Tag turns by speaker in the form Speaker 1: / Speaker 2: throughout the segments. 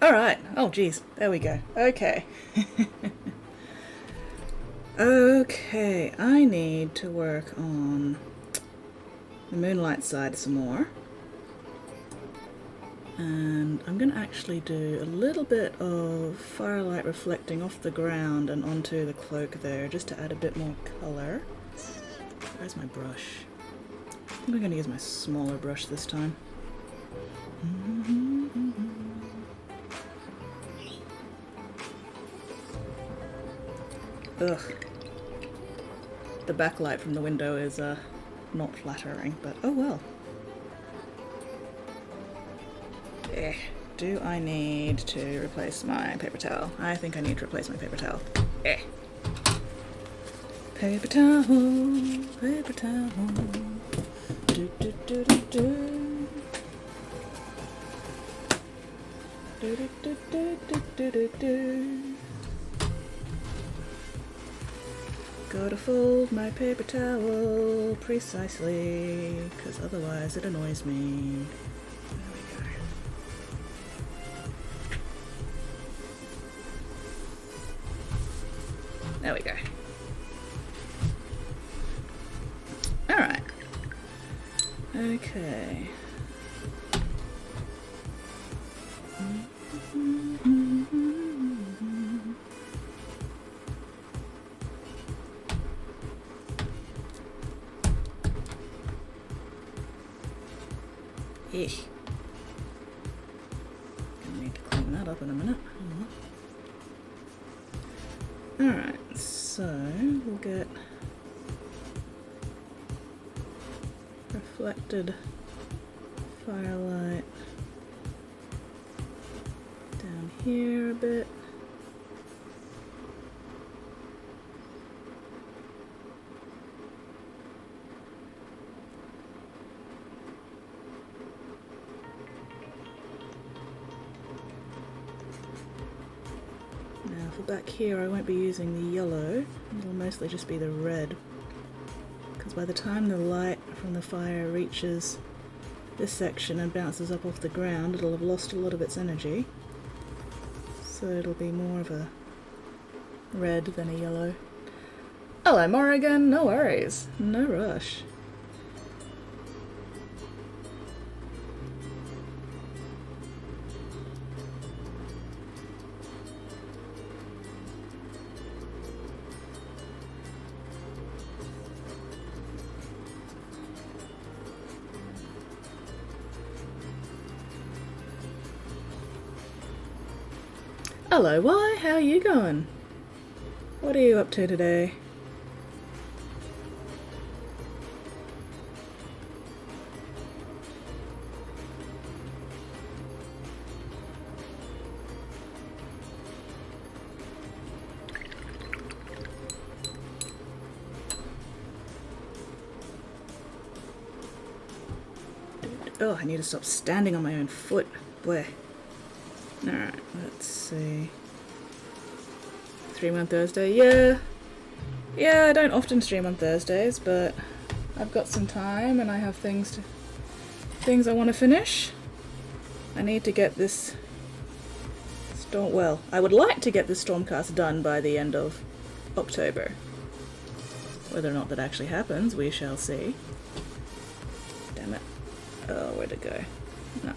Speaker 1: Alright. Oh, geez. There we go. Okay. Okay, I need to work on the moonlight side some more. And I'm going to actually do a little bit of firelight reflecting off the ground and onto the cloak there, just to add a bit more colour. Where's my brush? I think I'm going to use my smaller brush this time. Ugh. The backlight from the window is not flattering, but oh well. Do I need to replace my paper towel? I think I need to replace my paper towel. Paper towel, paper towel. Do do do do do. Do do do do do do do. Gotta fold my paper towel precisely, because otherwise it annoys me. There we go. Alright. Okay. Eesh. Gonna need to clean that up in a minute. Alright, so we'll get reflected firelight down here a bit. Now for back here I won't be using the yellow, it'll mostly just be the red, because by the time the light from the fire reaches this section and bounces up off the ground, it'll have lost a lot of its energy, so it'll be more of a red than a yellow. Hello Morrigan, no worries, no rush. Hello, why? How are you going? What are you up to today? Oh, I need to stop standing on my own foot. Boy. Alright, let's see. Stream on Thursday? Yeah, I don't often stream on Thursdays, but I've got some time and I have things I want to finish. I need to get this I would like to get this Stormcast done by the end of October. Whether or not that actually happens, we shall see. Damn it. Oh, where'd it go? No.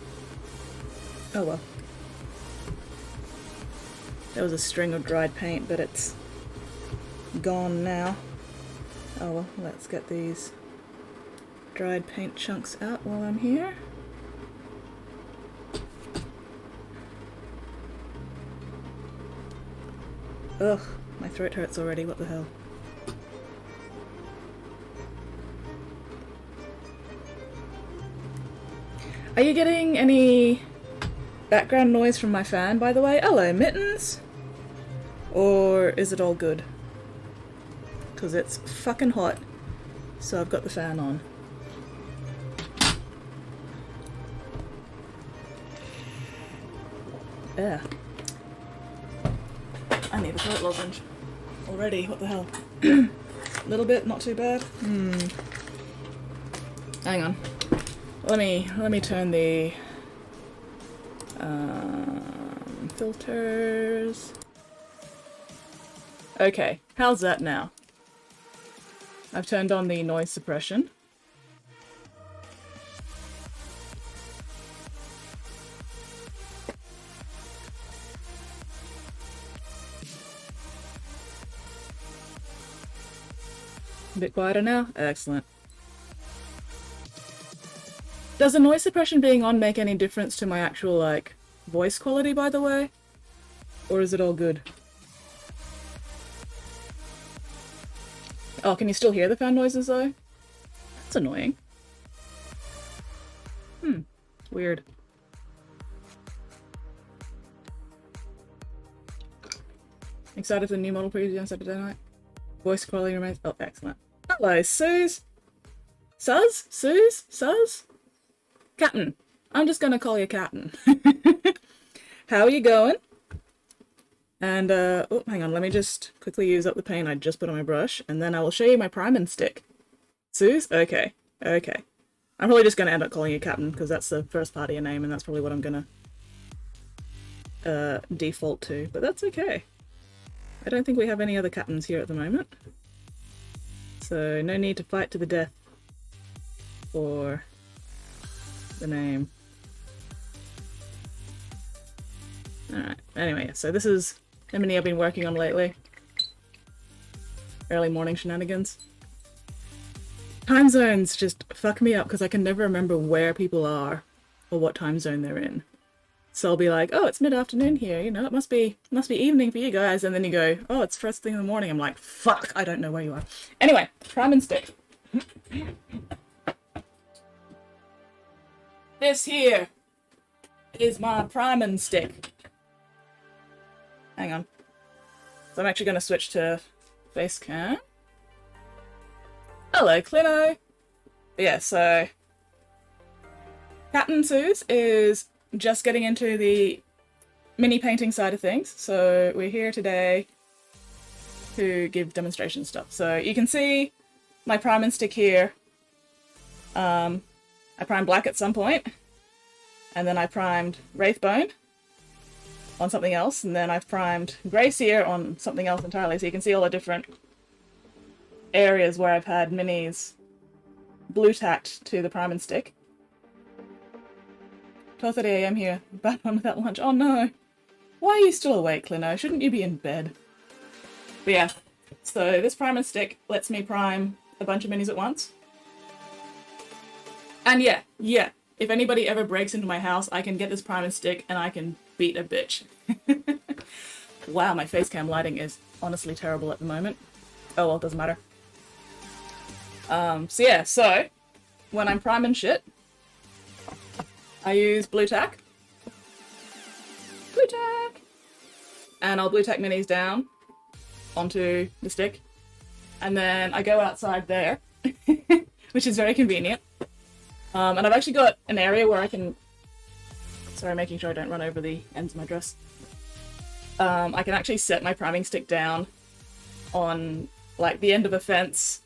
Speaker 1: Oh well. There was a string of dried paint, but it's gone now. Oh well, let's get these dried paint chunks out while I'm here. Ugh, my throat hurts already, what the hell. Are you getting any background noise from my fan, by the way? Hello, Mittens! Or is it all good? Because it's fucking hot, so I've got the fan on. Yeah. I need a throat lozenge. Already, what the hell? A little bit, not too bad. Hang on. Let me turn the filters. Okay, how's that now? I've turned on the noise suppression. A bit quieter now? Excellent. Does the noise suppression being on make any difference to my actual, like, voice quality, by the way? Or is it all good? Oh, can you still hear the fan noises, though? That's annoying. Weird. Excited for the new model preview on Saturday night? Voice quality remains... Oh, excellent. Hello, Suze. Suz? Suze? Suz? Captain. I'm just gonna call you Captain. How are you going? And, oh, hang on, let me just quickly use up the paint I just put on my brush, and then I will show you my priming stick. Suze? Okay. Okay. I'm probably just gonna end up calling you Captain, because that's the first part of your name, and that's probably what I'm gonna default to, but that's okay. I don't think we have any other captains here at the moment. So, no need to fight to the death for the name. Alright, anyway, so this is the mini I've been working on lately. Early morning shenanigans. Time zones just fuck me up because I can never remember where people are or what time zone they're in. So I'll be like, oh, it's mid-afternoon here, you know, it must be evening for you guys, and then you go, oh, it's first thing in the morning. I'm like, fuck, I don't know where you are. Anyway, priming stick. This here is my priming stick. Hang on. So I'm actually going to switch to face cam. Hello, Clino! Yeah, so Captain Suze is just getting into the mini painting side of things. So we're here today to give demonstration stuff. So you can see my priming stick here. I primed black at some point, and then I primed Wraithbone on something else, and then I've primed Grey Seer on something else entirely, so you can see all the different areas where I've had minis blue tacked to the priming stick. 12:30 AM here, bad one without lunch. Oh no! Why are you still awake, Clino? Shouldn't you be in bed? But yeah, so this priming stick lets me prime a bunch of minis at once. And yeah, if anybody ever breaks into my house, I can get this priming stick and I can beat a bitch. Wow, my face cam lighting is honestly terrible at the moment. Oh well, doesn't matter. So yeah, so when I'm priming shit, I use blue tack. Blue tack! And I'll blue tack minis down onto the stick. And then I go outside there, which is very convenient. And I've actually got an area where I can... Sorry, making sure I don't run over the ends of my dress. I can actually set my priming stick down on, like, the end of a fence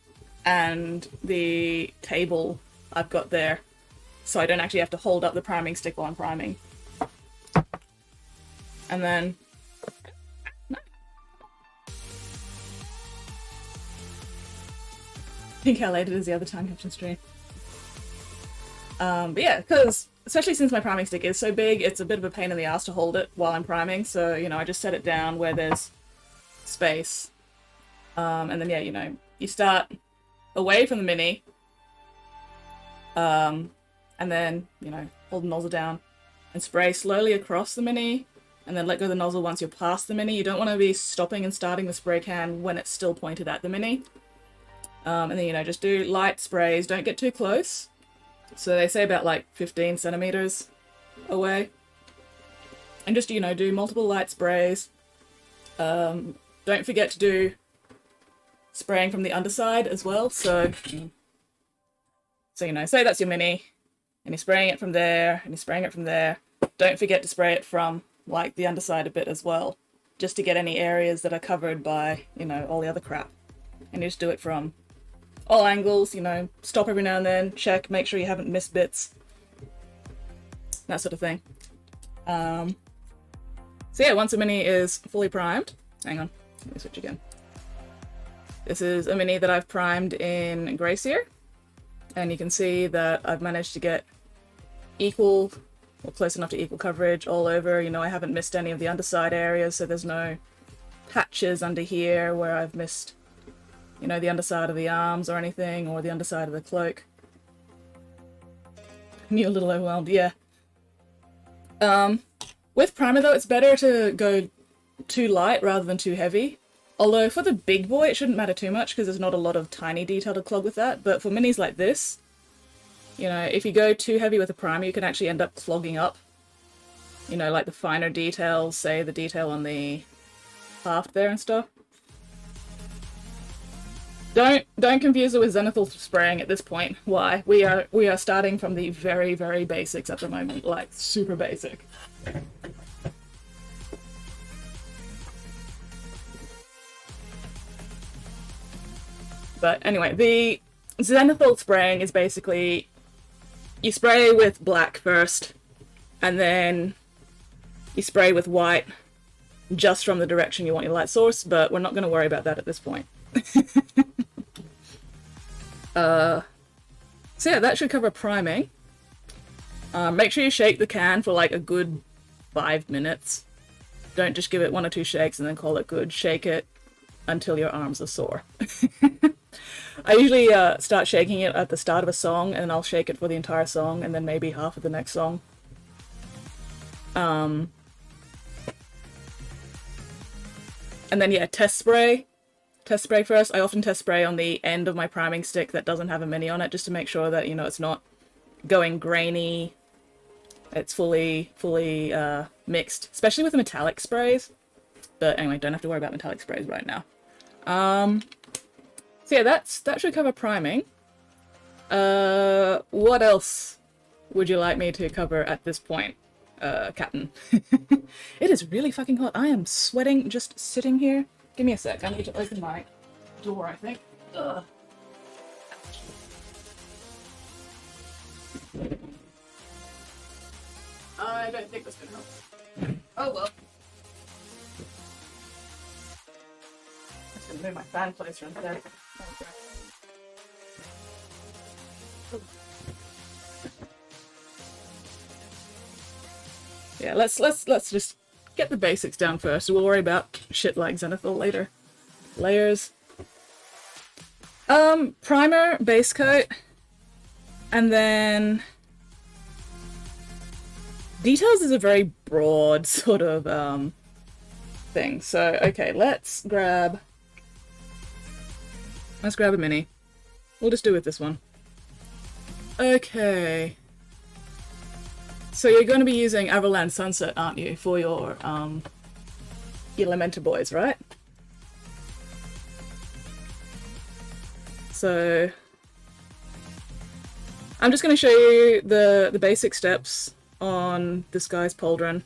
Speaker 1: and the table I've got there, so I don't actually have to hold up the priming stick while I'm priming. And then... No. Think how late it is the other time caption stream. But yeah, because especially since my priming stick is so big, it's a bit of a pain in the ass to hold it while I'm priming, so, you know, I just set it down where there's space. And then, yeah, you know, you start away from the mini, and then, you know, hold the nozzle down and spray slowly across the mini, and then let go of the nozzle once you're past the mini. You don't want to be stopping and starting the spray can when it's still pointed at the mini. And then, you know, just do light sprays, don't get too close. So they say about like 15 centimeters away. And just, you know, do multiple light sprays. Don't forget to do spraying from the underside as well. So, you know, say that's your mini, and you're spraying it from there, and you're spraying it from there. Don't forget to spray it from, like, the underside a bit as well, just to get any areas that are covered by, you know, all the other crap. And you just do it from all angles, you know, stop every now and then, check, make sure you haven't missed bits, that sort of thing. So yeah, once a mini is fully primed, hang on, let me switch again. This is a mini that I've primed in Gracier, and you can see that I've managed to get equal, or close enough to equal coverage all over. You know, I haven't missed any of the underside areas, so there's no patches under here where I've missed, you know, the underside of the arms or anything, or the underside of the cloak. You're a little overwhelmed, yeah. With primer though, it's better to go too light rather than too heavy. Although for the big boy, it shouldn't matter too much because there's not a lot of tiny detail to clog with that. But for minis like this, you know, if you go too heavy with a primer, you can actually end up clogging up, you know, like the finer details, say the detail on the haft there and stuff. Don't confuse it with zenithal spraying at this point. Why? We are starting from the very, very basics at the moment, like super basic. But anyway, the zenithal spraying is basically you spray with black first, and then you spray with white just from the direction you want your light source, but we're not going to worry about that at this point. So yeah, that should cover priming. Make sure you shake the can for like a good 5 minutes. Don't just give it 1 or 2 shakes and then call it good. Shake it until your arms are sore. I usually start shaking it at the start of a song, and I'll shake it for the entire song and then maybe half of the next song. And then yeah, test spray. Test spray first. I often test spray on the end of my priming stick that doesn't have a mini on it, just to make sure that, you know, it's not going grainy. It's fully mixed, especially with the metallic sprays. But anyway, don't have to worry about metallic sprays right now. So yeah, that should cover priming. What else would you like me to cover at this point, Captain? It is really fucking hot. I am sweating just sitting here. Give me a sec. I need to open my door, I think. Ugh. I don't think that's gonna help. Oh well. I'm just gonna move my fan closer instead. Yeah, let's just get the basics down first. We'll worry about shit like zenithal later. Layers. Primer, base coat, and then details is a very broad sort of thing. So okay, let's grab a mini. We'll just do with this one. Okay. So you're going to be using Avalanche Sunset, aren't you, for your Elementor boys, right? So I'm just going to show you the basic steps on this guy's pauldron.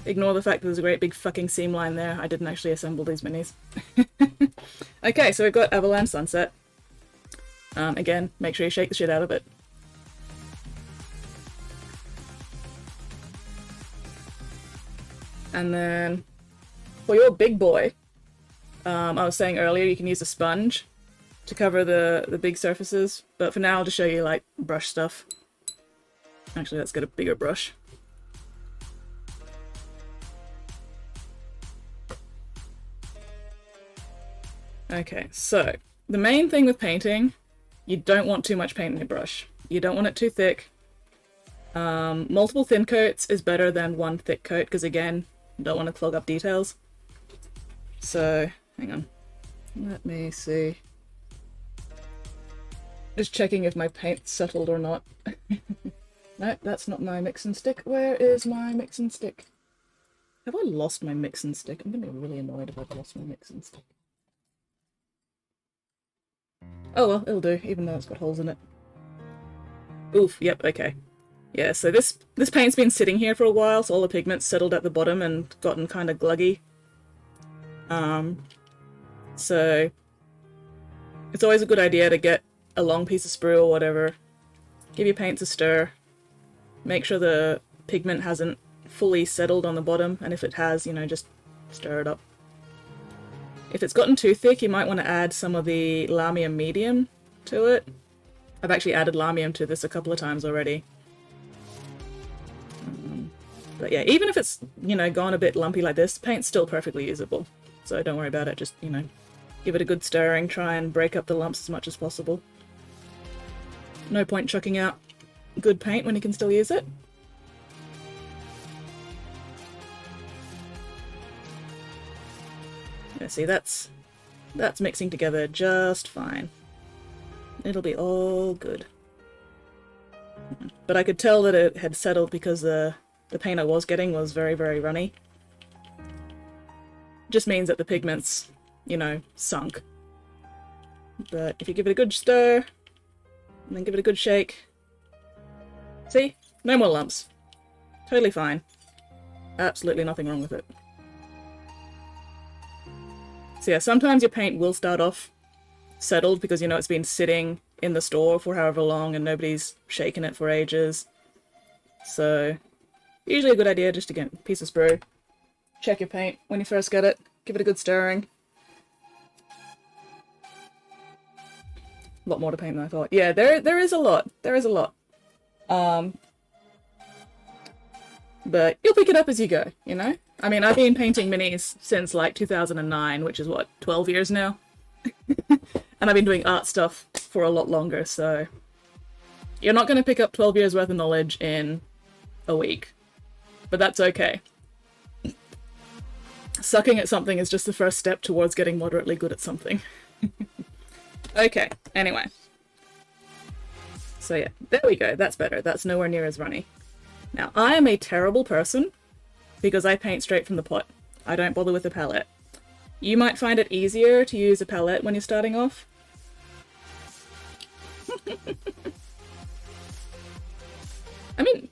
Speaker 1: Ignore the fact that there's a great big fucking seam line there. I didn't actually assemble these minis. Okay, so we've got Avalanche Sunset. Again, make sure you shake the shit out of it. And then for your big boy, I was saying earlier you can use a sponge to cover the big surfaces, but for now I'll just show you like brush stuff. Actually, let's get a bigger brush. Okay, so the main thing with painting, you don't want too much paint in your brush. You don't want it too thick. Multiple thin coats is better than one thick coat because again, you don't want to clog up details. So, hang on. Let me see. Just checking if my paint's settled or not. No, that's not my mixing stick. Where is my mixing stick? Have I lost my mixing stick? I'm gonna be really annoyed if I've lost my mixing stick. Oh well, it'll do, even though it's got holes in it. Oof, yep, okay. Yeah, so this paint's been sitting here for a while, so all the pigment's settled at the bottom and gotten kind of gluggy. So it's always a good idea to get a long piece of sprue or whatever, give your paints a stir, make sure the pigment hasn't fully settled on the bottom, and if it has, you know, just stir it up. If it's gotten too thick, you might want to add some of the Lamium medium to it. I've actually added Lamium to this a couple of times already. But yeah, even if it's, you know, gone a bit lumpy like this, paint's still perfectly usable. So don't worry about it, just, you know, give it a good stirring, try and break up the lumps as much as possible. No point chucking out good paint when you can still use it. Yeah, see, that's mixing together just fine. It'll be all good. But I could tell that it had settled because the paint I was getting was very, very runny. Just means that the pigment's, you know, sunk. But if you give it a good stir, and then give it a good shake, see? No more lumps. Totally fine. Absolutely nothing wrong with it. So yeah, sometimes your paint will start off settled because, you know, it's been sitting in the store for however long and nobody's shaken it for ages. So usually a good idea just to get a piece of sprue. Check your paint when you first get it. Give it a good stirring. A lot more to paint than I thought. Yeah, there is a lot. There is a lot. But you'll pick it up as you go, you know? I mean, I've been painting minis since like 2009, which is what, 12 years now? And I've been doing art stuff for a lot longer, so you're not going to pick up 12 years worth of knowledge in a week. But that's okay. Sucking at something is just the first step towards getting moderately good at something. Okay, anyway. So yeah, there we go, that's better. That's nowhere near as runny. Now, I am a terrible person because I paint straight from the pot. I don't bother with the palette. You might find it easier to use a palette when you're starting off. I mean,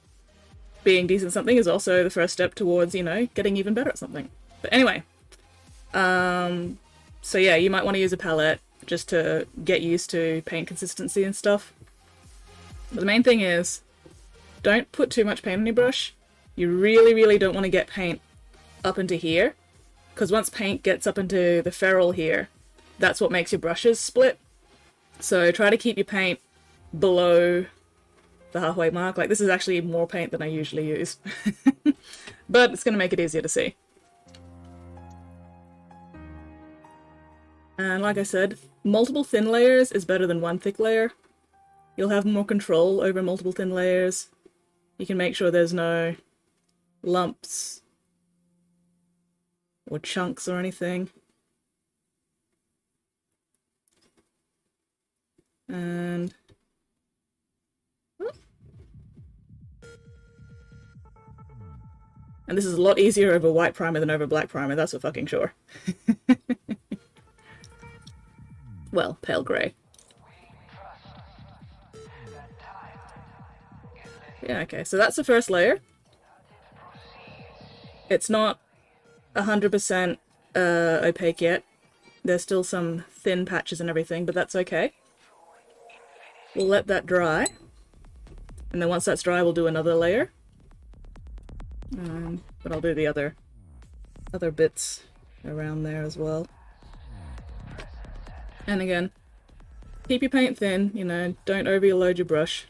Speaker 1: being decent at something is also the first step towards, you know, getting even better at something. But anyway, so yeah, you might want to use a palette just to get used to paint consistency and stuff. But the main thing is, don't put too much paint on your brush. You really, really don't want to get paint up into here, because once paint gets up into the ferrule here, that's what makes your brushes split. So try to keep your paint below the halfway mark. Like, this is actually more paint than I usually use. But it's going to make it easier to see. And like I said, multiple thin layers is better than one thick layer. You'll have more control over multiple thin layers. You can make sure there's no lumps or chunks or anything. And this is a lot easier over white primer than over black primer, that's for fucking sure. Well, pale grey. Yeah, okay, so that's the first layer. It's not 100% opaque yet. There's still some thin patches and everything, but that's okay. We'll let that dry. And then once that's dry, we'll do another layer. But I'll do the other bits around there as well. And again, keep your paint thin, you know, don't overload your brush.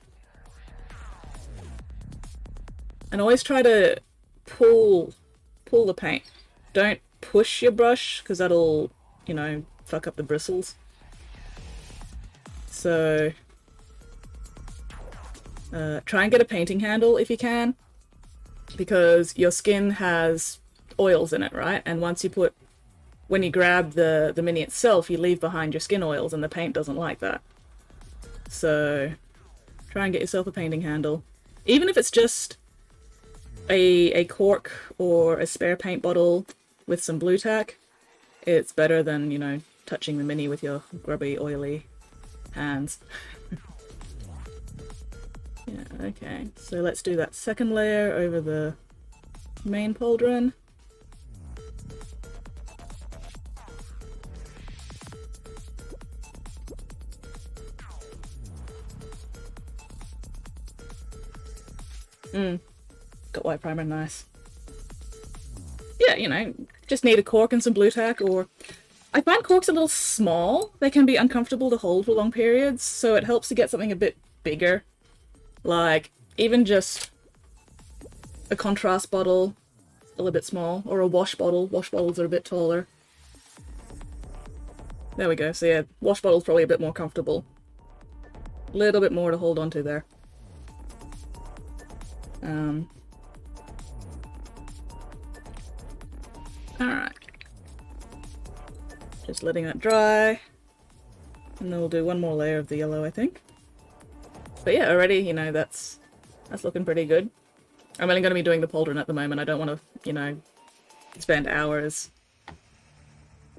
Speaker 1: And always try to pull the paint. Don't push your brush, because that'll, you know, fuck up the bristles. So try and get a painting handle if you can, because your skin has oils in it, right? And when you grab the mini itself, you leave behind your skin oils, and the paint doesn't like that. So try and get yourself a painting handle. Even if it's just a cork or a spare paint bottle with some blue tack, it's better than, you know, touching the mini with your grubby, oily hands. Yeah, okay. So let's do that second layer over the main pauldron. Got white primer, nice. yeah, you know, just need a cork and some blue tack, or I find corks a little small. They can be uncomfortable to hold for long periods, so it helps to get something a bit bigger. Like, even just a contrast bottle, a little bit small, or a wash bottle. Wash bottles are a bit taller. There we go. So yeah, wash bottle's probably a bit more comfortable. A little bit more to hold onto there. Alright. Just letting that dry. And then we'll do one more layer of the yellow, I think. But yeah, already, you know, that's looking pretty good. I'm only going to be doing the pauldron at the moment. I don't want to, you know, spend hours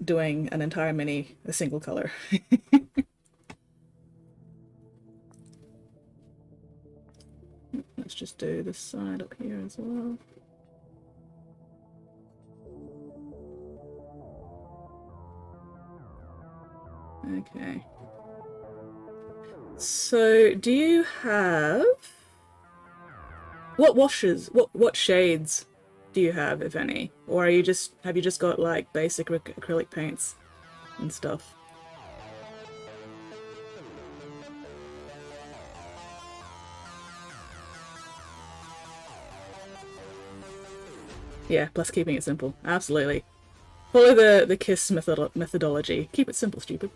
Speaker 1: doing an entire mini a single color. Let's just do this side up here as well. Okay. So, do you have... What washes, what shades do you have, if any? Or are you just, have you just got like basic acrylic paints and stuff? Yeah, plus keeping it simple. Absolutely. Follow the KISS methodology. Keep it simple, stupid.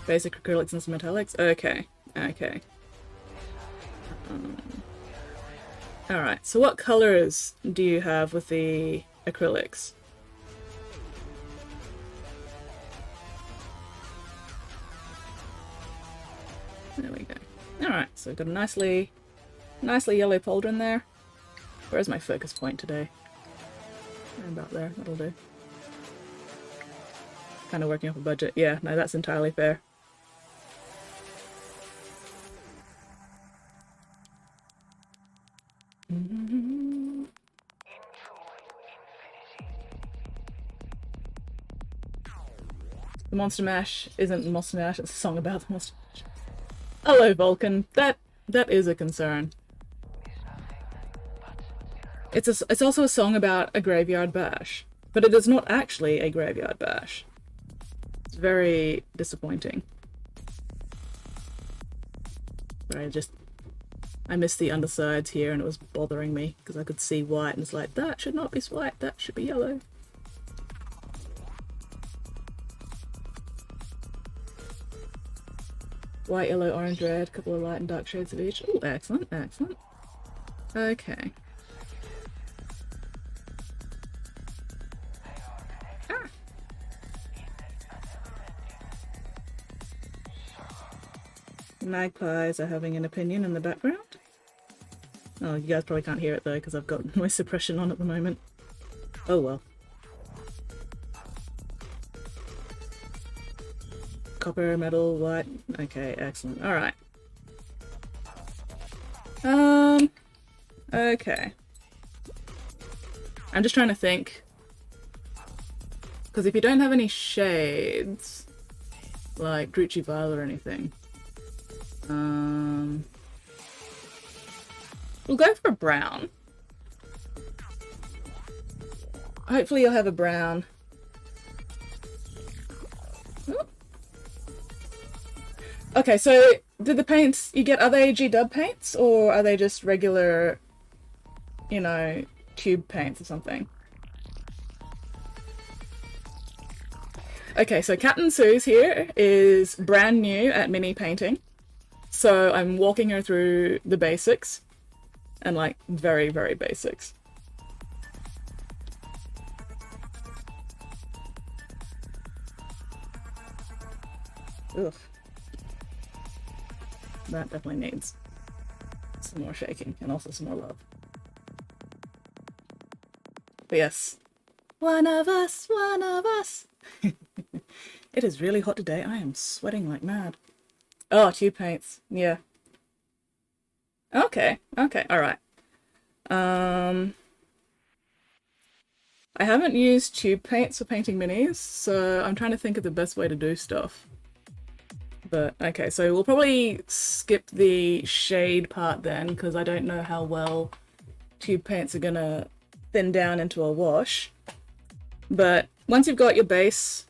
Speaker 1: Basic acrylics and some metallics? Okay. Okay. Alright, so what colours do you have with the acrylics? There we go. Alright, so we've got a nicely yellow pauldron there. Where's my focus point today? About there, that'll do. Kind of working off a budget. Yeah, no, that's entirely fair. The Monster Mash isn't Monster Mash, it's a song about the Monster Mash. Hello, Vulcan. That is a concern. It's also a song about a graveyard bash, but it is not actually a graveyard bash. It's very disappointing. Sorry, I missed the undersides here and it was bothering me because I could see white and it's like, that should not be white, that should be yellow. White, yellow, orange, red, a couple of light and dark shades of each. Oh, excellent, excellent. Okay. Ah. Magpies are having an opinion in the background. Oh, you guys probably can't hear it though because I've got noise suppression on at the moment. Oh well. Copper, metal, white. Okay, excellent. Alright. Okay. I'm just trying to think. Because if you don't have any shades, like Drucci Violet or anything, we'll go for a brown. Hopefully you'll have a brown. Ooh. Okay, so did the paints you get, are they G-dub paints or are they just regular, you know, tube paints or something? Okay, so Captain Sue's here is brand new at mini painting. So I'm walking her through the basics and like very, very basics. Ugh. That definitely needs some more shaking and also some more love. But yes, one of us, one of us. It is really hot today. I am sweating like mad. Oh, tube paints. Yeah. Okay. Okay. All right. I haven't used tube paints for painting minis, so I'm trying to think of the best way to do stuff. But okay, so we'll probably skip the shade part then, because I don't know how well tube paints are gonna thin down into a wash. But once you've got your base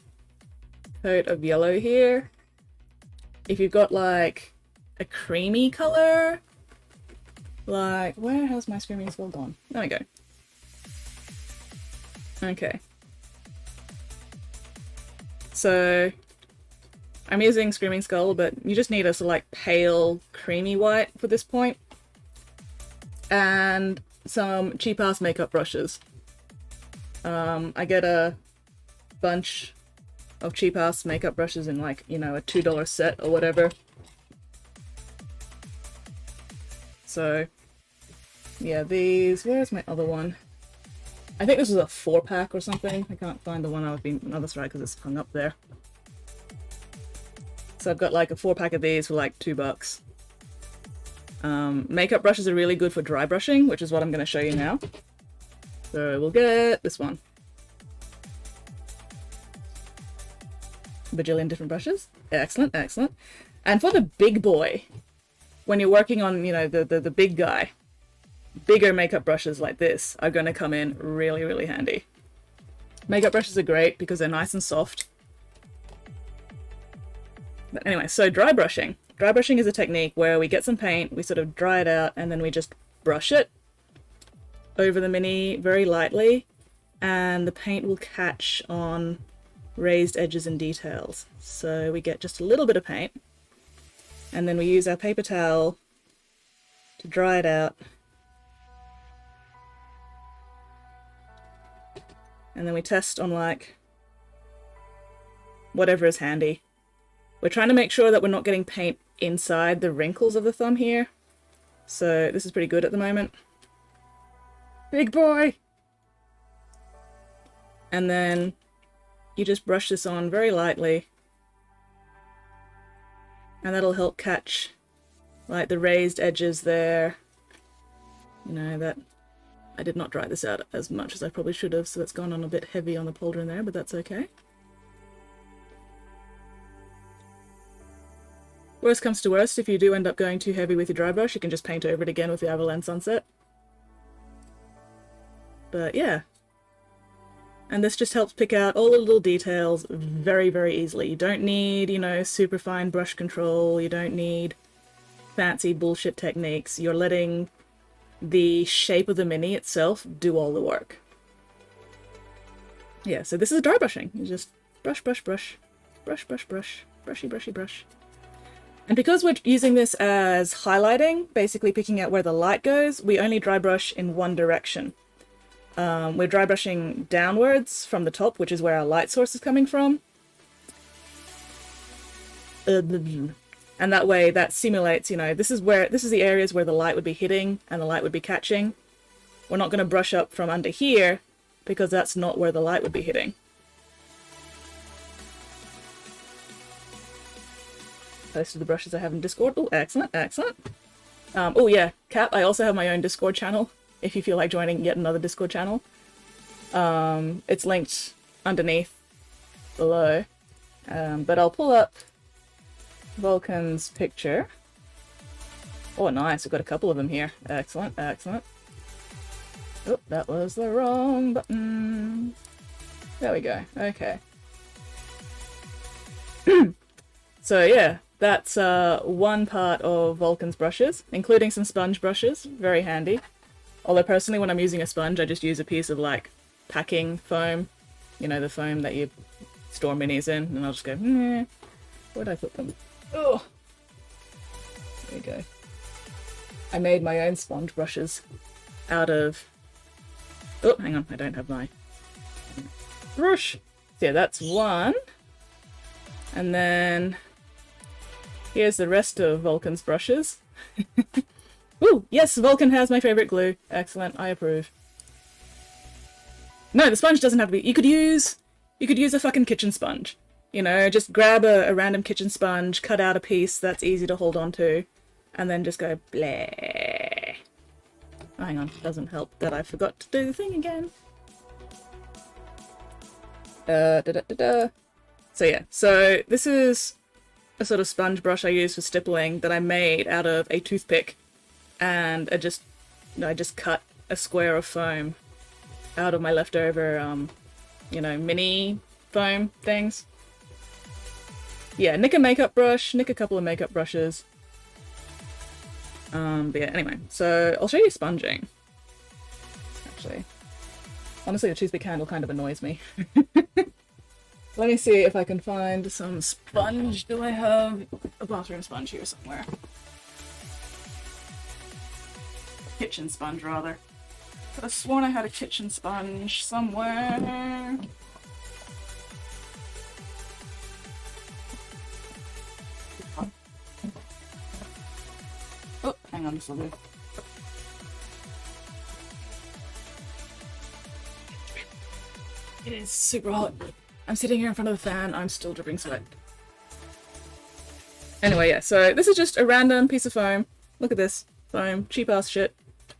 Speaker 1: coat of yellow here, if you've got like a creamy color, like, where has my Screaming Skull gone? There we go. Okay. So I'm using Screaming Skull, but you just need a sort of like pale creamy white for this point. And some cheap ass makeup brushes. I get a bunch of cheap ass makeup brushes in like, you know, a $2 set or whatever. So yeah, these, where's my other one? I think this is a 4-pack or something. I can't find the one I was being on the other side because it's hung up there. So I've got like a 4-pack of these for like $2. Makeup brushes are really good for dry brushing, which is what I'm going to show you now. So we'll get this one. Bajillion different brushes. Excellent, excellent. And for the big boy, when you're working on, you know, the big guy, bigger makeup brushes like this are going to come in really, really handy. Makeup brushes are great because they're nice and soft. But anyway, so dry brushing. Dry brushing is a technique where we get some paint, we sort of dry it out, and then we just brush it over the mini very lightly, and the paint will catch on raised edges and details. So we get just a little bit of paint, and then we use our paper towel to dry it out. And then we test on like whatever is handy. We're trying to make sure that we're not getting paint inside the wrinkles of the thumb here. So this is pretty good at the moment. Big boy! And then you just brush this on very lightly. And that'll help catch like the raised edges there. You know, that I did not dry this out as much as I probably should have, so it's gone on a bit heavy on the pauldron there, but that's okay. Worst comes to worst, if you do end up going too heavy with your dry brush, you can just paint over it again with the Avalanche Sunset. But yeah. And this just helps pick out all the little details very, very easily. You don't need, you know, super fine brush control, you don't need fancy bullshit techniques. You're letting the shape of the mini itself do all the work. Yeah, so this is dry brushing. You just brush, brush, brush, brush, brush, brush, brushy, brushy, brush. And because we're using this as highlighting, basically picking out where the light goes, we only dry brush in one direction. We're dry brushing downwards from the top, which is where our light source is coming from. And that way that simulates, you know, this is the areas where the light would be hitting and the light would be catching. We're not going to brush up from under here because that's not where the light would be hitting. Posted the brushes I have in Discord. Oh, excellent, excellent. Oh yeah, Cap, I also have my own Discord channel, if you feel like joining yet another Discord channel. It's linked underneath below. But I'll pull up Vulcan's picture. Oh, nice, we've got a couple of them here. Excellent, excellent. Oh, that was the wrong button. There we go, okay. So yeah, that's one part of Vulcan's brushes, including some sponge brushes, very handy. Although personally when I'm using a sponge I just use a piece of like packing foam, you know, the foam that you store minis in, and I'll just go, where'd I put them? Oh, there you go. I made my own sponge brushes out of, oh hang on, I don't have my brush. So yeah, that's one. And then here's the rest of Vulcan's brushes. Ooh, yes, Vulcan has my favorite glue. Excellent, I approve. No, the sponge doesn't have to be. You could use a fucking kitchen sponge. You know, just grab a random kitchen sponge, cut out a piece that's easy to hold on to, and then just go bleh. Oh, hang on, it doesn't help that I forgot to do the thing again. So yeah, so this is a sort of sponge brush I use for stippling that I made out of a toothpick, and I just cut a square of foam out of my leftover, you know, mini foam things. Yeah, nick a makeup brush, nick a couple of makeup brushes. But yeah, anyway, so I'll show you sponging. Actually, honestly, the toothpick handle kind of annoys me. Let me see if I can find some sponge. Do I have a bathroom sponge here somewhere? Kitchen sponge, rather. Could have sworn I had a kitchen sponge somewhere. Oh, hang on, this will do. It is super hot. I'm sitting here in front of the fan, I'm still dripping sweat. Anyway, yeah, so this is just a random piece of foam. Look at this. Foam. Cheap ass shit.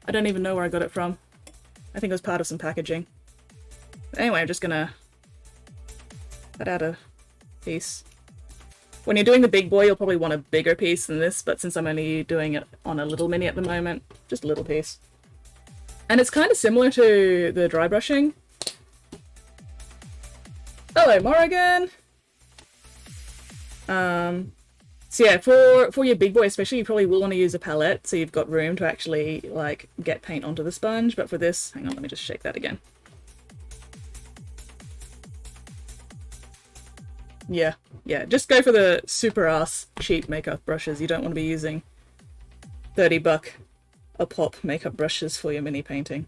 Speaker 1: I don't even know where I got it from. I think it was part of some packaging. But anyway, I'm just gonna cut out a piece. When you're doing the big boy, you'll probably want a bigger piece than this, but since I'm only doing it on a little mini at the moment, just a little piece. And it's kind of similar to the dry brushing. Hello, Morrigan! So yeah, for your big boy especially, you probably will want to use a palette, so you've got room to actually, like, get paint onto the sponge, but for this, hang on, let me just shake that again. Yeah, just go for the super ass cheap makeup brushes. You don't want to be using $30 a pop makeup brushes for your mini painting.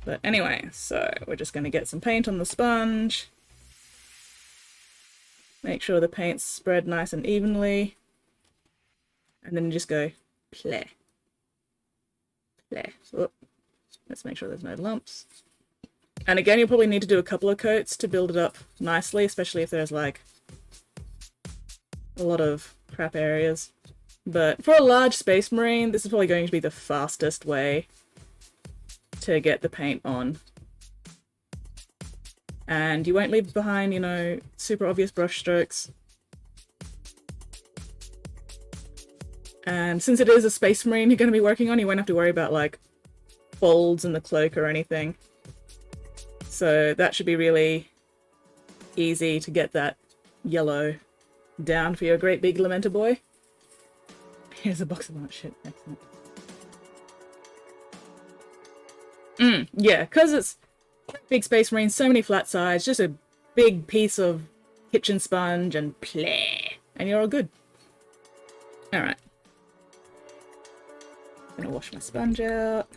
Speaker 1: But anyway, so we're just going to get some paint on the sponge. Make sure the paint's spread nice and evenly. And then just go play. Play. So, let's make sure there's no lumps. And again, you'll probably need to do a couple of coats to build it up nicely, especially if there's like a lot of crap areas. But for a large space marine, this is probably going to be the fastest way to get the paint on. And you won't leave behind, you know, super obvious brush strokes. And since it is a space marine you're going to be working on, you won't have to worry about like folds in the cloak or anything. So that should be really easy to get that yellow down for your great big Lamenter boy. Here's a box of that shit. Excellent. Yeah, because it's big space marine, so many flat sides, just a big piece of kitchen sponge and play, and you're all good. Alright. Gonna wash my sponge out.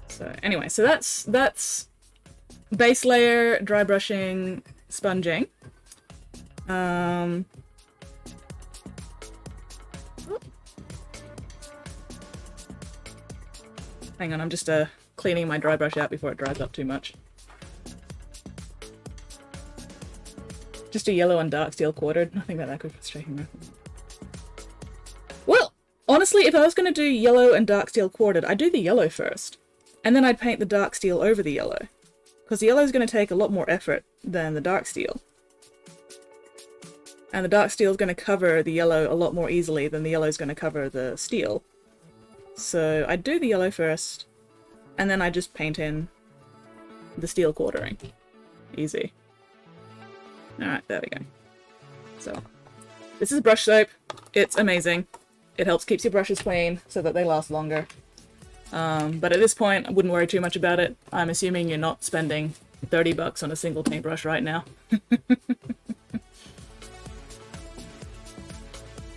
Speaker 1: So anyway, so that's base layer, dry brushing, sponging. Hang on, I'm just cleaning my dry brush out before it dries up too much. Just a yellow and dark steel quartered. Nothing about that good for striking reference. Well, honestly, if I was going to do yellow and dark steel quartered, I'd do the yellow first. And then I'd paint the dark steel over the yellow. Because the yellow is going to take a lot more effort than the dark steel. And the dark steel is going to cover the yellow a lot more easily than the yellow is going to cover the steel. So I'd do the yellow first, and then I just paint in the steel quartering. Easy. Alright, there we go. So, this is brush soap. It's amazing. It helps keep your brushes clean so that they last longer. But at this point, I wouldn't worry too much about it. I'm assuming you're not spending $30 on a single paintbrush right now.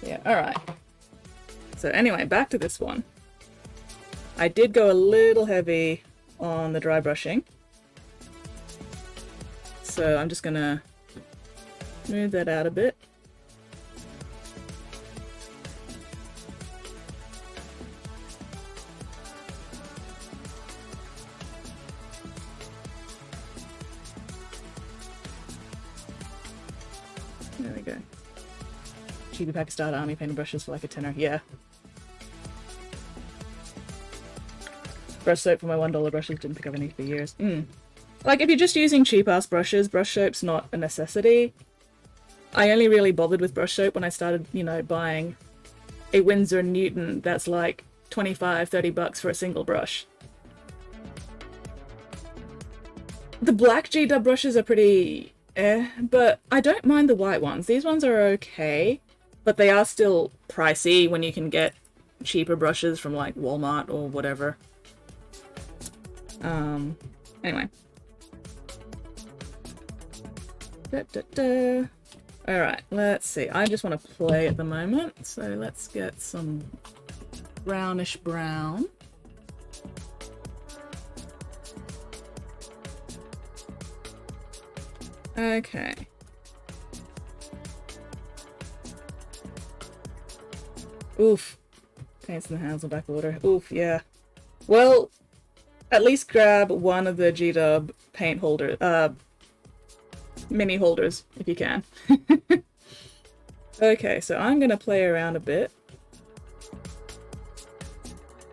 Speaker 1: Yeah, alright. So anyway, back to this one. I did go a little heavy on the dry brushing. So I'm just gonna move that out a bit. There we go. Cheapy Pakistan Army painted brushes for like a tenner. Yeah. Brush soap for my $1 brushes, didn't pick up any for years. Like, if you're just using cheap-ass brushes, brush soap's not a necessity. I only really bothered with brush soap when I started, you know, buying a Winsor & Newton that's like 25, 30 bucks for a single brush. The black G-Dub brushes are pretty but I don't mind the white ones. These ones are okay, but they are still pricey when you can get cheaper brushes from like Walmart or whatever. Anyway. Alright, let's see. I just want to play at the moment, so let's get some brownish brown. Okay. Oof. Paints in the hands of back order. Oof, yeah. Well, at least grab one of the G-Dub paint holder, mini holders, if you can. Okay, so I'm gonna play around a bit.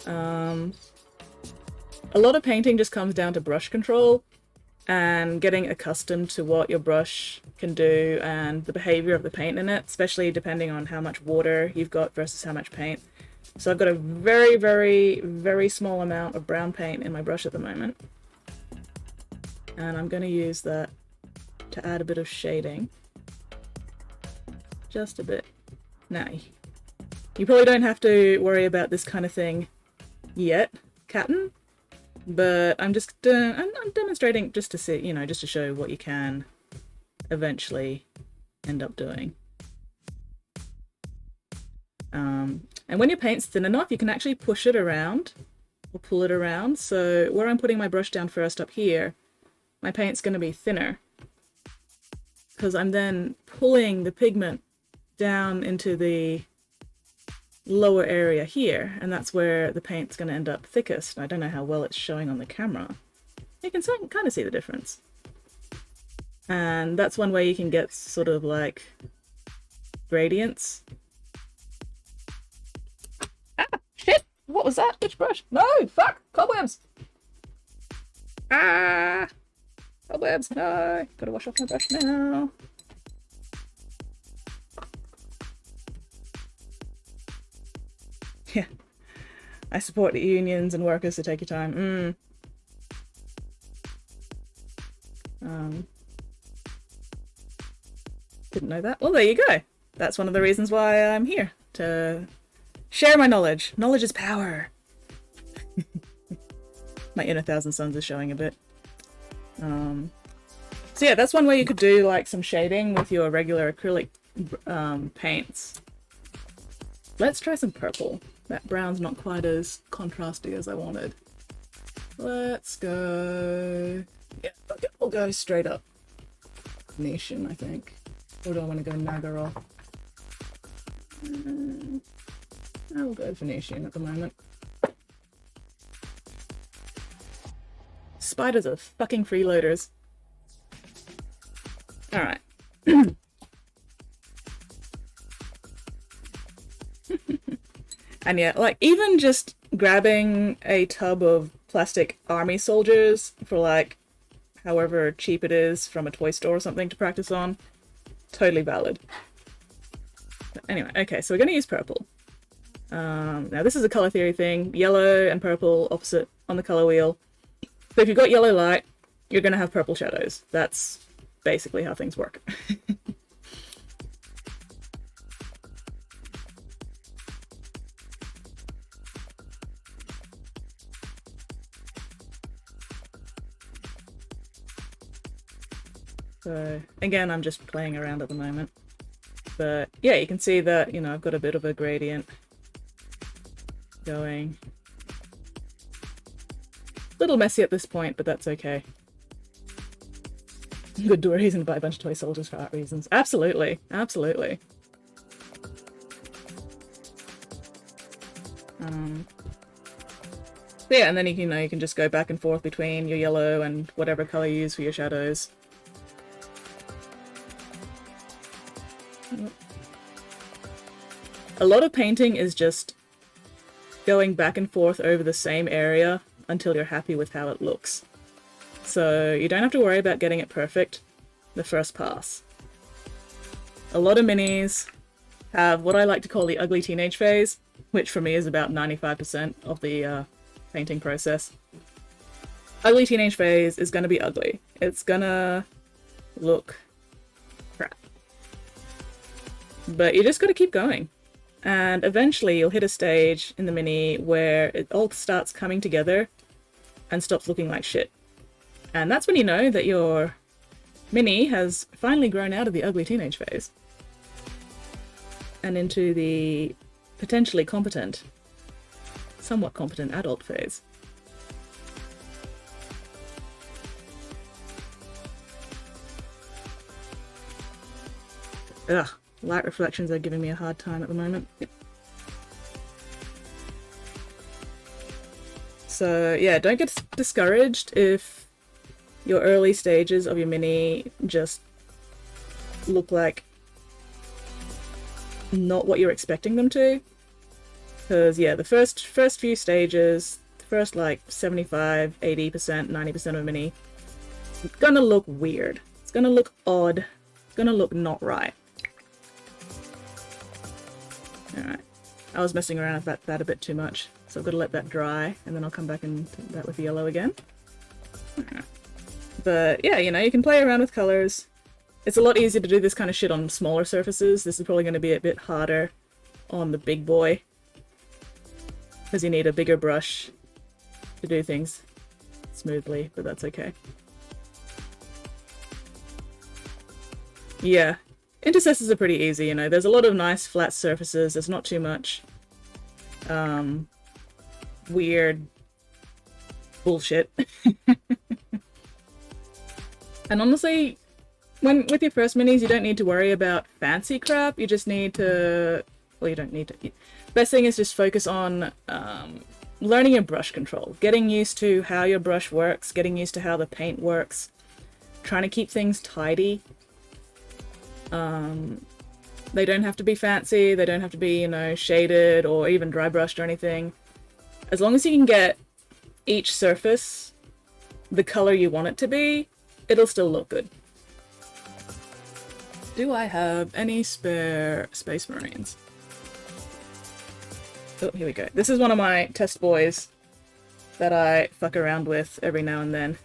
Speaker 1: A lot of painting just comes down to brush control and getting accustomed to what your brush can do and the behavior of the paint in it, especially depending on how much water you've got versus how much paint. So I've got a very, very, very small amount of brown paint in my brush at the moment. And I'm going to use that to add a bit of shading. Just a bit. Now, you probably don't have to worry about this kind of thing yet, Captain. But I'm just I'm demonstrating just to see, you know, just to show what you can eventually end up doing. And when your paint's thin enough, you can actually push it around or pull it around. So where I'm putting my brush down first up here, my paint's going to be thinner because I'm then pulling the pigment down into the lower area here, and that's where the paint's going to end up thickest. I don't know how well it's showing on the camera. You can kind of see the difference. And that's one way you can get sort of like gradients. Ah, shit! What was that? Which brush? No! Fuck! Cobwebs! Ah! Cobwebs! No! Gotta wash off my brush now. Yeah, I support the unions and workers to take your time. Didn't know that. Well, there you go. That's one of the reasons why I'm here, to share my knowledge. Knowledge is power. My inner Thousand Suns is showing a bit. So yeah, that's one way you could do like some shading with your regular acrylic paints. Let's try some purple. That brown's not quite as contrasty as I wanted. Let's go... Yeah, we'll go straight up Venetian, I think. Or do I want to go Nagara? I'll go Venetian at the moment. Spiders are fucking freeloaders. Alright. And yeah, like, even just grabbing a tub of plastic army soldiers for, like, however cheap it is from a toy store or something to practice on, totally valid. But anyway, okay, so we're going to use purple. Now, this is a color theory thing. Yellow and purple opposite on the color wheel. So if you've got yellow light, you're going to have purple shadows. That's basically how things work. So again, I'm just playing around at the moment. But yeah, you can see that, you know, I've got a bit of a gradient going. A little messy at this point, but that's okay. Good reason to buy a bunch of toy soldiers for art reasons. Absolutely, absolutely. Yeah, and then you know, you can just go back and forth between your yellow and whatever color you use for your shadows. A lot of painting is just going back and forth over the same area until you're happy with how it looks. So you don't have to worry about getting it perfect the first pass. A lot of minis have what I like to call the ugly teenage phase, which for me is about 95% of the painting process. Ugly teenage phase is going to be ugly. It's gonna look crap. But you just got to keep going. And eventually you'll hit a stage in the mini where it all starts coming together and stops looking like shit. And that's when you know that your mini has finally grown out of the ugly teenage phase and into the potentially competent, somewhat competent adult phase. Ugh, light reflections are giving me a hard time at the moment. So yeah, don't get discouraged if your early stages of your mini just look like not what you're expecting them to. Because yeah, the first few stages, the first like 75, 80%, 90% of a mini, it's gonna look weird. It's gonna look odd. It's gonna look not right. Alright, I was messing around with that a bit too much, so I've got to let that dry, and then I'll come back and do that with the yellow again. Okay. But yeah, you know, you can play around with colours. It's a lot easier to do this kind of shit on smaller surfaces. This is probably going to be a bit harder on the big boy, because you need a bigger brush to do things smoothly, but that's okay. Yeah. Intercessors are pretty easy, you know, there's a lot of nice flat surfaces, there's not too much weird bullshit. And honestly, with your first minis, you don't need to worry about fancy crap, you just need to, well, you don't need to, best thing is just focus on learning your brush control, getting used to how your brush works, getting used to how the paint works, trying to keep things tidy. They don't have to be fancy, they don't have to be, you know, shaded or even dry brushed or anything. As long as you can get each surface the color you want it to be, it'll still look good. Do I have any spare Space Marines? Oh, here we go. This is one of my test boys that I fuck around with every now and then.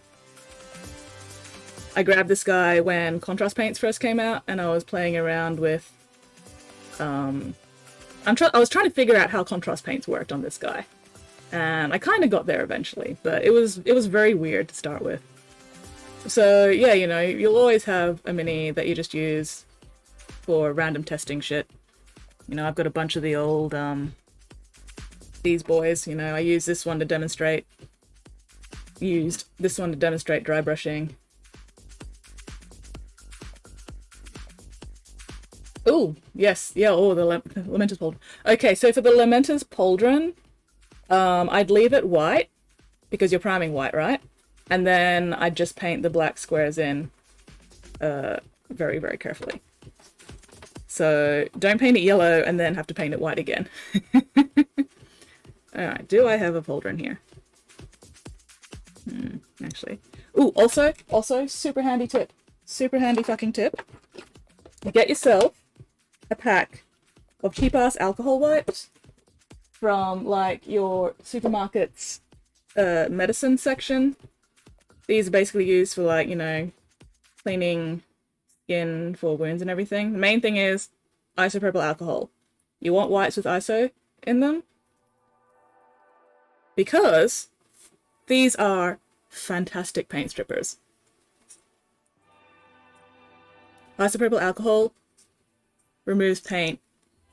Speaker 1: I grabbed this guy when contrast paints first came out, and I was playing around with. I was trying to figure out how contrast paints worked on this guy, and I kind of got there eventually, but it was very weird to start with. So yeah, you know, you'll always have a mini that you just use for random testing shit. You know, I've got a bunch of the old these boys. You know, I used this one to demonstrate dry brushing. Oh, yes, yeah, oh, the Lamenter's Pauldron. Okay, so for the Lamenter's Pauldron, I'd leave it white, because you're priming white, right? And then I'd just paint the black squares in very, very carefully. So don't paint it yellow and then have to paint it white again. Alright, do I have a Pauldron here? Actually. Ooh, also, super handy tip. Super handy fucking tip. Get yourself a pack of cheap-ass alcohol wipes from, like, your supermarket's medicine section. These are basically used for, like, you know, cleaning skin for wounds and everything. The main thing is isopropyl alcohol. You want wipes with iso in them because these are fantastic paint strippers. Isopropyl alcohol removes paint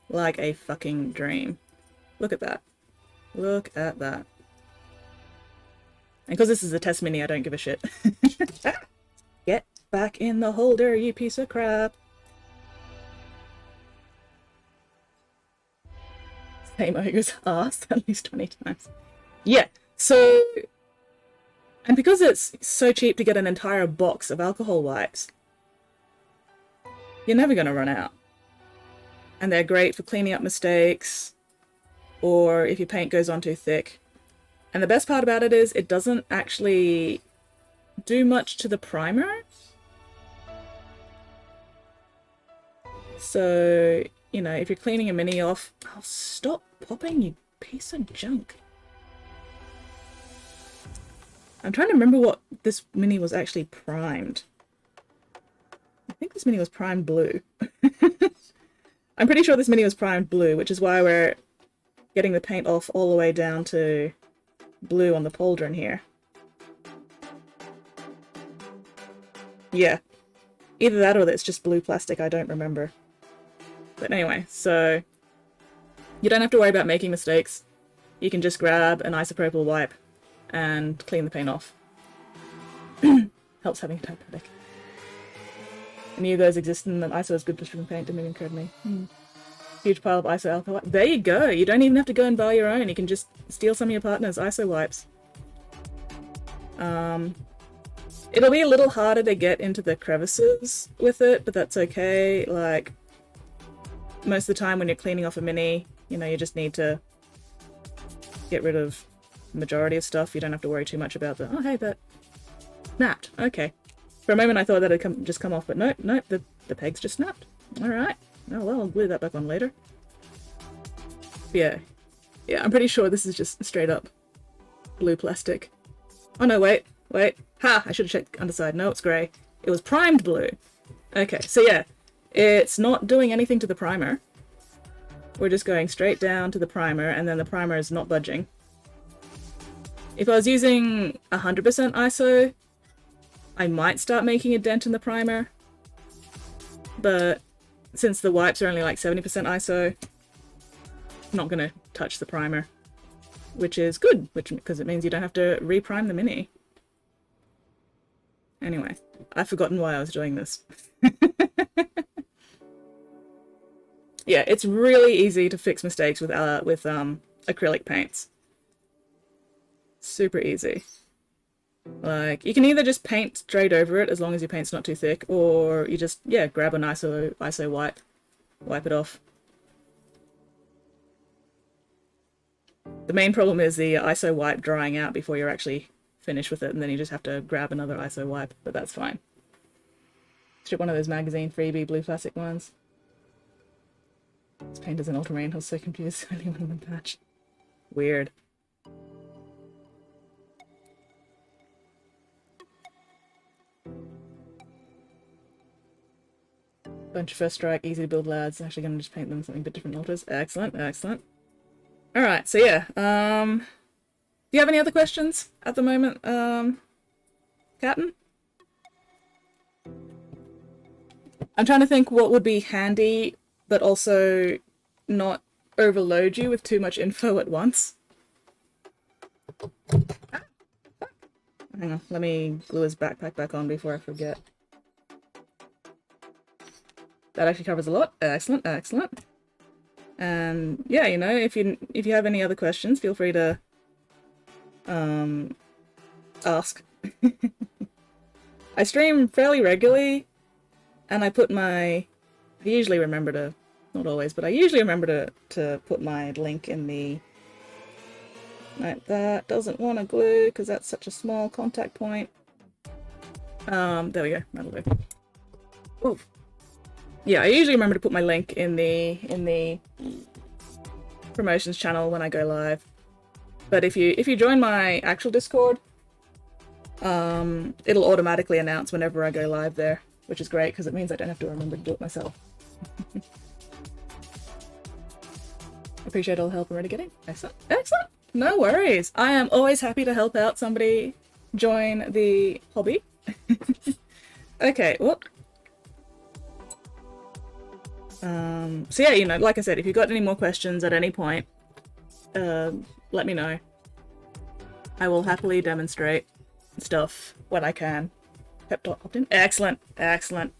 Speaker 1: like a fucking dream. Look at that. Look at that. And because this is a test mini, I don't give a shit. Get back in the holder, you piece of crap. Same ogre's ass at least 20 times. Yeah, so... And because it's so cheap to get an entire box of alcohol wipes, you're never going to run out. And they're great for cleaning up mistakes, or if your paint goes on too thick. And the best part about it is it doesn't actually do much to the primer. So, you know, if you're cleaning a mini off... Oh, stop popping, you piece of junk. I'm trying to remember what this mini was actually primed. I think this mini was primed blue. I'm pretty sure this mini was primed blue, which is why we're getting the paint off all the way down to blue on the pauldron here. Yeah. Either that or it's just blue plastic, I don't remember. But anyway, so you don't have to worry about making mistakes. You can just grab an isopropyl wipe and clean the paint off. Helps having a typewriter. I knew those existed and that ISO is good for stripping paint, didn't even occur to me. Huge pile of ISO alcohol wipe. There you go! You don't even have to go and buy your own, you can just steal some of your partner's ISO wipes. It'll be a little harder to get into the crevices with it, but that's okay. Like, most of the time when you're cleaning off a mini, you know, you just need to get rid of the majority of stuff. You don't have to worry too much about the, oh hey, that snapped. Okay. For a moment I thought that had just come off, but nope, the peg's just snapped. Alright. Oh well, I'll glue that back on later. Yeah. Yeah, I'm pretty sure this is just straight up blue plastic. Oh no, wait. Ha! I should have checked underside. No, it's grey. It was primed blue. Okay, so yeah. It's not doing anything to the primer. We're just going straight down to the primer, and then the primer is not budging. If I was using 100% ISO, I might start making a dent in the primer. But since the wipes are only like 70% ISO, I'm not going to touch the primer. Which is good, because it means you don't have to reprime the mini. Anyway, I've forgotten why I was doing this. Yeah, it's really easy to fix mistakes with acrylic paints. Super easy. Like, you can either just paint straight over it as long as your paint's not too thick, or you just, yeah, grab an ISO wipe it off. The main problem is the ISO wipe drying out before you're actually finished with it, and then you just have to grab another ISO wipe, but that's fine. Strip one of those magazine freebie blue plastic ones. This paint is an ultramarine, I was so confused. I didn't want to patch. Weird. Bunch of first strike, easy to build lads. Actually gonna just paint them something a bit different alters. Excellent, excellent. Alright, so yeah. Do you have any other questions at the moment, Captain? I'm trying to think what would be handy, but also not overload you with too much info at once. Hang on, let me glue his backpack back on before I forget. That actually covers a lot. Excellent, excellent. And yeah, you know, if you have any other questions, feel free to ask. I stream fairly regularly, and I usually remember to, not always, but I usually remember to put my link in the... Right, that doesn't want to glue because that's such a small contact point. There we go, that'll do. Ooh. Yeah, I usually remember to put my link in the promotions channel when I go live. But if you join my actual Discord, it'll automatically announce whenever I go live there, which is great because it means I don't have to remember to do it myself. Appreciate all the help I'm already getting. Excellent, excellent. No worries. I am always happy to help out somebody join the hobby. Okay, whoop. So yeah, you know, like I said, if you've got any more questions at any point, let me know. I will happily demonstrate stuff when I can. Pep talk opt in. Excellent, excellent.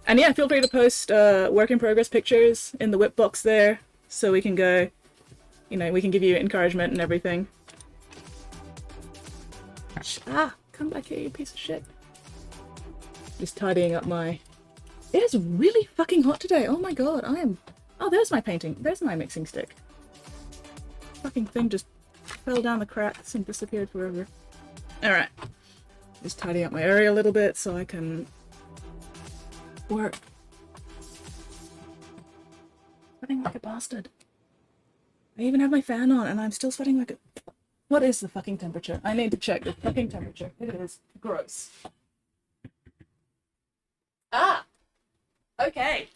Speaker 1: And yeah, feel free to post work in progress pictures in the whip box there, so we can go, you know, we can give you encouragement and everything. Ah, come back here, you piece of shit. Just tidying up my... It is really fucking hot today. Oh my god, I am... Oh, there's my painting. There's my mixing stick. Fucking thing just fell down the cracks and disappeared forever. Alright. Just tidying up my area a little bit so I can work. Sweating like a bastard. I even have my fan on and I'm still sweating like a... What is the fucking temperature? I need to check the fucking temperature. It is gross. Ah! Okay.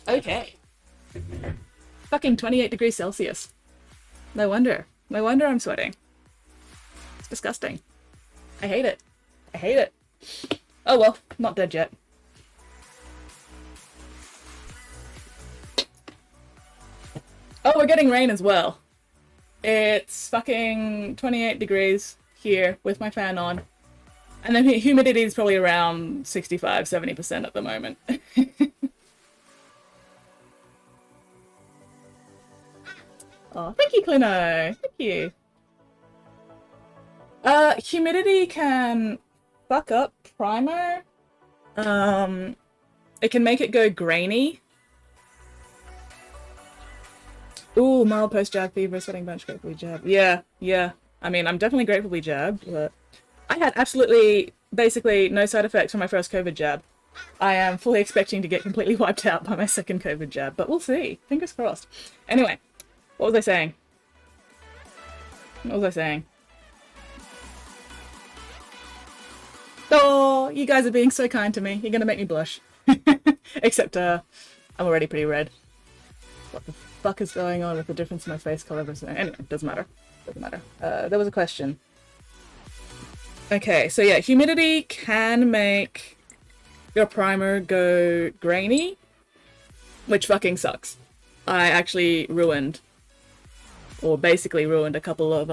Speaker 1: Okay. Fucking 28 degrees Celsius. No wonder. No wonder I'm sweating. It's disgusting. I hate it. I hate it. Oh well, not dead yet. Oh, we're getting rain as well. It's fucking 28 degrees here with my fan on. And then humidity is probably around 65-70% at the moment. Oh, thank you, Clino. Thank you. Humidity can fuck up primer. It can make it go grainy. Ooh, mild post-jab fever, sweating bunch, gratefully jabbed. Yeah, yeah. I mean, I'm definitely gratefully jabbed, but I had absolutely, basically, no side effects from my first COVID jab. I am fully expecting to get completely wiped out by my second COVID jab, but we'll see. Fingers crossed. Anyway, what was I saying? What was I saying? Oh, you guys are being so kind to me. You're gonna make me blush. Except, I'm already pretty red. What the fuck is going on with the difference in my face color versus... Anyway, doesn't matter. Doesn't matter. There was a question. Okay, so yeah, humidity can make your primer go grainy, which fucking sucks. I actually ruined, or basically ruined, a couple of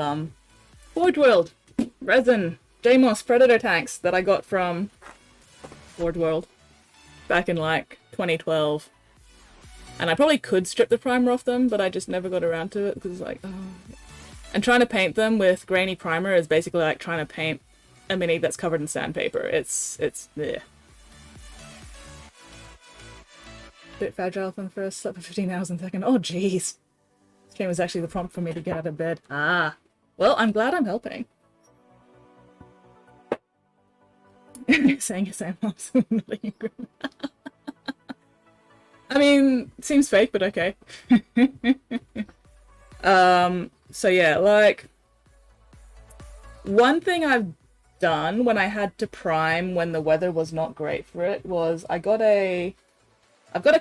Speaker 1: Forge World resin JMOS Predator tanks that I got from Forge World back in like 2012. And I probably could strip the primer off them, but I just never got around to it because it's like, oh. And trying to paint them with grainy primer is basically like trying to paint a mini that's covered in sandpaper. It's bleh. Bit fragile from the first, slept for 15 hours in second. Oh jeez. This game was actually the prompt for me to get out of bed. Ah. Well, I'm glad I'm helping. Saying your same mom's really grim. I mean, seems fake, but okay. So yeah, like, one thing I've done when I had to prime when the weather was not great for it was I've got a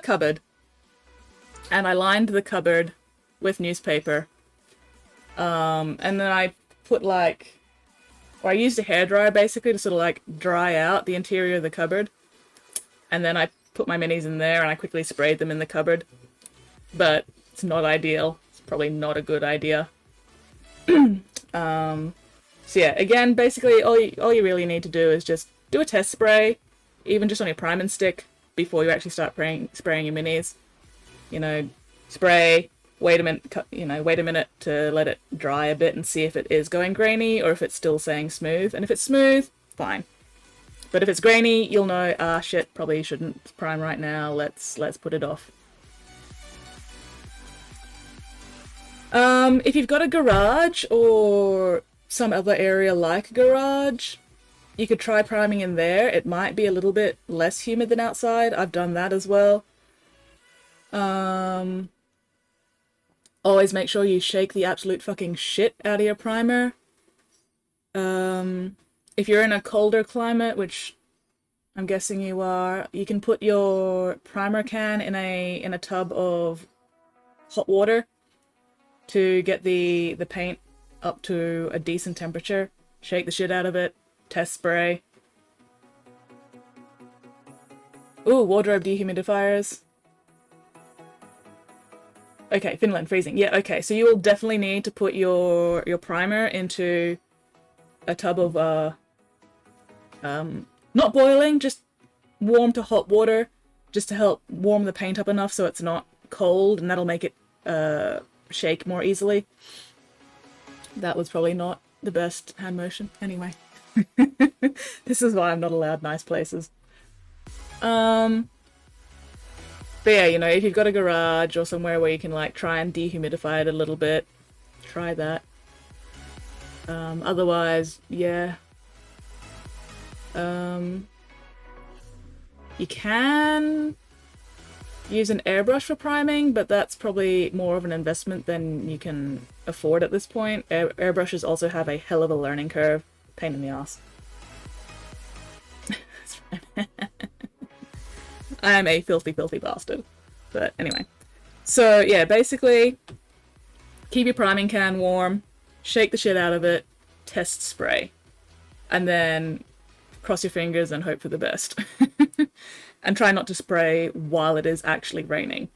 Speaker 1: cupboard, and I lined the cupboard with newspaper, and then I put like, or I used a hairdryer basically to sort of like dry out the interior of the cupboard, and then I put my minis in there and I quickly sprayed them in the cupboard. But it's not ideal. It's probably not a good idea. So yeah, again, basically all you really need to do is just do a test spray, even just on your priming stick, before you actually start spraying your minis. You know, spray, wait a minute to let it dry a bit and see if it is going grainy or if it's still staying smooth. And if it's smooth, fine. But if it's grainy, you'll know, ah shit, probably shouldn't prime right now, let's put it off. If you've got a garage or some other area like a garage, you could try priming in there. It might be a little bit less humid than outside. I've done that as well. Always make sure you shake the absolute fucking shit out of your primer. If you're in a colder climate, which I'm guessing you are, you can put your primer can in a tub of hot water to get the paint up to a decent temperature. Shake the shit out of it. Test spray. Ooh, wardrobe dehumidifiers. Okay, Finland, freezing. Yeah, okay, so you will definitely need to put your primer into a tub of not boiling, just warm to hot water, just to help warm the paint up enough so it's not cold, and that'll make it shake more easily. That was probably not the best hand motion. Anyway. This is why I'm not allowed nice places. But yeah, you know, if you've got a garage or somewhere where you can like try and dehumidify it a little bit, try that. Otherwise, yeah. You can use an airbrush for priming, but that's probably more of an investment than you can afford at this point. Airbrushes also have a hell of a learning curve. Pain in the ass. I am a filthy, filthy bastard. But anyway. So yeah, basically, keep your priming can warm, shake the shit out of it, test spray. And then cross your fingers and hope for the best. And try not to spray while it is actually raining.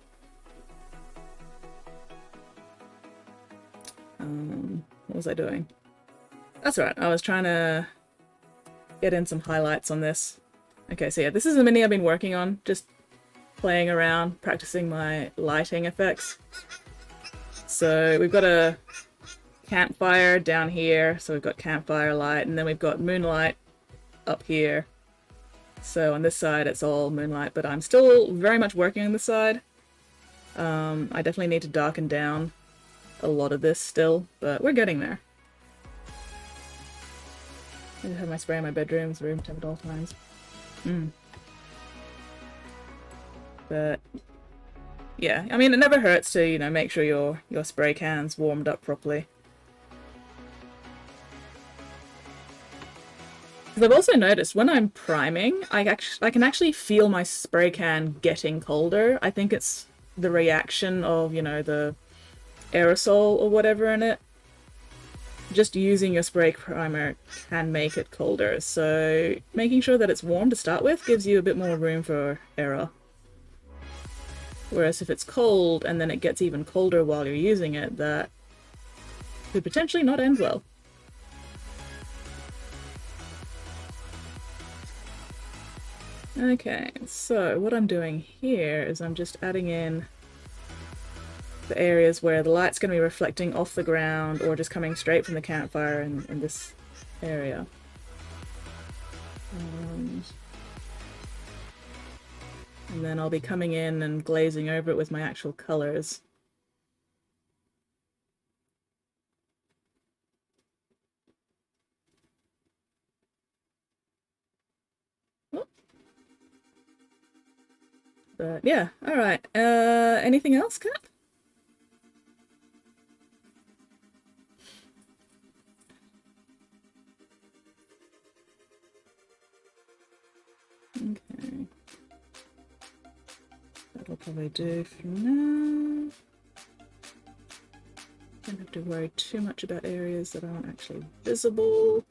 Speaker 1: What was I doing? That's right, I was trying to get in some highlights on this. Okay, so yeah, this is the mini I've been working on, just playing around, practicing my lighting effects. So we've got a campfire down here, so we've got campfire light, and then we've got moonlight up here. So on this side it's all moonlight, but I'm still very much working on this side. I definitely need to darken down a lot of this still, but we're getting there. I just have my spray in my bedroom, it's room temp at all times. But yeah, I mean, it never hurts to, you know, make sure your spray can's warmed up properly. Because I've also noticed when I'm priming, I can actually feel my spray can getting colder. I think it's the reaction of, you know, the aerosol or whatever in it. Just using your spray primer can make it colder, so making sure that it's warm to start with gives you a bit more room for error. Whereas if it's cold and then it gets even colder while you're using it, that could potentially not end well. Okay, so what I'm doing here is I'm just adding in the areas where the light's going to be reflecting off the ground or just coming straight from the campfire in this area. And then I'll be coming in and glazing over it with my actual colors. But yeah, alright. Anything else, Kat? Okay. That'll probably do for now. Don't have to worry too much about areas that aren't actually visible.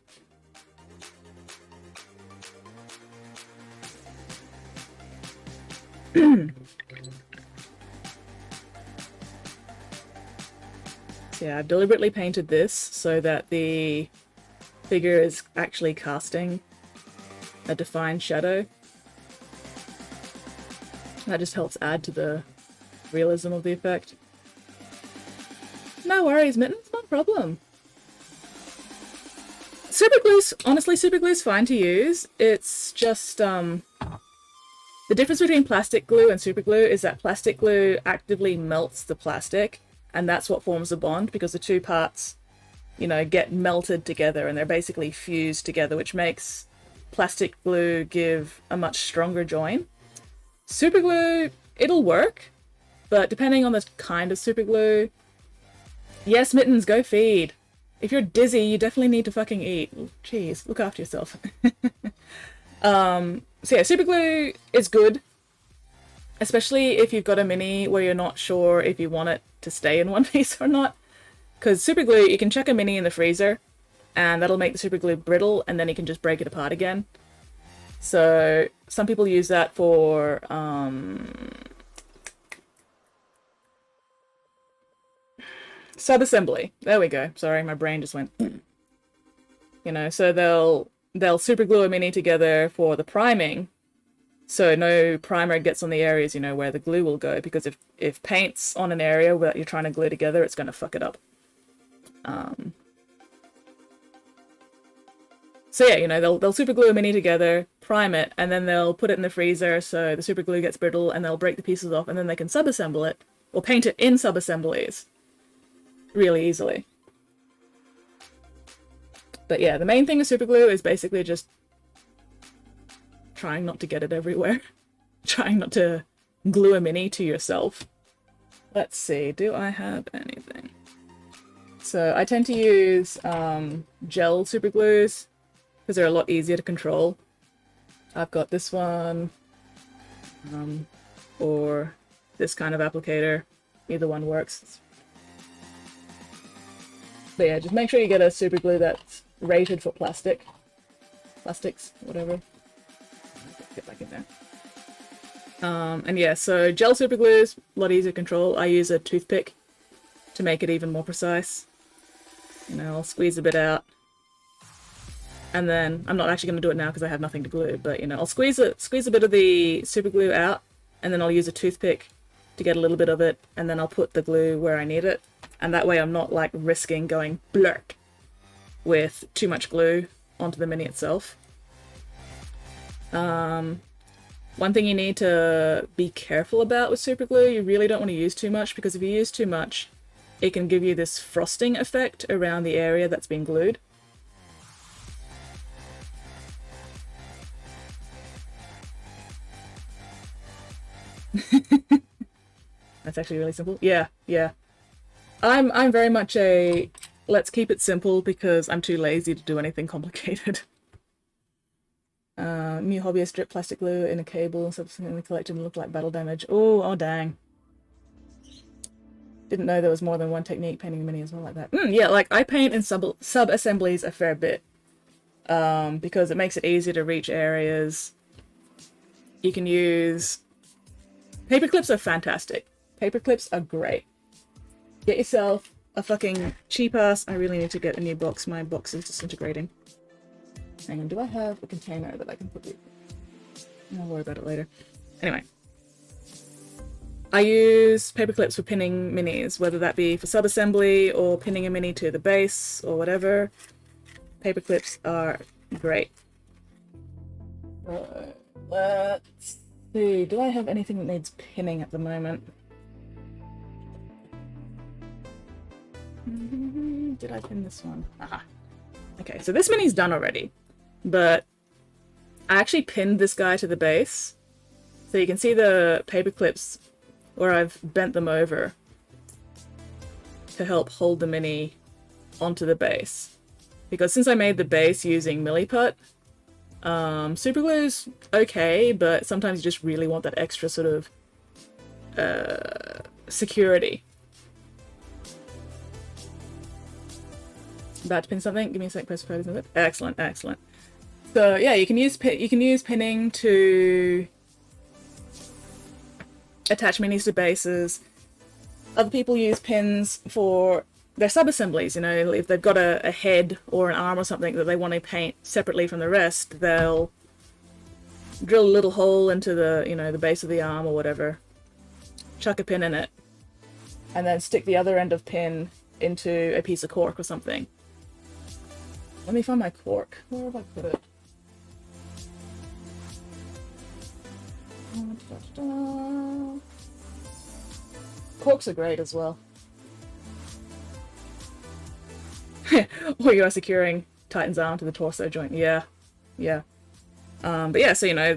Speaker 1: So yeah, I've deliberately painted this so that the figure is actually casting a defined shadow. That just helps add to the realism of the effect. No worries, Mittens, no problem. Superglue's, honestly, superglue's fine to use. It's just, the difference between plastic glue and superglue is that plastic glue actively melts the plastic, and that's what forms the bond, because the two parts, you know, get melted together and they're basically fused together, which makes plastic glue give a much stronger join. Superglue, it'll work, but depending on the kind of superglue, yes, Mittens, go feed. If you're dizzy, you definitely need to fucking eat. Jeez, look after yourself. So yeah, superglue is good, especially if you've got a mini where you're not sure if you want it to stay in one piece or not. Because superglue, you can chuck a mini in the freezer, and that'll make the superglue brittle, and then you can just break it apart again. So some people use that for sub-assembly. There we go. Sorry, my brain just went. You know, so they'll superglue a mini together for the priming, so no primer gets on the areas, you know, where the glue will go, because if paint's on an area that you're trying to glue together, it's going to fuck it up. So yeah, you know, they'll superglue a mini together, prime it, and then they'll put it in the freezer so the superglue gets brittle, and they'll break the pieces off, and then they can sub-assemble it, or paint it in sub-assemblies really easily. But yeah, the main thing with superglue is basically just trying not to get it everywhere. Trying not to glue a mini to yourself. Let's see, do I have anything? So I tend to use gel super glues because they're a lot easier to control. I've got this one, or this kind of applicator. Either one works. But yeah, just make sure you get a super glue that's rated for plastics, whatever. Get back in there. And yeah, so gel super glue is a lot easier to control. I use a toothpick to make it even more precise. You know, I'll squeeze a bit out. And then, I'm not actually going to do it now because I have nothing to glue, but you know, I'll squeeze a bit of the super glue out, and then I'll use a toothpick to get a little bit of it, and then I'll put the glue where I need it. And that way I'm not like risking going blurk with too much glue onto the mini itself. One thing you need to be careful about with super glue, you really don't want to use too much, because if you use too much, it can give you this frosting effect around the area that's been glued. That's actually really simple. Yeah, yeah. I'm very much a let's keep it simple because I'm too lazy to do anything complicated. New hobbyist drip plastic glue in a cable and subsequently collected and looked like battle damage. Oh dang. Didn't know there was more than one technique painting a mini as well like that. Yeah, like I paint in sub-assemblies a fair bit. Because it makes it easier to reach areas. You can use... Paper clips are fantastic. Paper clips are great. Get yourself a fucking cheap-ass... I really need to get a new box. My box is disintegrating. Hang on, do I have a container that I can put it in? I'll worry about it later. Anyway. I use paper clips for pinning minis, whether that be for sub-assembly or pinning a mini to the base or whatever. Paper clips are great. Let's see. Do I have anything that needs pinning at the moment? Did I pin this one? Aha. Okay, so this mini's done already. But I actually pinned this guy to the base. So you can see the paper clips where I've bent them over to help hold the mini onto the base. Because since I made the base using Milliput, super glue's okay, but sometimes you just really want that extra sort of security. About to pin something? Give me a sec, press photos of it. Excellent, excellent. So yeah, you can use pinning to attach minis to bases. Other people use pins for their sub-assemblies, you know, if they've got a head or an arm or something that they want to paint separately from the rest, they'll drill a little hole into the, you know, the base of the arm or whatever, chuck a pin in it, and then stick the other end of pin into a piece of cork or something. Let me find my cork. Where have I put it? Corks are great as well. Or you are securing Titan's arm to the torso joint. Yeah, yeah. But yeah, so you know,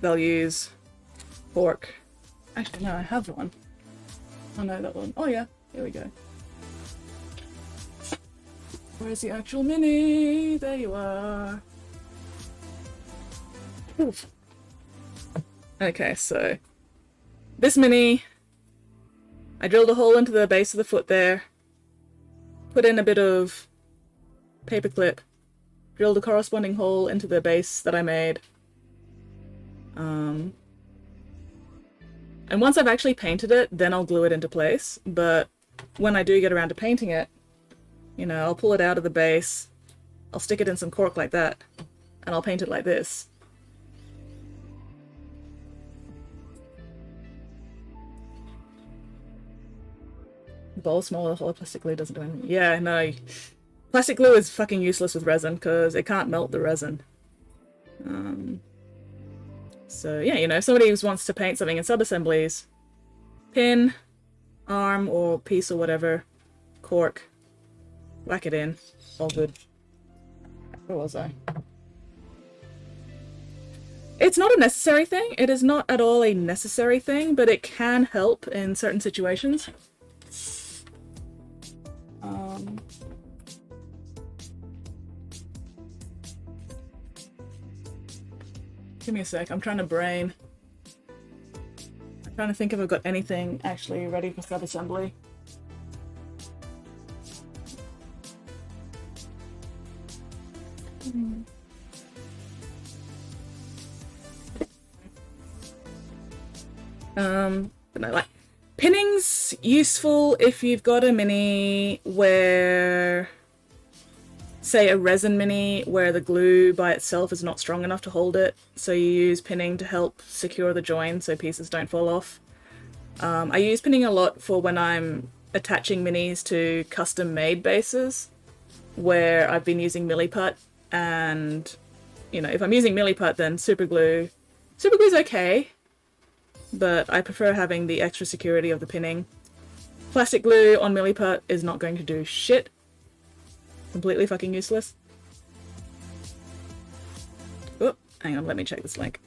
Speaker 1: they'll use cork. Actually, no, I have one. Oh no, that one. Oh yeah, here we go. Where's the actual mini? There you are. Oof. Okay, so this mini, I drilled a hole into the base of the foot there, put in a bit of paper clip, drilled a corresponding hole into the base that I made. And once I've actually painted it, then I'll glue it into place. But when I do get around to painting it, you know, I'll pull it out of the base, I'll stick it in some cork like that, and I'll paint it like this. Bowl smaller, whole plastic glue doesn't do anything. Yeah, no. Plastic glue is fucking useless with resin because it can't melt the resin. So yeah, you know, if somebody wants to paint something in sub-assemblies, pin, arm, or piece or whatever, cork, whack it in, all good. Where was I? It's not a necessary thing. It is not at all a necessary thing, but it can help in certain situations. Give me a sec. I'm trying to brain. I'm trying to think if I've got anything actually ready for sub-assembly. But no, like, pinning's useful if you've got a mini where, say, a resin mini where the glue by itself is not strong enough to hold it, so you use pinning to help secure the join so pieces don't fall off. I use pinning a lot for when I'm attaching minis to custom-made bases, where I've been using milliput, and, you know, if I'm using milliput, then superglue's okay, but I prefer having the extra security of the pinning. Plastic glue on milliput is not going to do shit. Completely fucking useless. Oh, hang on, let me check this link.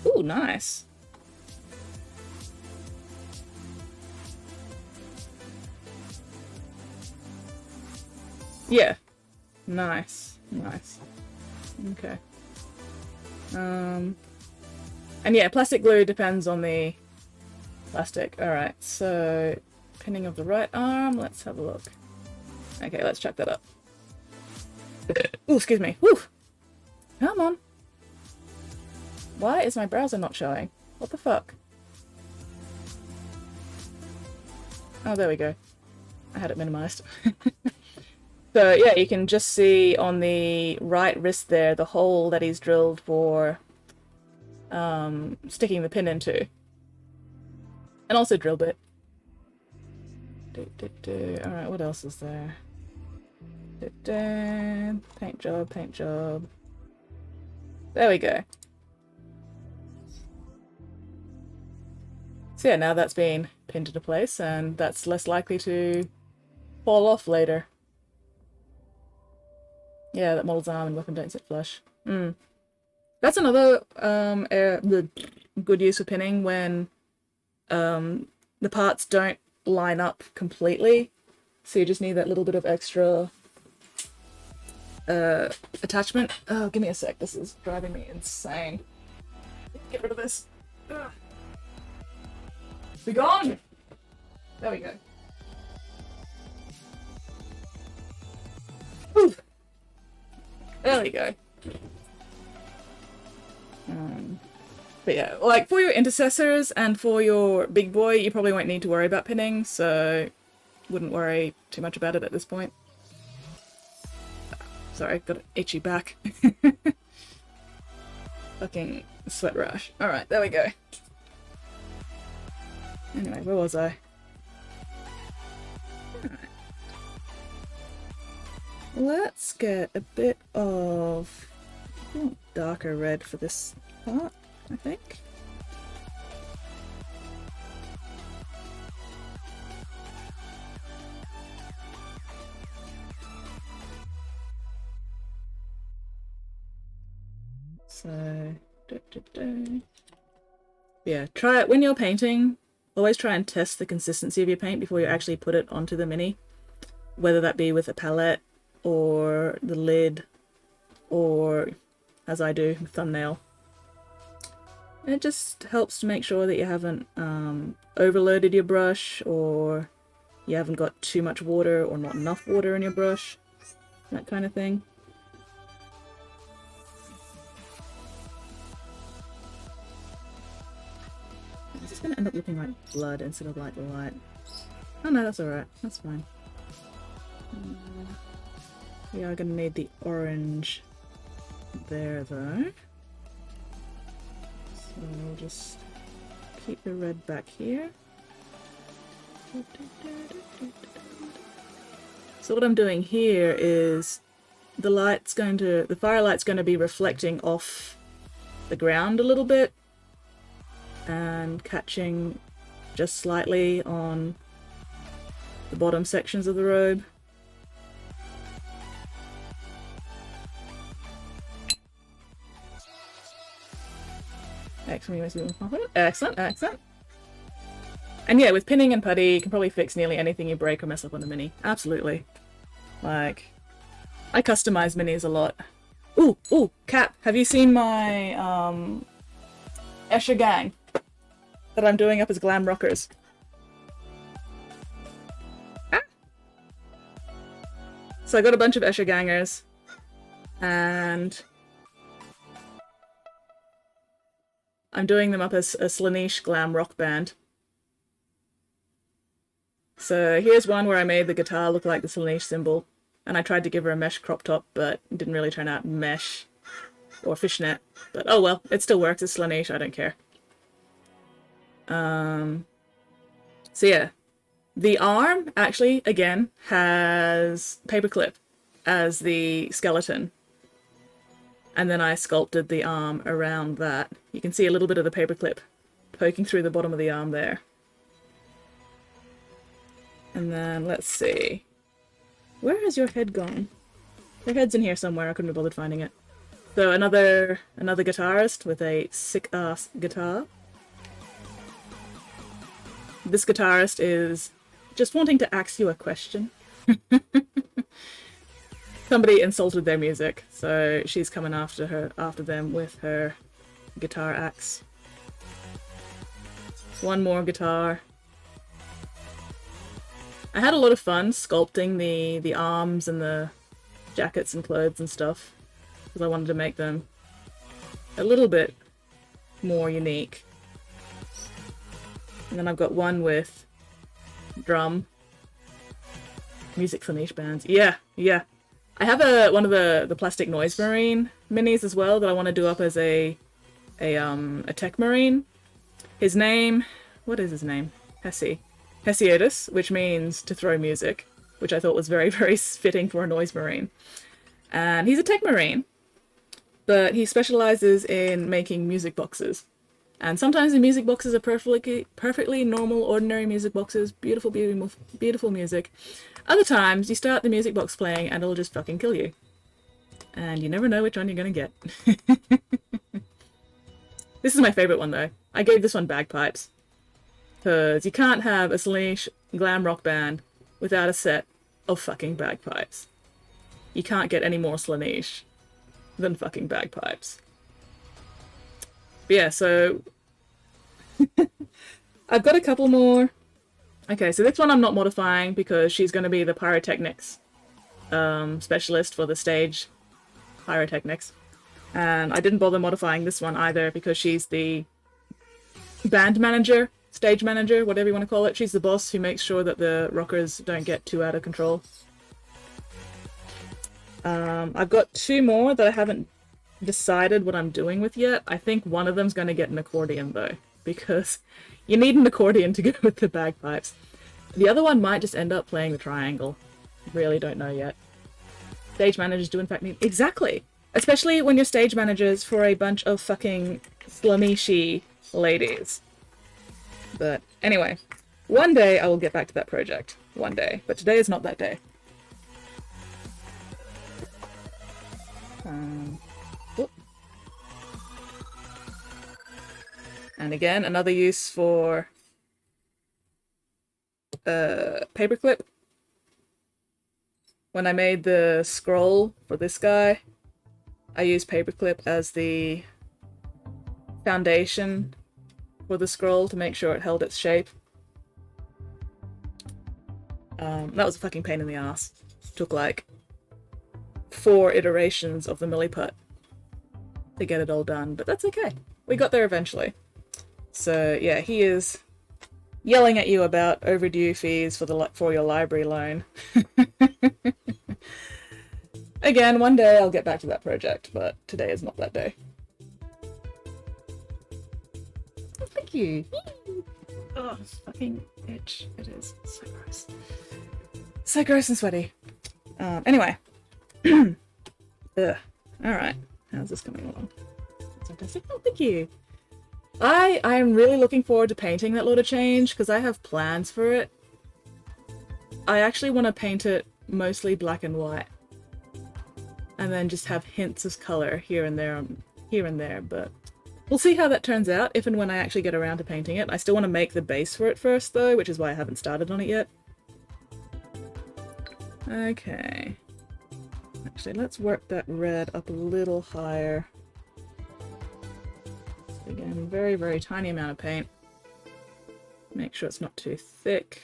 Speaker 1: Ooh, nice. Yeah. Nice. Nice. Okay. And yeah, plastic glue depends on the plastic. Alright, so pinning of the right arm, let's have a look. Okay, let's check that up. Ooh, excuse me. Woo! Come on. Why is my browser not showing? What the fuck? Oh, there we go. I had it minimized. So yeah, you can just see on the right wrist there the hole that he's drilled for sticking the pin into. And also drill bit. Alright, what else is there? Paint job, paint job. There we go. So yeah, now that's been pinned into place, and that's less likely to fall off later. Yeah, that model's arm and weapon don't sit flush. That's another good use of pinning when the parts don't line up completely. So you just need that little bit of extra attachment. Oh, give me a sec. This is driving me insane. Get rid of this. Ugh. Be gone! There we go. Whew. There we go. But yeah, like for your intercessors and for your big boy, you probably won't need to worry about pinning, so wouldn't worry too much about it at this point. Sorry, got an itchy back. Fucking sweat rash. Alright, there we go. Anyway, where was I? Alright. Let's get a bit of darker red for this part, I think. So, yeah, try it when you're painting. Always try and test the consistency of your paint before you actually put it onto the mini, whether that be with a palette or the lid, or as I do, thumbnail. And it just helps to make sure that you haven't overloaded your brush, or you haven't got too much water or not enough water in your brush, that kind of thing. It's just going to end up looking like blood instead of like light. Oh no, that's alright, that's fine. We are going to need the orange there though. So we'll just keep the red back here. So what I'm doing here is the firelight's going to be reflecting off the ground a little bit and catching just slightly on the bottom sections of the robe. Excellent, excellent. And yeah, with pinning and putty, you can probably fix nearly anything you break or mess up on the mini. Absolutely. Like, I customize minis a lot. Ooh, Cap, have you seen my, Escher gang that I'm doing up as glam rockers? Ah! So I got a bunch of Escher gangers, and I'm doing them up as a Slaanesh glam rock band. So here's one where I made the guitar look like the Slaanesh symbol, and I tried to give her a mesh crop top, but it didn't really turn out mesh or fishnet. But oh well, it still works. It's Slaanesh, I don't care. So yeah, the arm actually again has paperclip as the skeleton, and then I sculpted the arm around that. You can see a little bit of the paperclip poking through the bottom of the arm there. And then, let's see. Where has your head gone? Your head's in here somewhere, I couldn't be bothered finding it. So another guitarist with a sick-ass guitar. This guitarist is just wanting to ask you a question. Somebody insulted their music, so she's coming after them with her guitar axe. One more guitar. I had a lot of fun sculpting the arms and the jackets and clothes and stuff, because I wanted to make them a little bit more unique. And then I've got one with drum. Music for niche bands. Yeah. I have one of the plastic noise marine minis as well that I want to do up as a tech marine. His name, what is his name? Hesiodus, which means to throw music, which I thought was very, very fitting for a noise marine. And he's a tech marine, but he specializes in making music boxes. And sometimes the music boxes are perfectly normal, ordinary music boxes, beautiful, beautiful, beautiful music. Other times you start the music box playing and it'll just fucking kill you. And you never know which one you're gonna get. This is my favorite one though. I gave this one Bagpipes. Because you can't have a Slaanesh glam rock band without a set of fucking bagpipes. You can't get any more Slaanesh than fucking Bagpipes. But yeah, so I've got a couple more. Okay, so this one I'm not modifying because she's going to be the Pyrotechnics specialist for the stage Pyrotechnics. And I didn't bother modifying this one either because she's the band manager, stage manager, whatever you want to call it. She's the boss who makes sure that the rockers don't get too out of control. I've got two more that I haven't decided what I'm doing with yet. I think one of them's going to get an accordion though, because you need an accordion to go with the bagpipes. The other one might just end up playing the triangle. Really don't know yet. Stage managers do in fact need... Exactly! Especially when you're stage managers for a bunch of fucking Slaanesh ladies. But anyway, one day I will get back to that project. One day. But today is not that day. And again, another use for paperclip. When I made the scroll for this guy, I used paperclip as the foundation for the scroll to make sure it held its shape. That was a fucking pain in the ass. Took like 4 iterations of the milliput to get it all done, but that's okay. We got there eventually. So yeah, he is yelling at you about overdue fees for your library loan. Again, one day I'll get back to that project, but today is not that day. Oh, thank you. Oh, fucking itch. It is so gross. So gross and sweaty. Anyway. Ugh. Alright. How's this coming along? That's fantastic. Oh, thank you. I'm really looking forward to painting that Lord of Change, because I have plans for it. I actually want to paint it mostly black and white. And then just have hints of colour here and there, but we'll see how that turns out if and when I actually get around to painting it. I still want to make the base for it first though, which is why I haven't started on it yet. Okay. Actually, let's work that red up a little higher. So again, very, very tiny amount of paint. Make sure it's not too thick.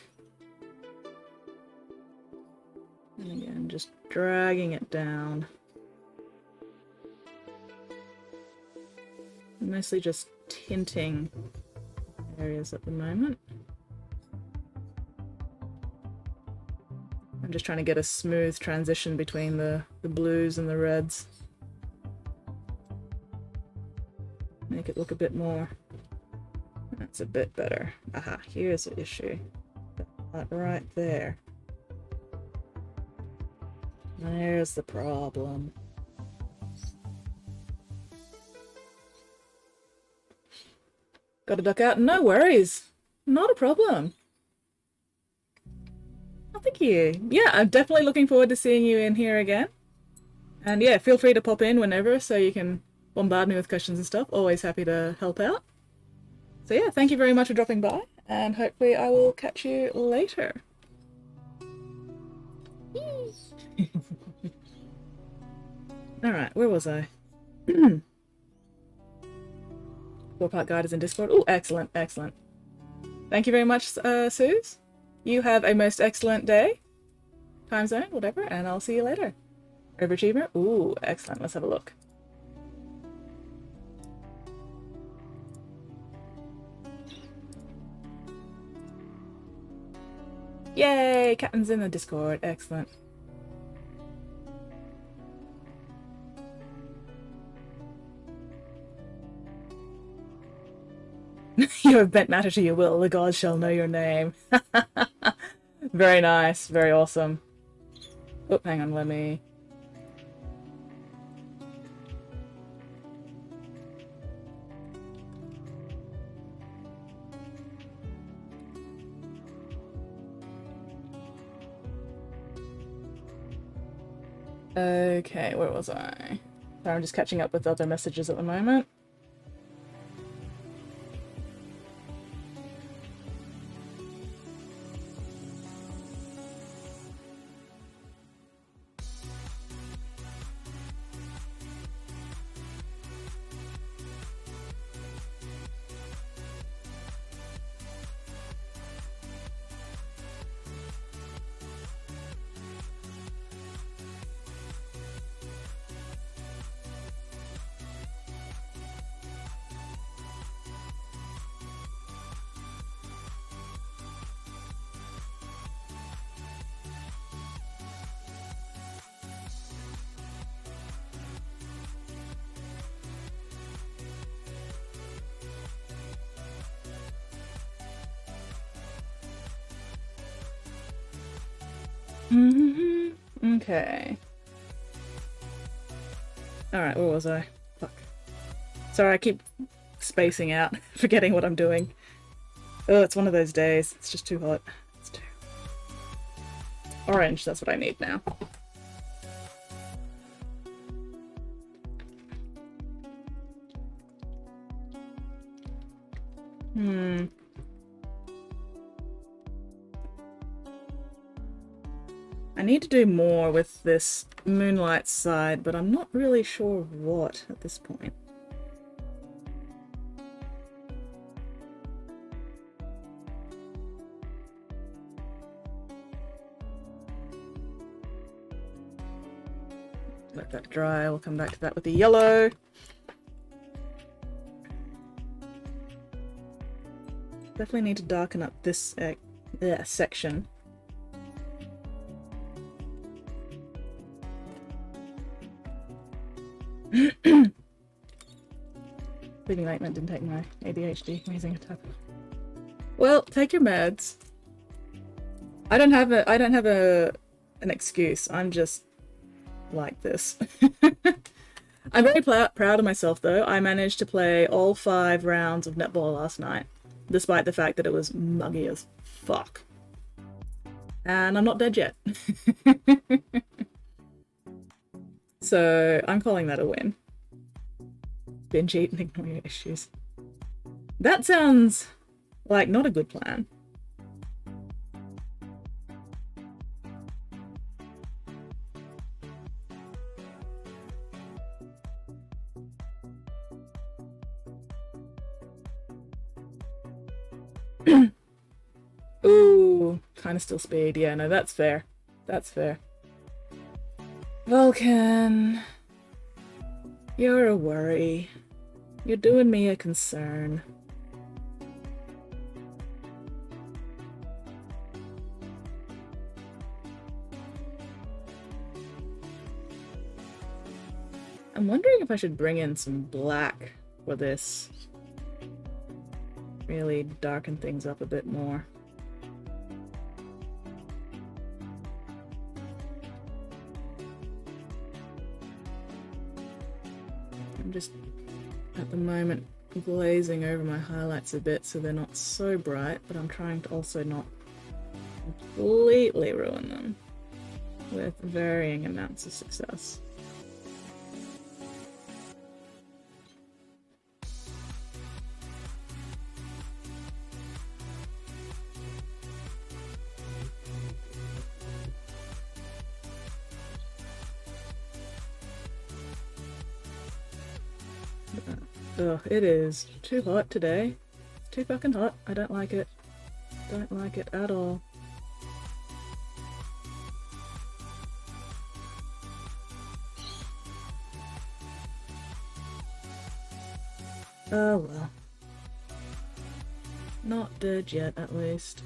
Speaker 1: And again, just dragging it down. Mostly just tinting areas at the moment. I'm just trying to get a smooth transition between the blues and the reds. Make it look a bit more. That's a bit better. Aha, here's the issue. That right there. There's the problem. Gotta duck out. No worries. Not a problem. Oh, thank you. Yeah, I'm definitely looking forward to seeing you in here again. And yeah, feel free to pop in whenever so you can bombard me with questions and stuff. Always happy to help out. So yeah, thank you very much for dropping by, and hopefully I will catch you later. Alright, where was I? 4-part guide is in Discord. Oh, excellent, excellent. Thank you very much, Suze. You have a most excellent day. Time zone, whatever, and I'll see you later. Overachiever? Ooh, excellent. Let's have a look. Yay! Captain's in the Discord. Excellent. You have bent matter to your will. The gods shall know your name. Very nice. Very awesome. Oh, hang on. Let me... Okay, where was I? So I'm just catching up with other messages at the moment. Okay. Alright, where was I? Fuck. Sorry, I keep spacing out, forgetting what I'm doing. Oh, it's one of those days. It's just too hot. It's too... Orange, that's what I need now. I need to do more with this moonlight side, but I'm not really sure what at this point. Let that dry, we'll come back to that with the yellow. Definitely need to darken up this section. Sleeping late didn't take my ADHD. Amazing attack. Well, take your meds. I don't have an excuse. I'm just like this. I'm very proud of myself though. I managed to play all 5 rounds of netball last night, despite the fact that it was muggy as fuck. And I'm not dead yet. So I'm calling that a win. Binge eat and ignore your issues. That sounds like not a good plan. Ooh, kind of still speed. Yeah, no, that's fair. That's fair. Vulcan, you're a worry. You're doing me a concern. I'm wondering if I should bring in some black for this. Really darken things up a bit more. I'm just, at the moment, glazing over my highlights a bit so they're not so bright, but I'm trying to also not completely ruin them with varying amounts of success. Ugh, it is too hot today. It's too fucking hot. I don't like it. Don't like it at all. Oh well. Not dead yet, at least.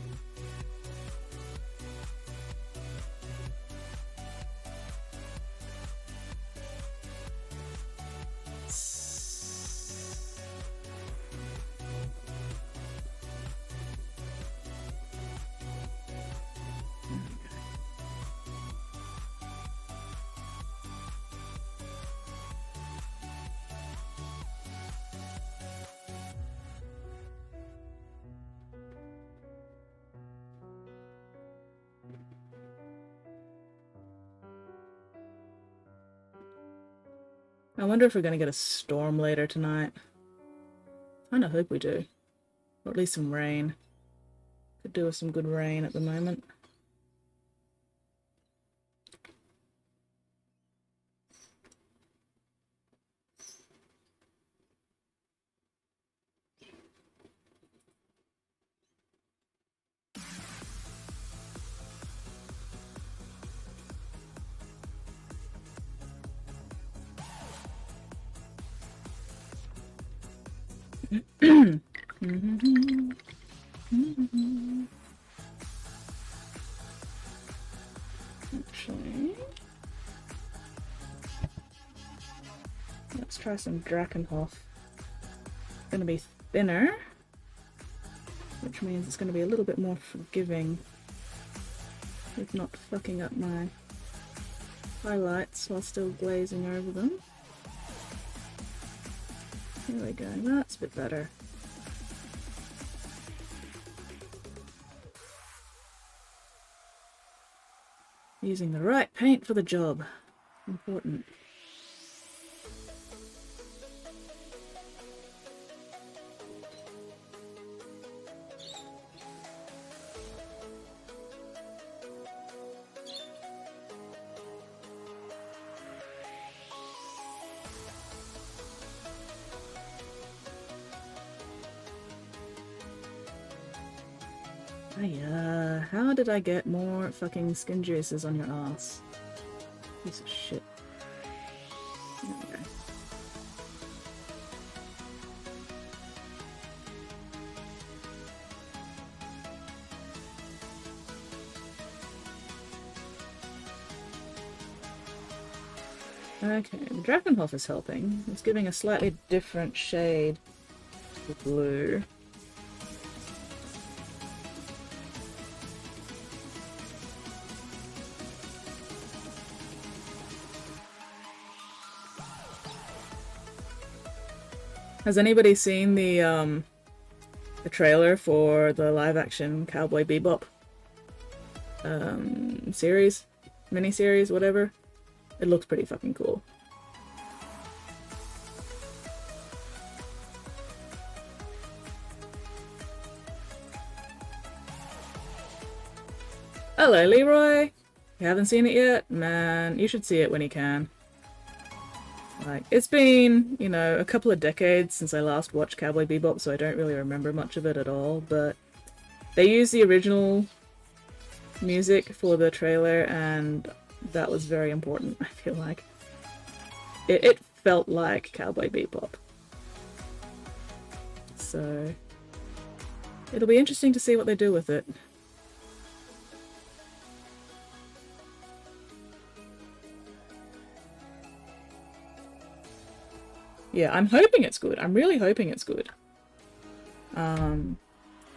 Speaker 1: I wonder if we're going to get a storm later tonight. I kind of hope we do. Or at least some rain. Could do with some good rain at the moment. Actually, let's try some Drakenhof. It's going to be thinner, which means it's going to be a little bit more forgiving with not fucking up my highlights while still glazing over them. There we go, that's a bit better. Using the right paint for the job. Important. How did I get more fucking skin juices on your ass? Piece of shit. There we go. Okay, the Drakenhof is helping. It's giving a slightly different shade of blue. Has anybody seen the trailer for the live-action Cowboy Bebop? series, mini-series, whatever. It looks pretty fucking cool. Hello, Leroy! You haven't seen it yet? Man, you should see it when you can. Like, it's been, you know, a couple of decades since I last watched Cowboy Bebop, so I don't really remember much of it at all, but they used the original music for the trailer, and that was very important, I feel like. It felt like Cowboy Bebop. So it'll be interesting to see what they do with it. Yeah, I'm hoping it's good. I'm really hoping it's good. I'm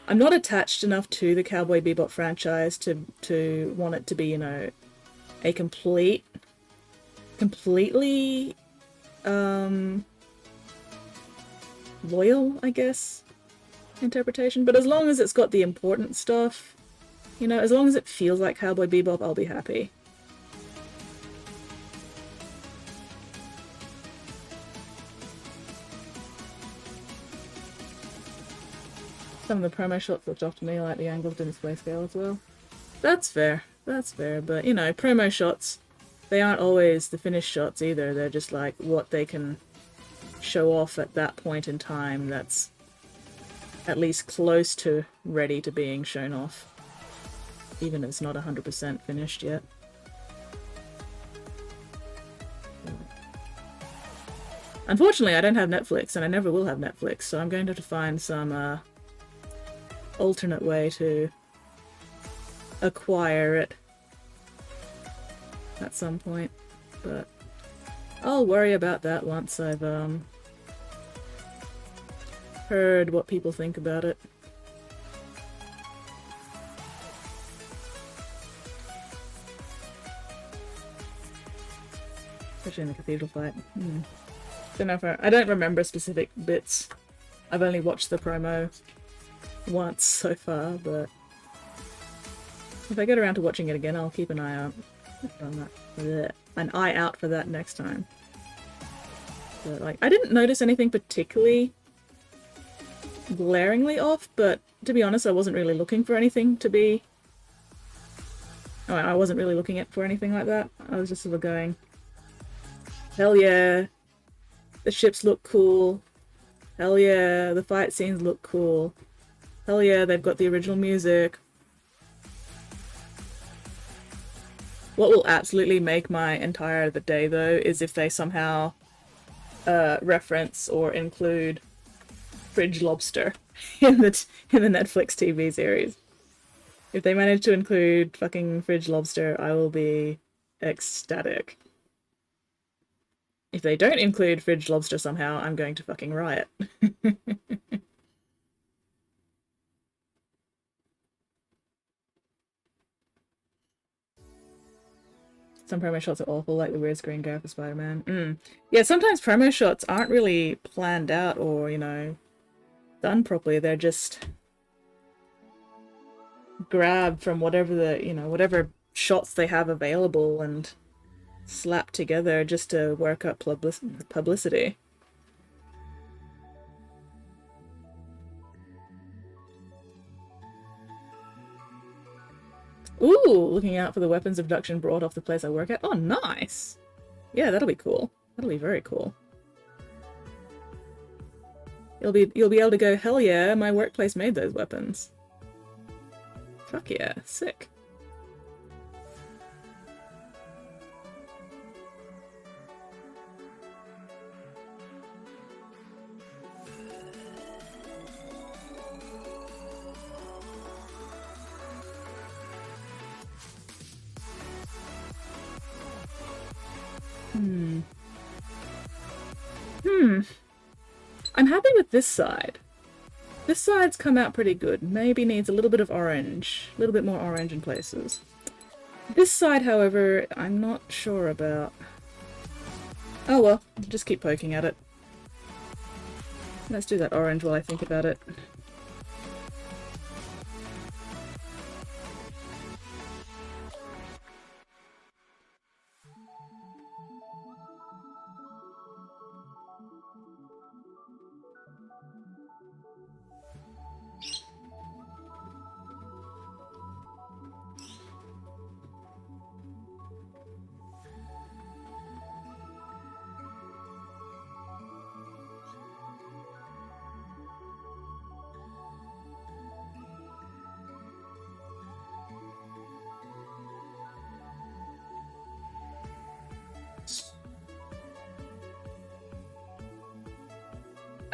Speaker 1: not attached enough to the Cowboy Bebop franchise to want it to be, you know, a completely loyal, I guess, interpretation. But as long as it's got the important stuff, you know, as long as it feels like Cowboy Bebop, I'll be happy. Some of the promo shots looked off to me like the angles didn't display scale as well. That's fair. That's fair. But, you know, promo shots, they aren't always the finished shots either. They're just like what they can show off at that point in time that's at least close to ready to being shown off. Even if it's not 100% finished yet. Unfortunately, I don't have Netflix, and I never will have Netflix, so I'm going to have to find some alternate way to acquire it at some point, but I'll worry about that once I've heard what people think about it. Especially in the cathedral fight. Don't know if I don't remember specific bits. I've only watched the promo once so far, but if I get around to watching it again, I'll keep an eye out on that. An eye out for that next time. But, like, I didn't notice anything particularly glaringly off, but to be honest, I wasn't really looking for anything to be. Oh, I wasn't really looking for anything like that. I was just sort of going, hell yeah, the ships look cool. Hell yeah, the fight scenes look cool. Hell yeah, they've got the original music. What will absolutely make my entire the day, though, is if they somehow reference or include Fridge Lobster in the Netflix TV series. If they manage to include fucking Fridge Lobster, I will be ecstatic. If they don't include Fridge Lobster somehow, I'm going to fucking riot. Some promo shots are awful, like the weird screen grab for Spider-Man. Yeah, sometimes promo shots aren't really planned out or, you know, done properly. They're just grabbed from whatever the, you know, whatever shots they have available and slapped together just to work up publicity. Ooh, looking out for the weapons abduction brought off the place I work at. Oh, nice! Yeah, that'll be cool. That'll be very cool. You'll be able to go, hell yeah, my workplace made those weapons. Fuck yeah, sick. I'm happy with this side. This side's come out pretty good. Maybe needs a little bit of orange. A little bit more orange in places. This side, however, I'm not sure about. Oh well, just keep poking at it. Let's do that orange while I think about it.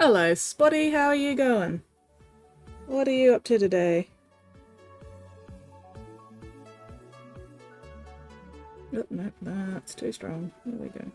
Speaker 1: Hello, Spotty, how are you going? What are you up to today? Oh, no, that's too strong. There we go.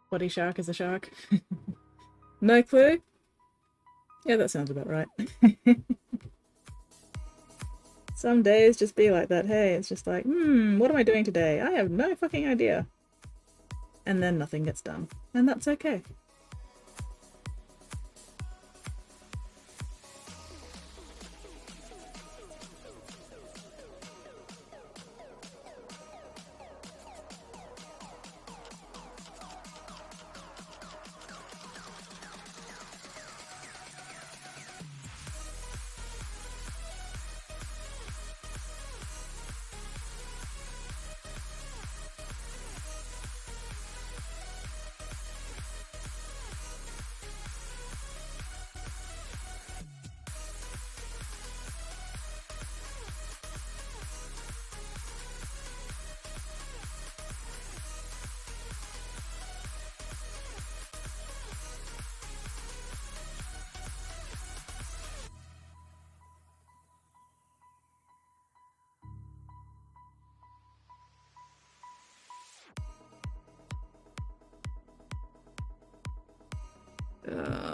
Speaker 1: Body shark is a shark. No clue? Yeah, that sounds about right. Some days just be like that. Hey, it's just like, what am I doing today? I have no fucking idea. And then nothing gets done. And that's okay.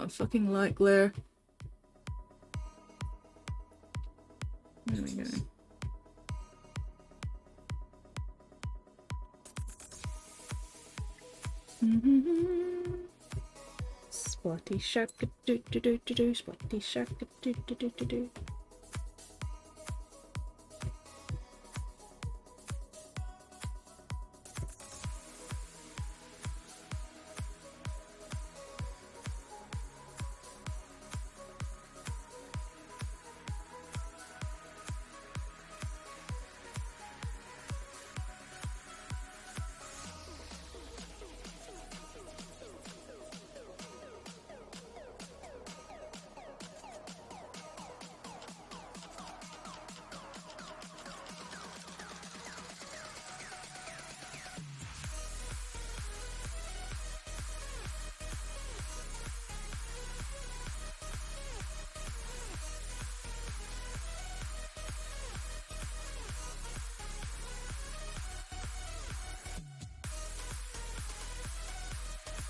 Speaker 1: Fucking light glare. There we go. Spotty shark do do do do do, spotty shark do do do do do.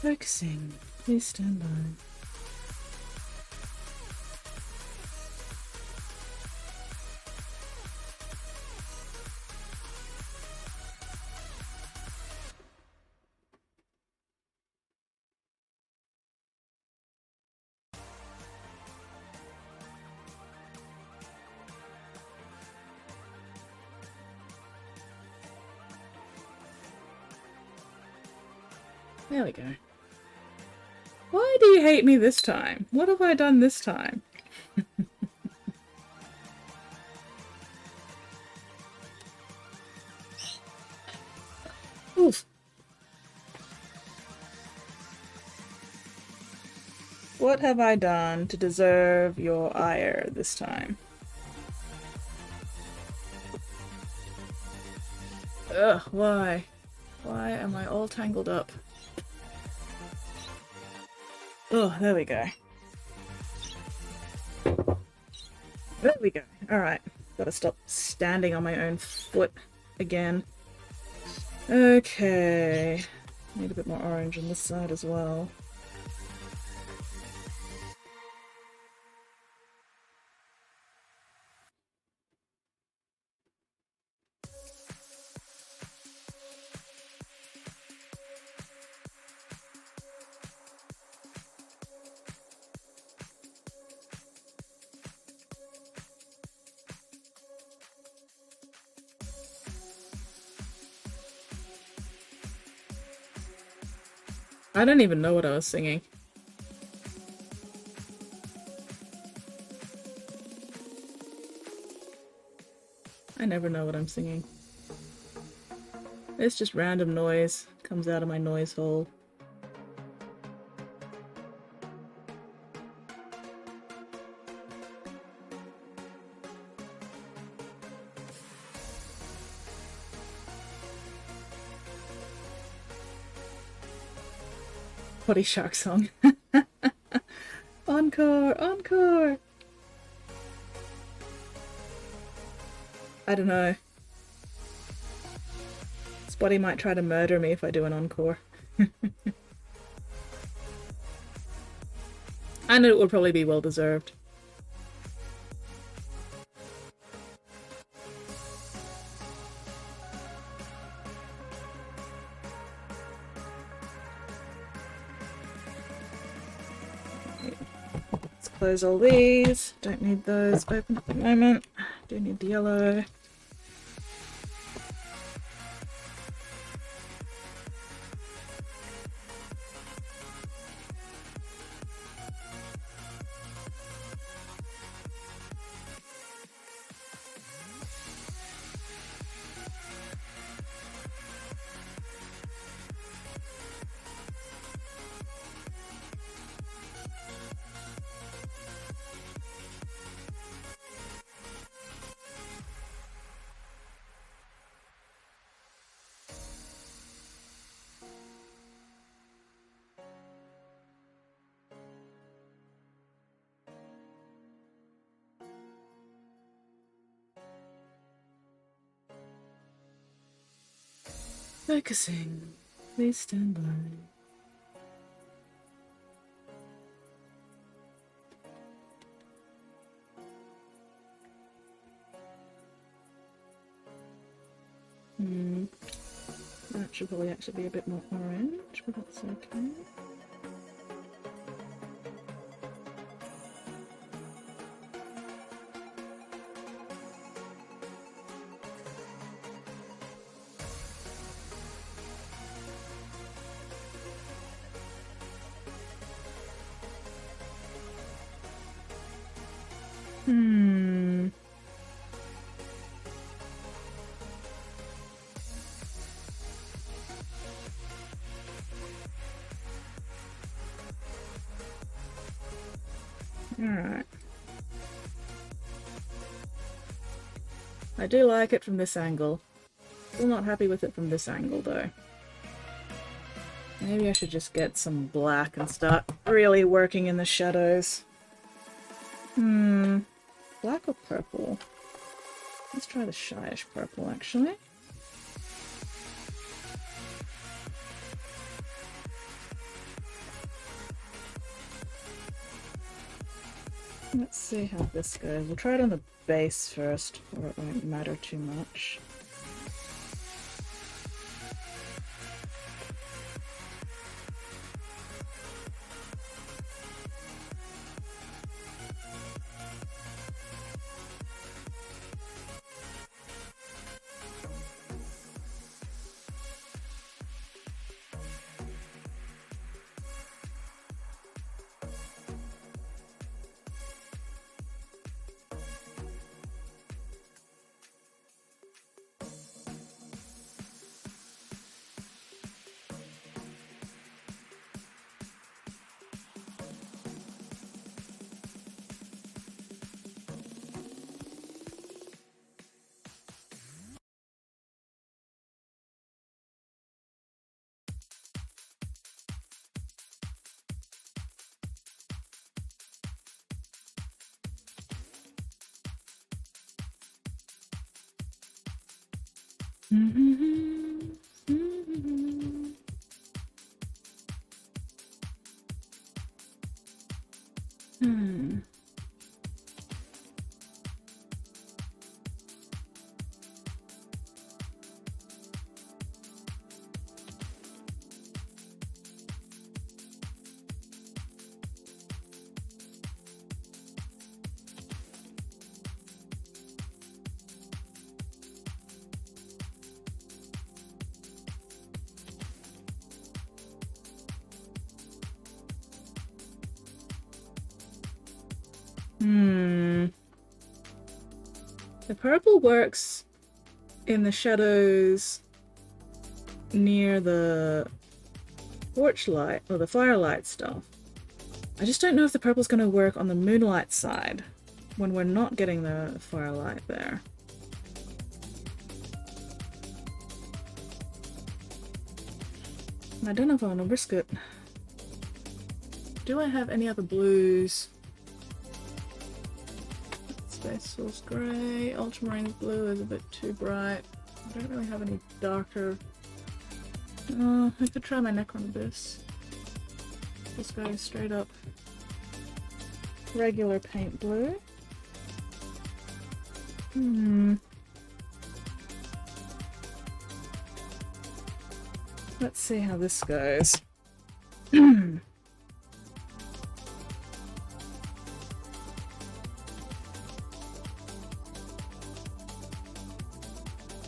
Speaker 1: Focusing. Please stand by. There we go. Why do you hate me this time? What have I done this time? Oof. What have I done to deserve your ire this time? Ugh, why? Why am I all tangled up? Oh, there we go. There we go. Alright. Gotta stop standing on my own foot again. Okay. Need a bit more orange on this side as well. I don't even know what I was singing. I never know what I'm singing. It's just random noise comes out of my noise hole. Body Shark song. Encore! Encore! I don't know. Spotty might try to murder me if I do an encore. I know it would probably be well deserved. Let's close all these. Don't need those open at the moment. Do need the yellow. Focusing. Please stand by. That should probably actually be a bit more orange, but that's okay. Alright. I do like it from this angle. Still not happy with it from this angle though. Maybe I should just get some black and start really working in the shadows. Black or purple? Let's try the shyish purple actually. Let's see how this goes. We'll try it on the base first, or it won't matter too much. The purple works in the shadows near the porch light or the firelight stuff. I just don't know if the purple's going to work on the moonlight side when we're not getting the firelight there. I don't know if I want to risk it. Do I have any other blues? Space Source Grey, Ultramarine Blue is a bit too bright. I don't really have any darker. I could try my Necron Abyss. Just go straight up regular paint blue. Let's see how this goes.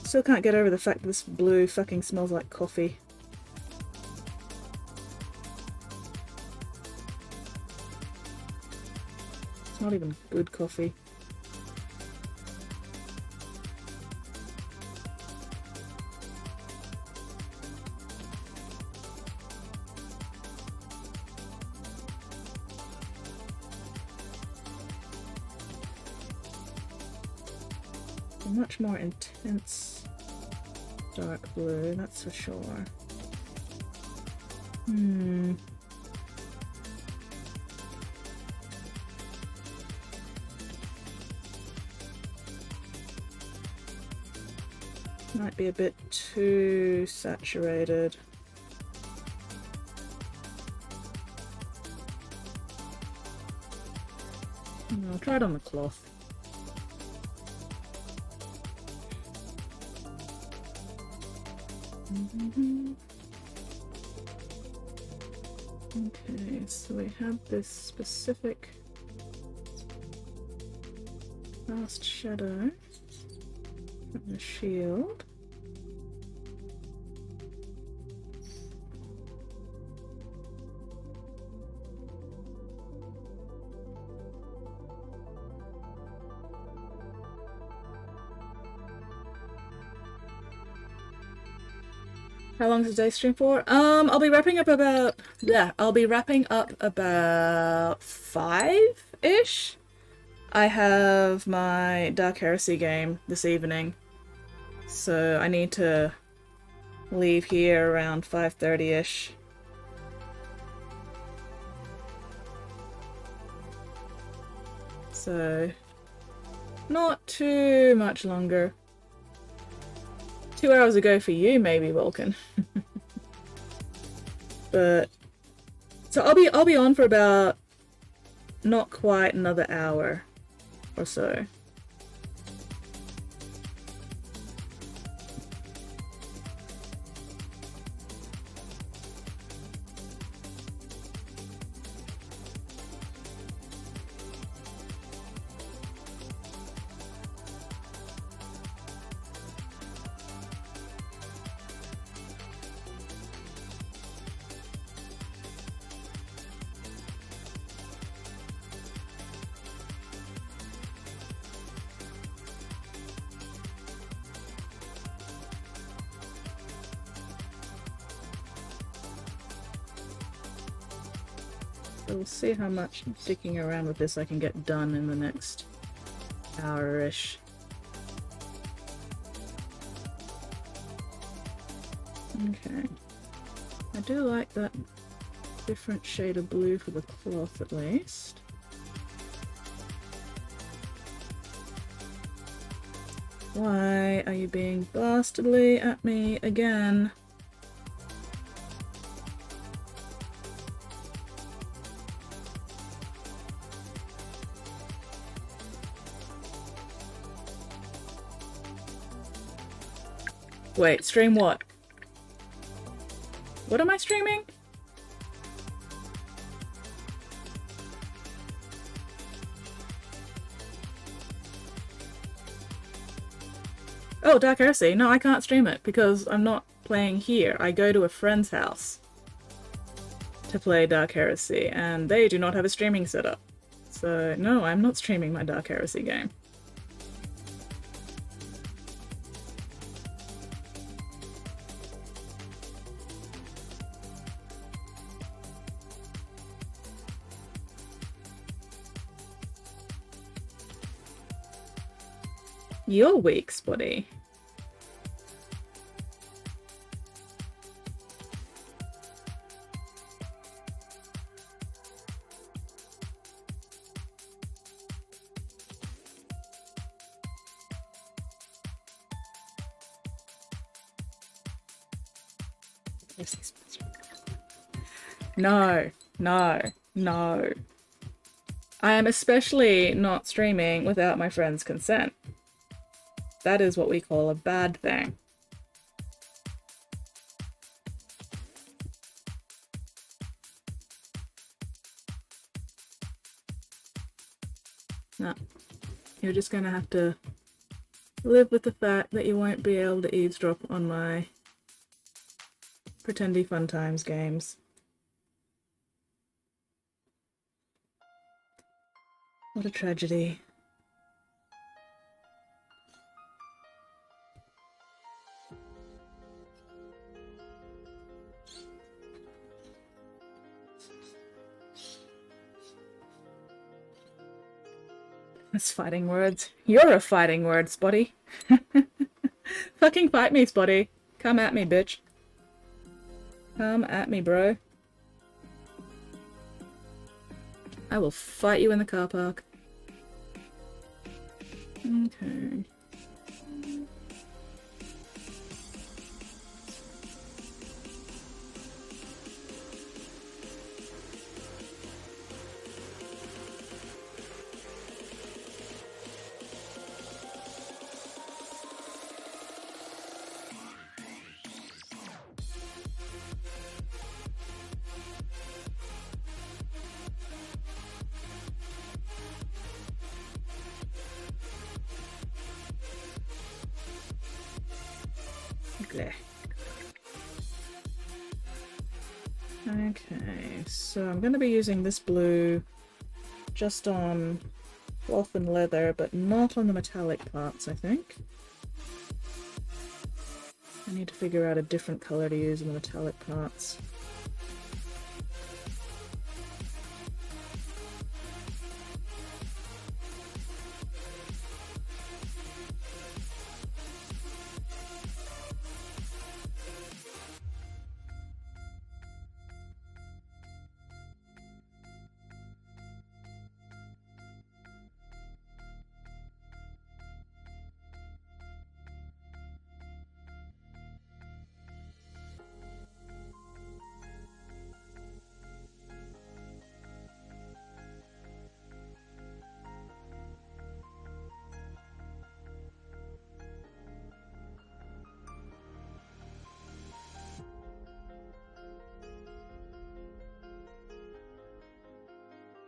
Speaker 1: Still can't get over the fact that this blue fucking smells like coffee. It's not even good coffee. A much more intense dark blue, that's for sure. Might be a bit too saturated. I'll try it on the cloth. Okay, so we have this specific fast shadow from the shield. How long does the day stream for? I'll be wrapping up about 5-ish. I have my Dark Heresy game this evening, so I need to leave here around 5:30-ish. So not too much longer. 2 hours ago for you, maybe, Vulcan. But so I'll be on for about not quite another hour or so. So we'll see how much sticking around with this I can get done in the next hour-ish. Okay. I do like that different shade of blue for the cloth at least. Why are you being bastardly at me again? Wait, stream what? What am I streaming? Oh, Dark Heresy. No, I can't stream it because I'm not playing here. I go to a friend's house to play Dark Heresy, and they do not have a streaming setup. So no, I'm not streaming my Dark Heresy game. You're weak, Spotty. No, no, no. I am especially not streaming without my friend's consent. That is what we call a bad thing. No. You're just gonna have to live with the fact that you won't be able to eavesdrop on my Pretendy Fun Times games. What a tragedy. That's fighting words. You're a fighting word, Spotty. Fucking fight me, Spotty. Come at me, bitch. Come at me, bro. I will fight you in the car park. Okay. Okay, so I'm going to be using this blue just on cloth and leather, but not on the metallic parts, I think. I need to figure out a different color to use in the metallic parts.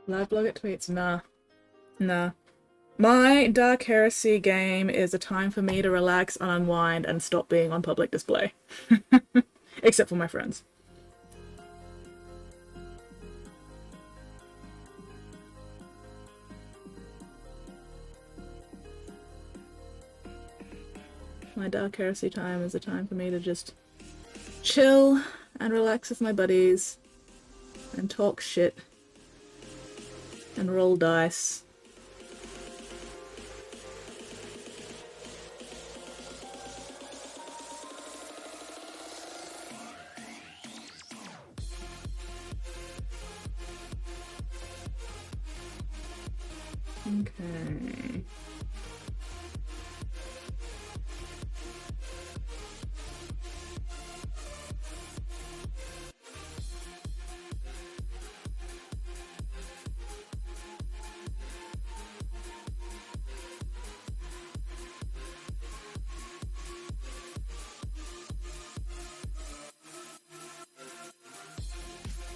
Speaker 1: Live blog at tweets? Nah. Nah. My Dark Heresy game is a time for me to relax and unwind and stop being on public display. Except for my friends. My Dark Heresy time is a time for me to just chill and relax with my buddies and talk shit and roll dice. Okay.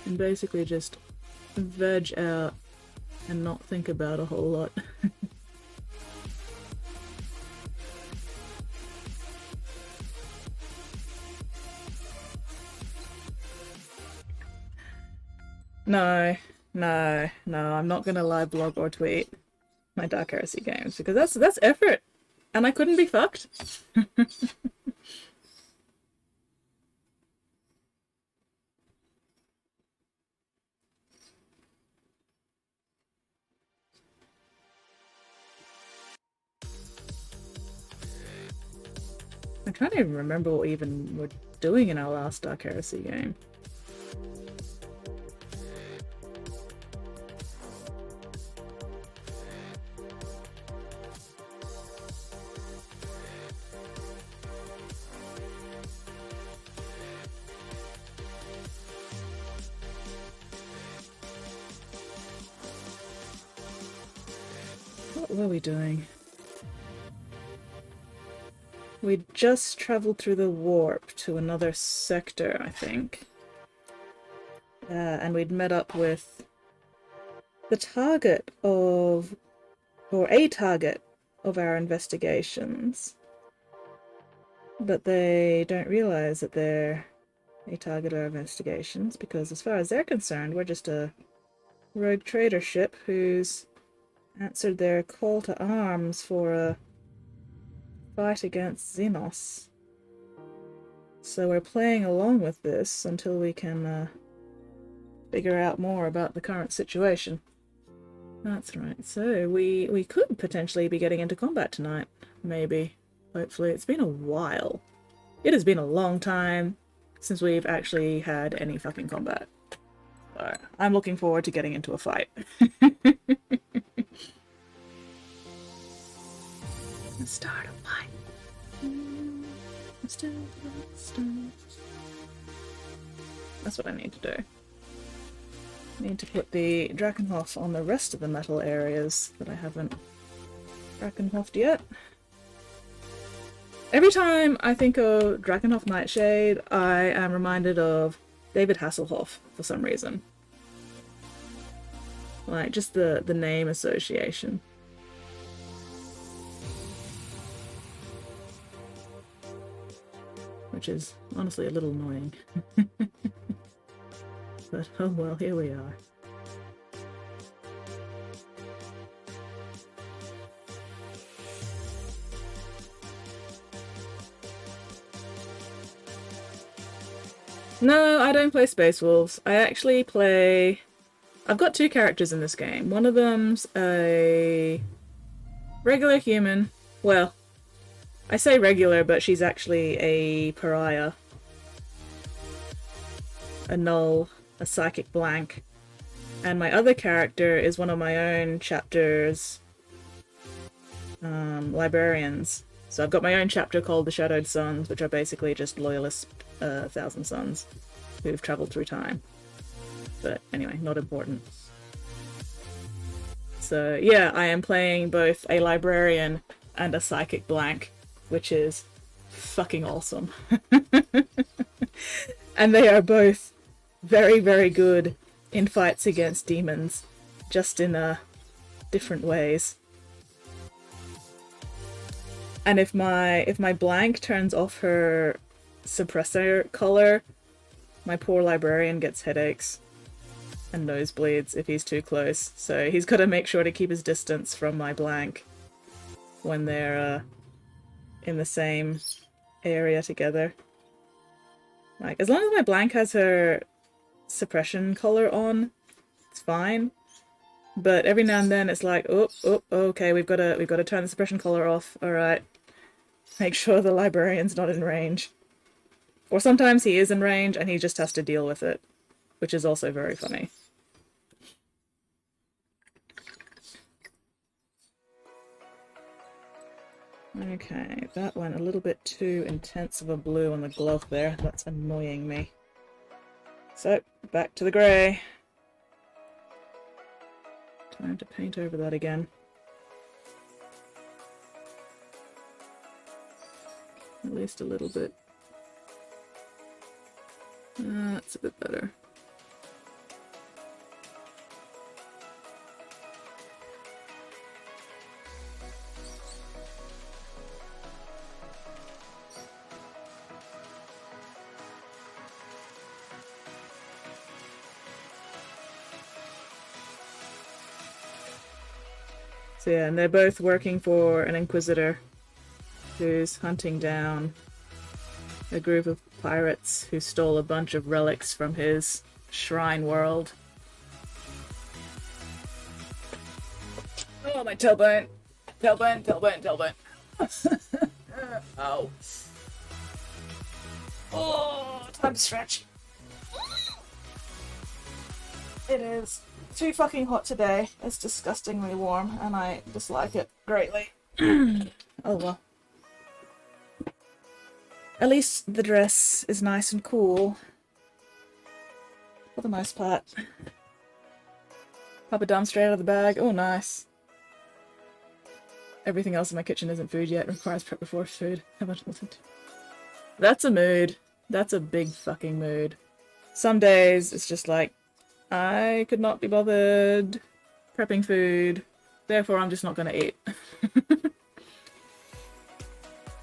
Speaker 1: And basically just veg out and not think about a whole lot. No, No, no, I'm not gonna live blog or tweet my Dark Heresy games because that's effort, and I couldn't be fucked. I'm trying to even remember what we even were doing in our last Dark Heresy game. What were we doing? We just travelled through the warp to another sector, I think. And we'd met up with the target of, or a target of our investigations. But they don't realise that they're a target of our investigations because as far as they're concerned, we're just a rogue trader ship who's answered their call to arms for a fight against Xenos. So we're playing along with this until we can figure out more about the current situation. That's right. So we could potentially be getting into combat tonight. Maybe. Hopefully. It's been a while. It has been a long time since we've actually had any fucking combat. So I'm looking forward to getting into a fight. Start a fight. That's what I need to do. I need to put the Drakenhof on the rest of the metal areas that I haven't Drakenhofed yet. Every time I think of Drakenhof Nightshade, I am reminded of David Hasselhoff for some reason. Like, just the name association. Which is honestly a little annoying. But oh well, here we are. No, I don't play Space Wolves. I actually play... I've got two characters in this game. One of them's a regular human. Well, I say regular, but she's actually a pariah. A null, a psychic blank. And my other character is one of my own chapter's librarians. So I've got my own chapter called the Shadowed Suns, which are basically just loyalist Thousand Suns who've travelled through time. But anyway, not important. So yeah, I am playing both a librarian and a psychic blank, which is fucking awesome. And they are both very, very good in fights against demons, just in different ways. And if my blank turns off her suppressor color, my poor librarian gets headaches and nosebleeds if he's too close. So he's got to make sure to keep his distance from my blank when they're in the same area together. Like, as long as my blank has her suppression color on, it's fine. But every now and then it's like, oh, okay, we've got to turn the suppression color off. All right, make sure the librarian's not in range. Or sometimes he is in range and he just has to deal with it, which is also very funny. Okay, that went a little bit too intense of a blue on the glove there. That's annoying me. So, back to the grey. Time to paint over that again. At least a little bit. That's a bit better. So yeah, and they're both working for an Inquisitor who's hunting down a group of pirates who stole a bunch of relics from his shrine world. Oh, my tailbone. Tailbone, tailbone, tailbone. Oh. Oh, time to stretch. It is too fucking hot today. It's disgustingly warm, and I dislike it greatly. Oh well. At least the dress is nice and cool. For the most part. Pop a dump straight out of the bag. Oh, nice. Everything else in my kitchen isn't food yet. It requires prep before food. How much was it? That's a mood. That's a big fucking mood. Some days it's just like, I could not be bothered prepping food, therefore I'm just not going to eat.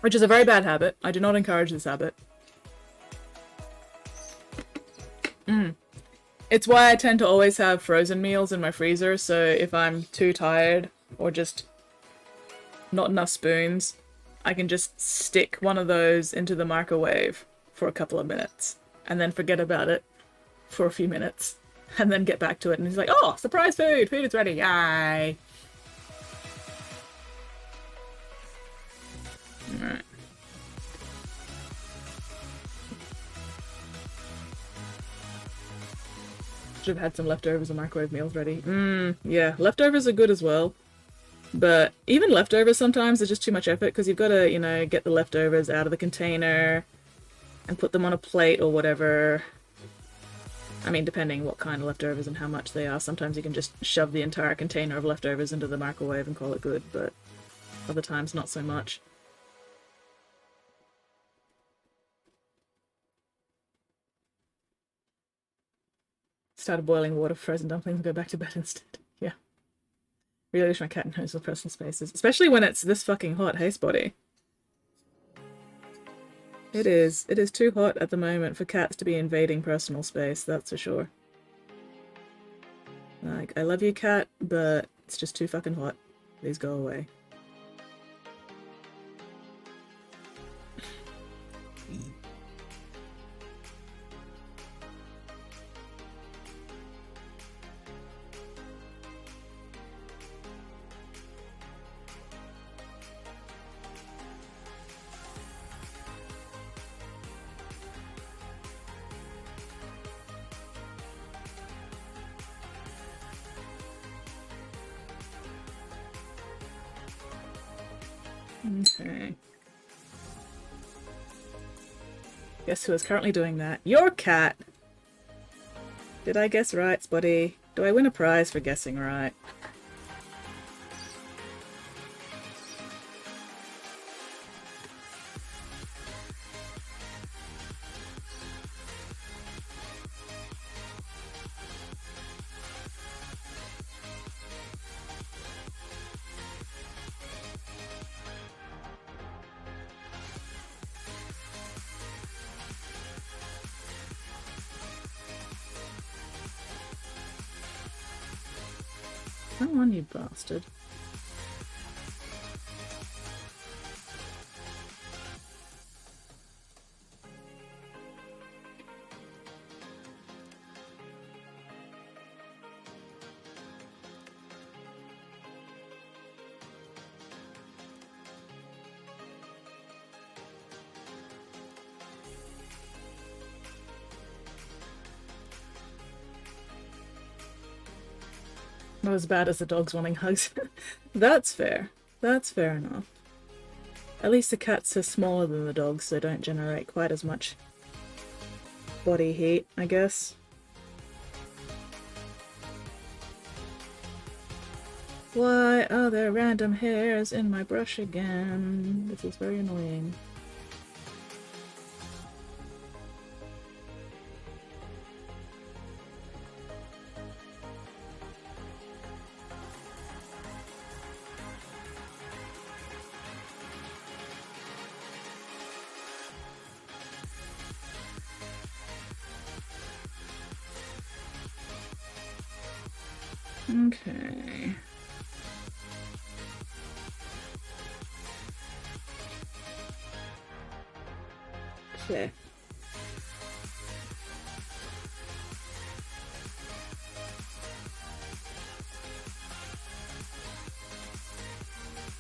Speaker 1: Which is a very bad habit. I do not encourage this habit. It's why I tend to always have frozen meals in my freezer, so if I'm too tired or just not enough spoons, I can just stick one of those into the microwave for a couple of minutes and then forget about it for a few minutes and then get back to it, and he's like, oh, surprise food! Food is ready! Yay! Alright. Should have had some leftovers and microwave meals ready. Yeah, leftovers are good as well. But even leftovers sometimes are just too much effort because you've got to, you know, get the leftovers out of the container and put them on a plate or whatever. I mean, depending what kind of leftovers and how much they are. Sometimes you can just shove the entire container of leftovers into the microwave and call it good, but other times not so much. Started boiling water for frozen dumplings and go back to bed instead. Yeah. Really wish my cat knows the personal spaces. Especially when it's this fucking hot, hey Spotty. It is. It is too hot at the moment for cats to be invading personal space, that's for sure. Like, I love you, cat, but it's just too fucking hot. Please go away. Okay. Guess who is currently doing that? Your cat! Did I guess right, Spotty? Do I win a prize for guessing right? Come on, you bastard. Not as bad as the dogs wanting hugs. That's fair. That's fair enough. At least the cats are smaller than the dogs, so don't generate quite as much body heat, I guess. Why are there random hairs in my brush again? This is very annoying. Okay. There.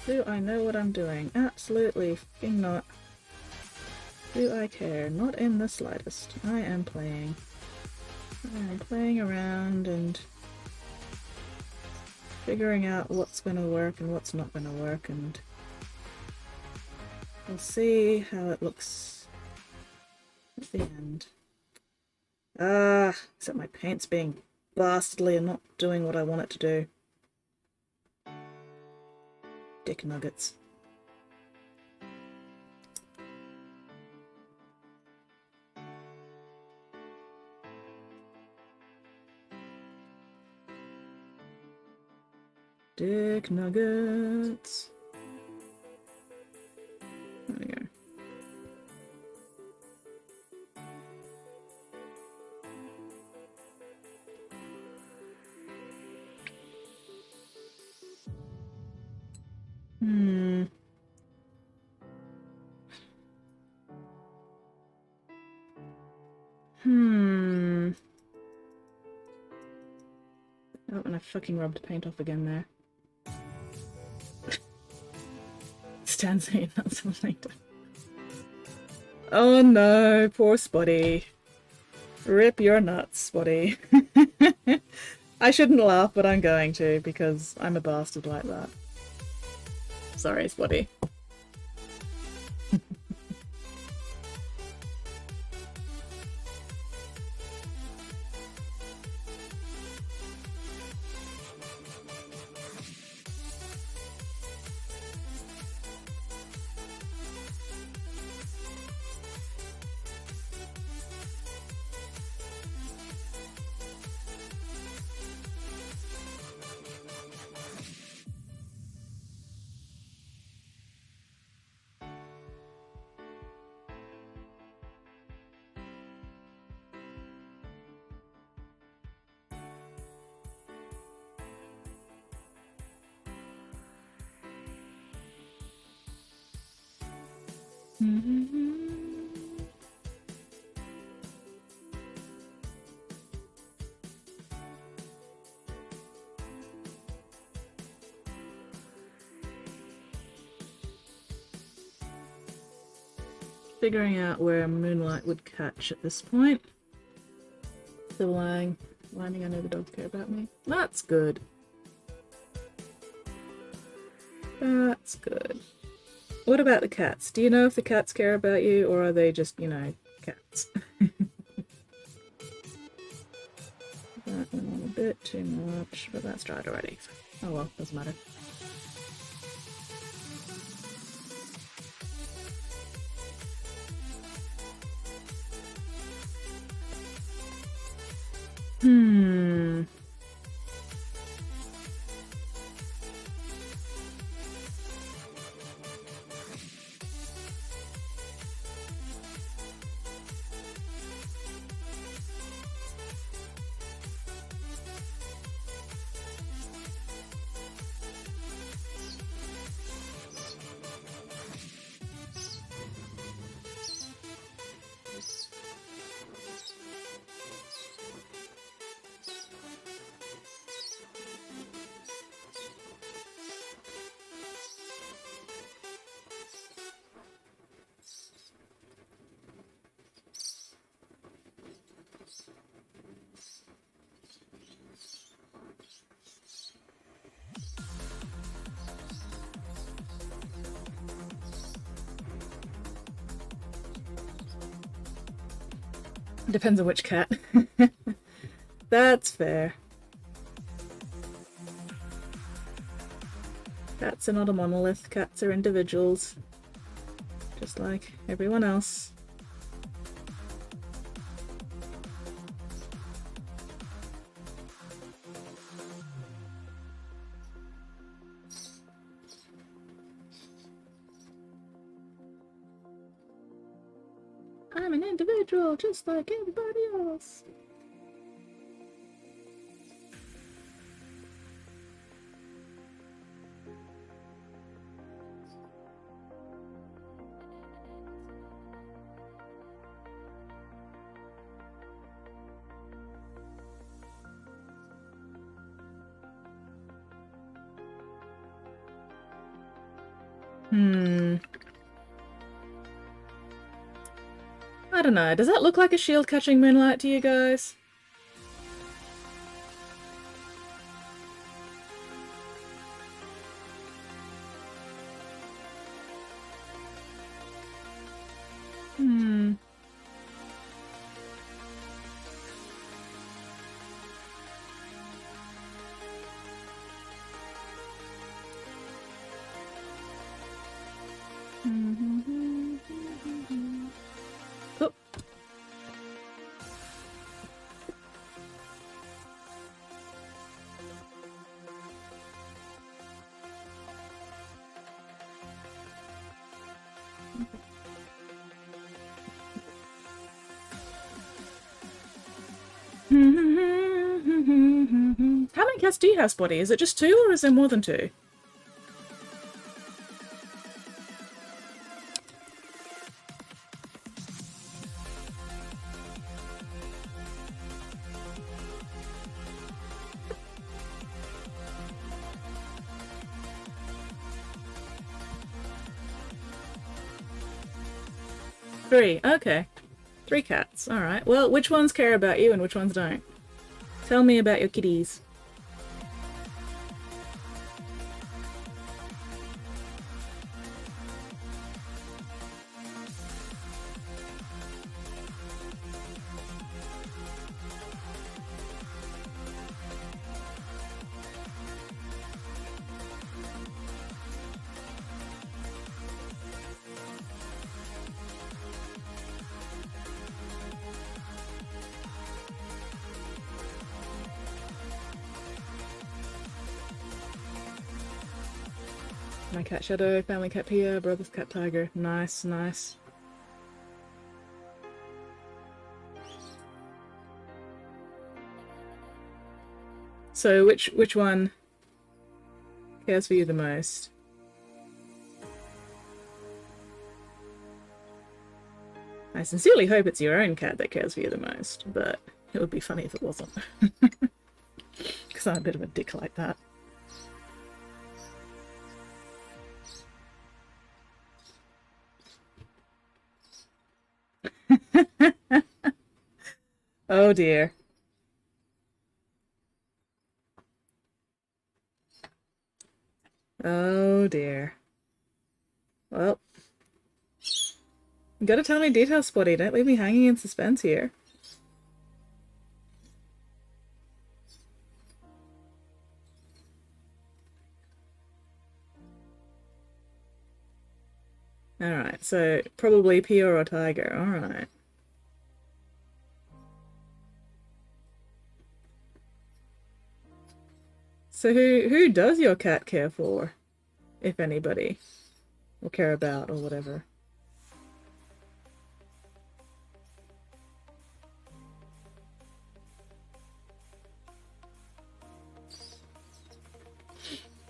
Speaker 1: Do I know what I'm doing? Absolutely f***ing not. Do I care? Not in the slightest. I am playing. I am playing around and figuring out what's going to work and what's not going to work, and we'll see how it looks at the end. Except my paint's being bastardly and not doing what I want it to do. Dick nuggets. Dick nuggets. There we go. Oh, and I fucking rubbed paint off again there. Stan's saying that's something to... Oh no, poor Spotty. Rip your nuts, Spotty. I shouldn't laugh, but I'm going to, because I'm a bastard like that. Sorry, Spotty. Figuring out where moonlight would catch at this point. Still lying. Lining, I know the dogs care about me. That's good. That's good. What about the cats? Do you know if the cats care about you, or are they just, you know, cats? That went on a bit too much, but that's dried already. Oh well, doesn't matter. Depends on which cat. That's fair. Cats are not a monolith. Cats are individuals. Just like everyone else. I'm an individual, just like everybody else. I don't know. Does that look like a shield catching moonlight to you guys? Oh. How many cats do you have, Spotty? Is it just 2 or is there more than 2? Three. Okay. 3 cats. Alright. Well, which ones care about you and which ones don't? Tell me about your kitties. My cat Shadow, family cat Pia, brother's cat Tiger. Nice, nice. So which one cares for you the most? I sincerely hope it's your own cat that cares for you the most, but it would be funny if it wasn't. Because I'm a bit of a dick like that. Oh dear. Oh dear. Well, you gotta tell me details, Spotty. Don't leave me hanging in suspense here. Alright, so probably Pia or Tiger. Alright. So who does your cat care for, if anybody? Or care about, or whatever?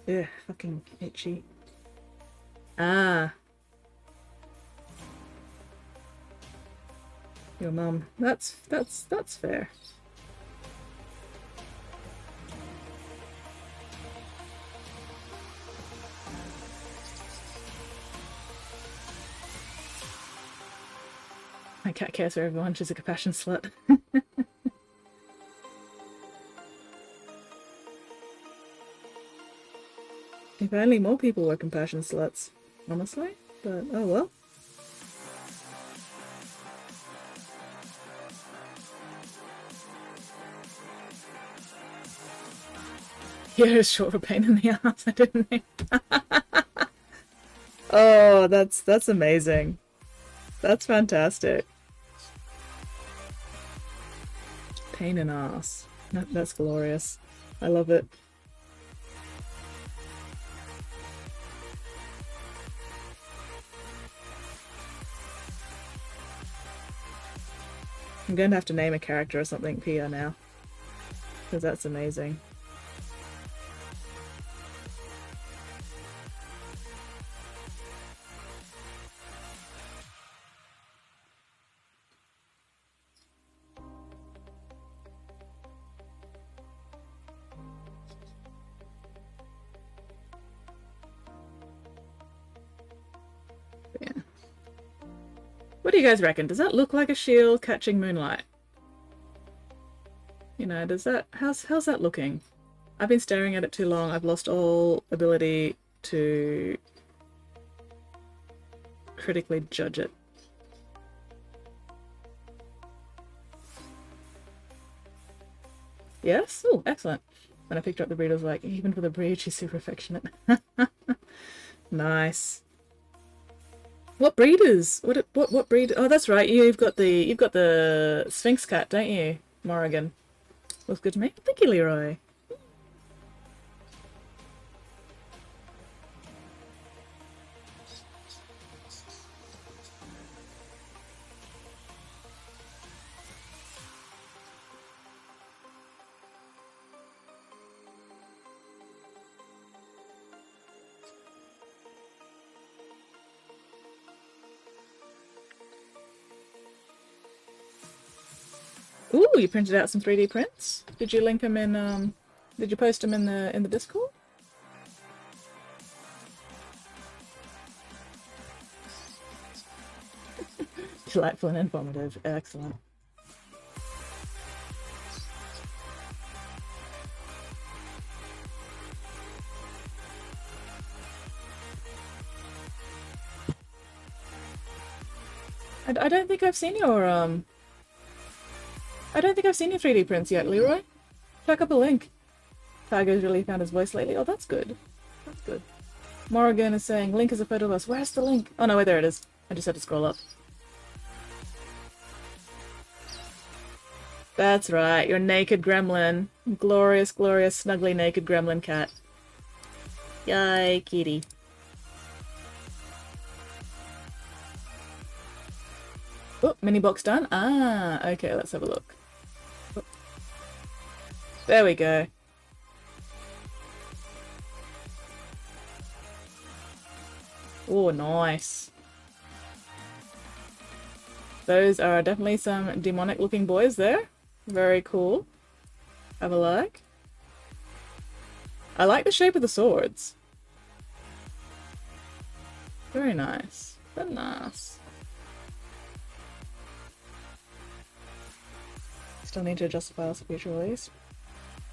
Speaker 1: Yeah, fucking itchy. Ah. Your mum. That's fair. My cat cares for everyone. She's a compassion slut. If only more people were compassion sluts, honestly. But oh well. Yeah, it was short of a pain in the ass, I didn't know. Oh, that's amazing. That's fantastic. Pain in ass. That's glorious. I love it. I'm going to have to name a character or something Pia now. Because that's amazing. What do you guys reckon? Does that look like a shield catching moonlight? You know, does that... How's that looking? I've been staring at it too long. I've lost all ability to critically judge it. Yes? Oh, excellent. When I picked up the breed, I was like, even for the breed, she's super affectionate. Nice. What breed is? What breed? Oh, that's right. You've got the Sphinx cat, don't you, Morrigan? Looks good to me. Thank you, Leroy. Ooh, you printed out some 3D prints? Did you link them in, did you post them in the Discord? Delightful and informative. Excellent. I don't think I've seen your, I don't think I've seen your 3D prints yet, Leroy. Check up a link. Tiger's really found his voice lately. Oh, that's good. That's good. Morrigan is saying, link is a photo of us. Where's the link? Oh no, wait, there it is. I just had to scroll up. That's right, your naked gremlin. Glorious, glorious, snuggly naked gremlin cat. Yay, kitty. Oh, mini box done. Ah, okay, let's have a look. Oh. There we go. Oh, nice. Those are definitely some demonic looking boys there. Very cool. Have a like. I like the shape of the swords. Very nice. Very nice. Still need to adjust the files for future release.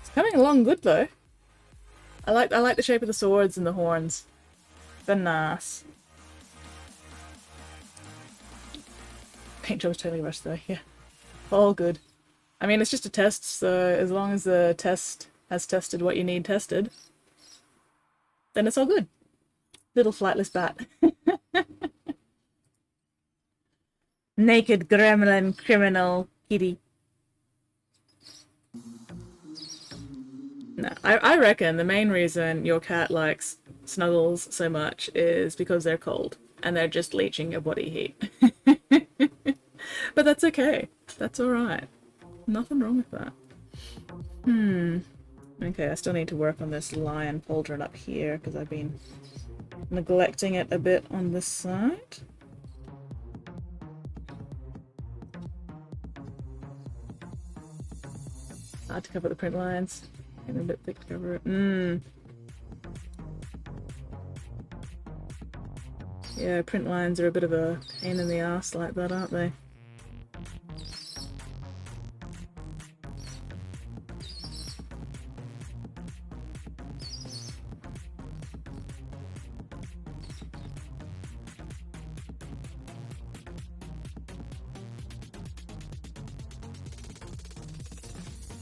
Speaker 1: It's coming along good though. I like the shape of the swords and the horns. Very nice. Paint job was totally rushed though, yeah. All good. I mean, it's just a test, so as long as the test has tested what you need tested, then it's all good. Little flightless bat. Naked gremlin criminal kitty. No, I reckon the main reason your cat likes snuggles so much is because they're cold and they're just leeching your body heat. But that's okay. That's alright. Nothing wrong with that. Okay, I still need to work on this lion pauldron up here because I've been neglecting it a bit on this side. Hard to cover the print lines. Getting a bit thick to cover it. Yeah, print lines are a bit of a pain in the ass like that, aren't they?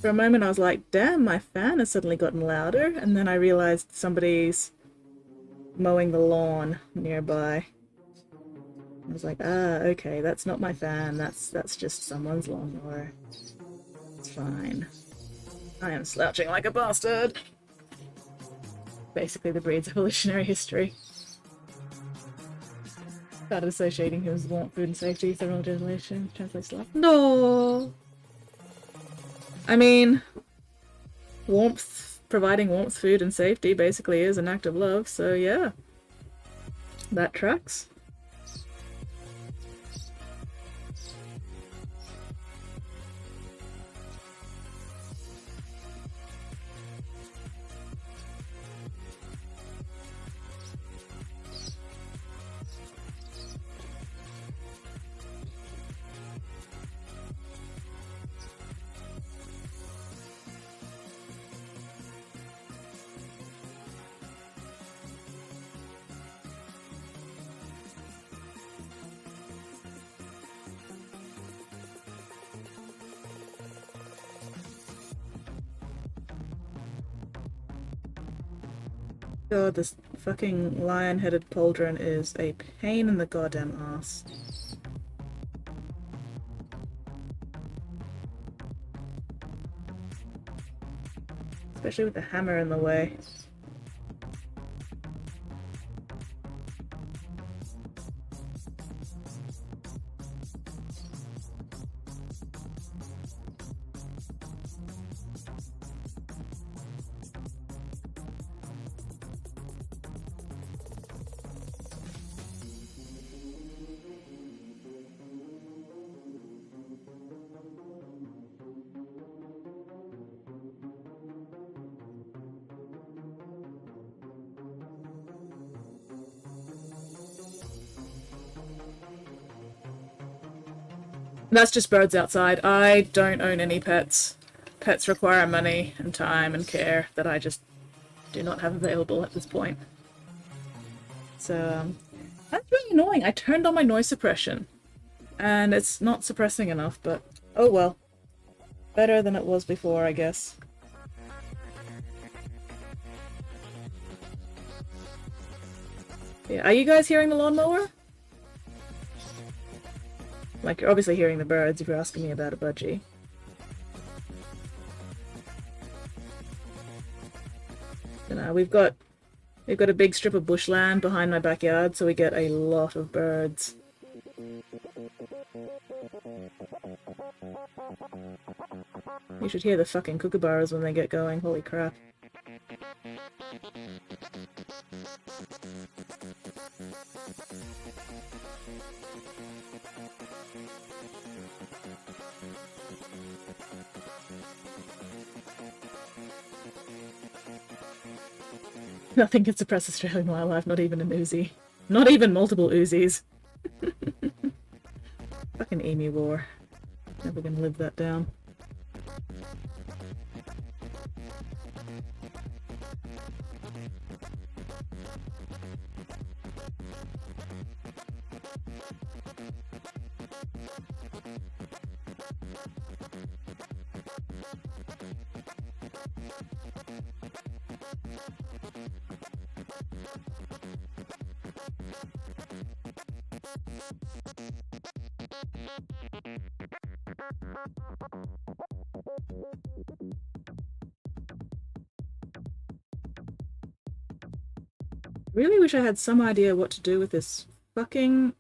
Speaker 1: For a moment I was like, damn, my fan has suddenly gotten louder, and then I realized somebody's mowing the lawn nearby. I was like, ah, okay, that's not my fan, that's just someone's lawnmower. It's fine. I am slouching like a bastard. Basically the breed's evolutionary history. Started associating him with warmth, food and safety, several generations, translates to life. No. I mean, providing warmth, food, and safety basically is an act of love, so yeah. That tracks. God, this fucking lion-headed pauldron is a pain in the goddamn ass. Especially with the hammer in the way. That's just birds outside. I don't own any pets. Pets require money and time and care that I just do not have available at this point. So, that's really annoying. I turned on my noise suppression. And it's not suppressing enough, but oh well. Better than it was before, I guess. Yeah, are you guys hearing the lawnmower? Like, you're obviously hearing the birds if you're asking me about a budgie. You know, we've got a big strip of bushland behind my backyard, so we get a lot of birds. You should hear the fucking kookaburras when they get going, holy crap. Nothing can suppress Australian wildlife, not even an Uzi. Not even multiple Uzis. Fucking emu war. Never gonna live that down. Really wish I had some idea what to do with this fucking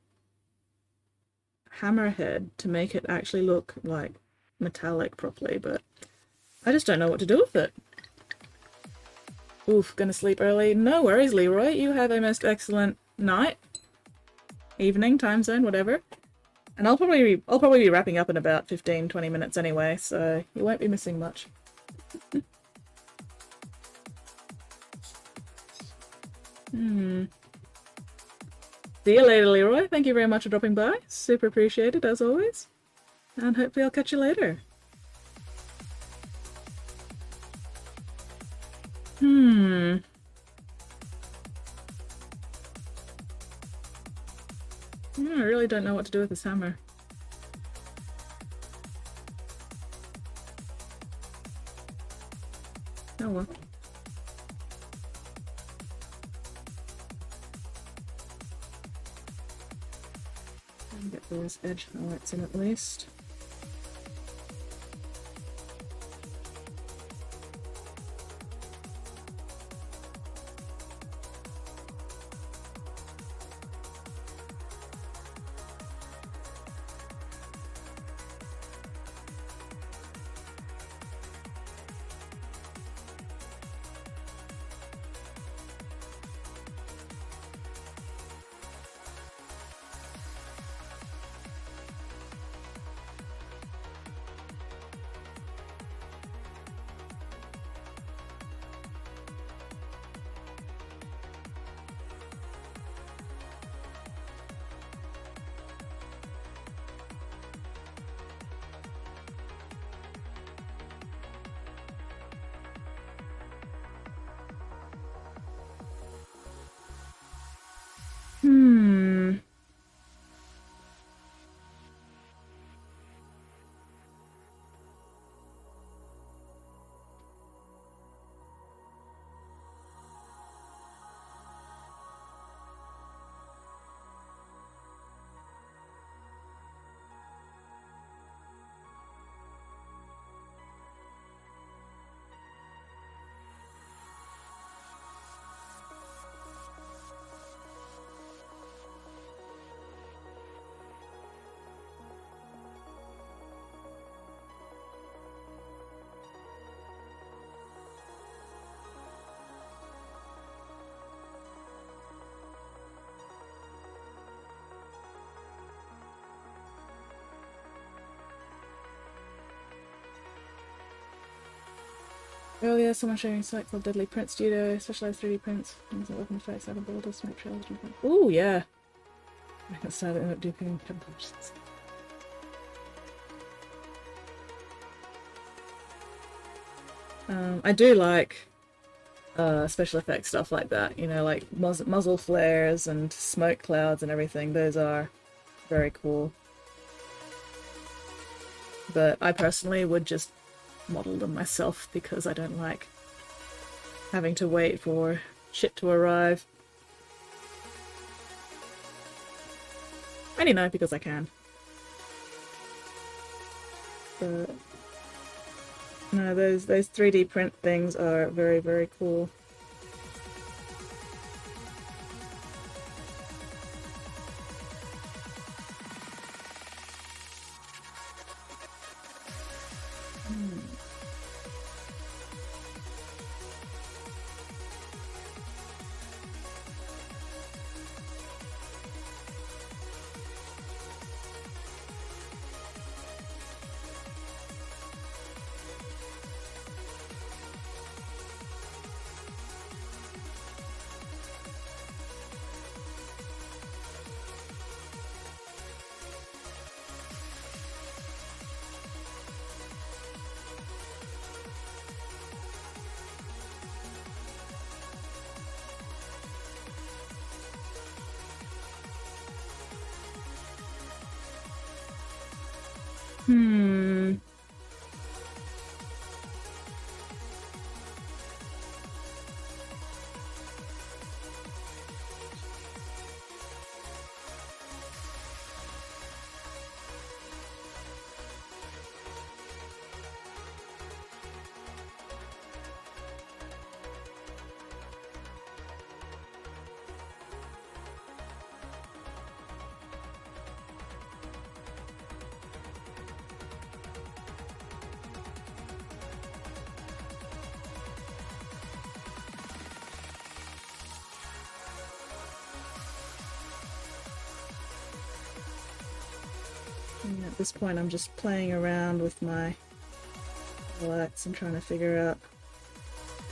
Speaker 1: hammerhead to make it actually look like metallic properly, but I just don't know what to do with it. Oof, gonna sleep early. No worries, Leroy. You have a most excellent night, evening, time zone, whatever. And I'll probably be wrapping up in about 15-20 minutes anyway, so you won't be missing much. See you later, Leroy. Thank you very much for dropping by. Super appreciated, as always. And hopefully I'll catch you later. I really don't know what to do with this hammer. Oh well. Get those edge highlights in at least. Earlier, someone showing a site called Deadly Print Studio, specialized 3D prints, things like weapon effects, add borders, make trails. Ooh, yeah. I can start it up duping compositions. I do like special effects stuff like that, you know, like muzzle flares and smoke clouds and everything. Those are very cool. But I personally would just model them myself because I don't like having to wait for shit to arrive. And you know, because I can. But no, those 3D print things are very, very cool. And at this point I'm just playing around with my lights and trying to figure out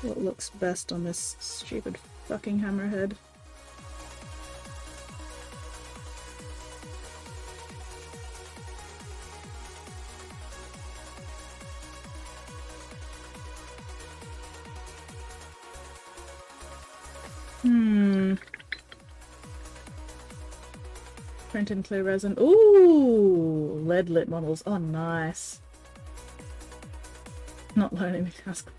Speaker 1: what looks best on this stupid fucking hammerhead. Print in clear resin. Ooh! Lead lit models. Oh, nice. Not learning the task.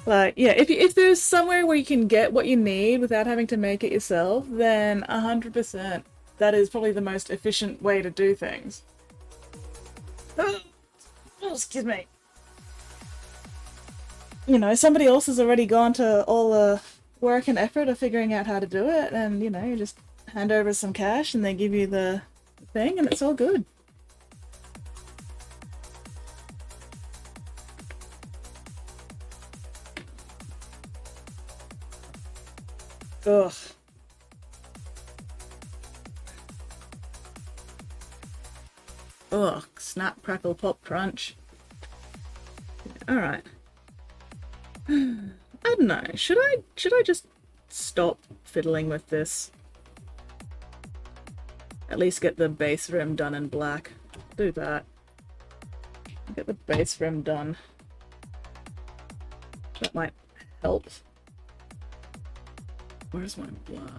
Speaker 1: Like, yeah, if there's somewhere where you can get what you need without having to make it yourself, then 100%. That is probably the most efficient way to do things. Oh, excuse me. You know, somebody else has already gone to all the work and effort of figuring out how to do it, and you know, you just hand over some cash and they give you the thing and it's all good. Ugh. Ugh, snap, crackle, pop, crunch. Alright. I don't know, should I just stop fiddling with this? At least get the base rim done in black. Do that. Get the base rim done. That might help. Where's my blood?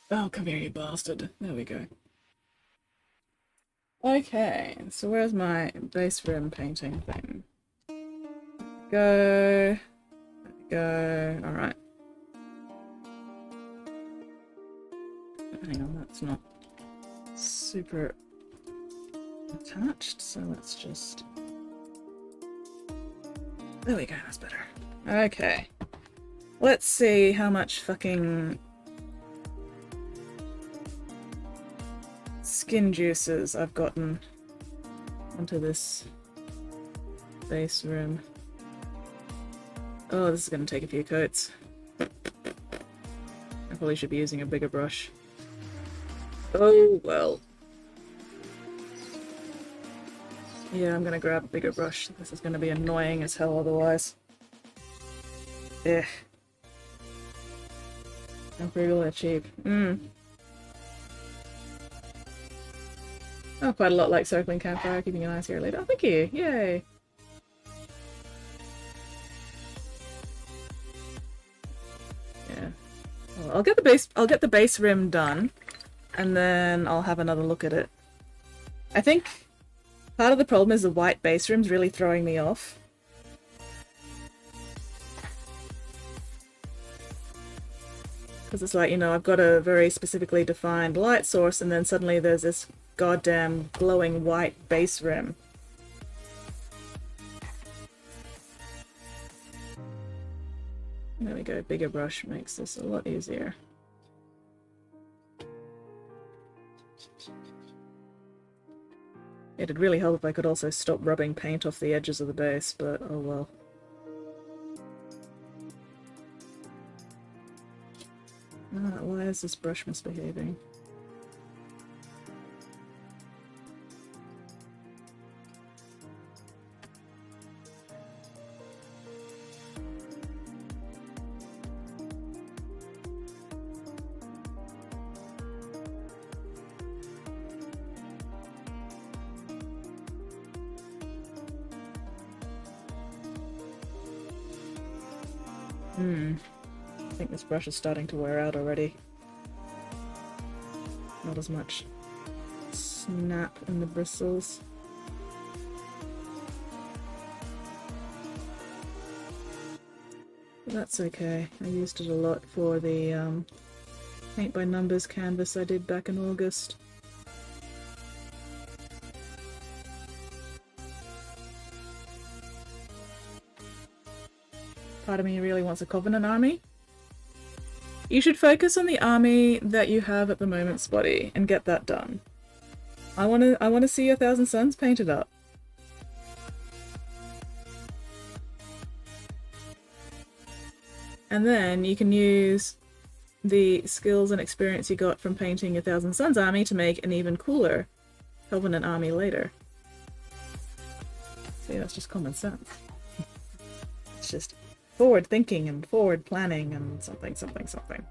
Speaker 1: Oh, come here, you bastard. There we go. Okay, so where's my base rim painting thing? Go. Go. Alright. Hang on, that's not super attached, so let's just... There we go, that's better. Okay. Let's see how much fucking skin juices I've gotten onto this base rim. Oh, this is going to take a few coats. I probably should be using a bigger brush. Oh, well. Yeah, I'm gonna grab a bigger brush. This is gonna be annoying as hell otherwise. Ugh. I'm frugal and cheap. Oh, quite a lot like circling campfire, keeping an eye here later. Oh, thank you! Yay! Yeah. Well, I'll get the base rim done, and then I'll have another look at it. I think part of the problem is the white base rim's really throwing me off. Because it's like, you know, I've got a very specifically defined light source, and then suddenly there's this goddamn glowing white base rim. There we go, bigger brush makes this a lot easier. It'd really help if I could also stop rubbing paint off the edges of the base, but oh well. Why is this brush misbehaving? I think this brush is starting to wear out already. Not as much snap in the bristles. But that's okay. I used it a lot for the paint by numbers canvas I did back in August. Part of me really wants a Covenant army. You should focus on the army that you have at the moment, Spotty, and get that done. I wanna see 1,000 Suns painted up. And then you can use the skills and experience you got from painting 1,000 Suns army to make an even cooler Covenant army later. See, that's just common sense. It's just forward thinking and forward planning and something, something, something.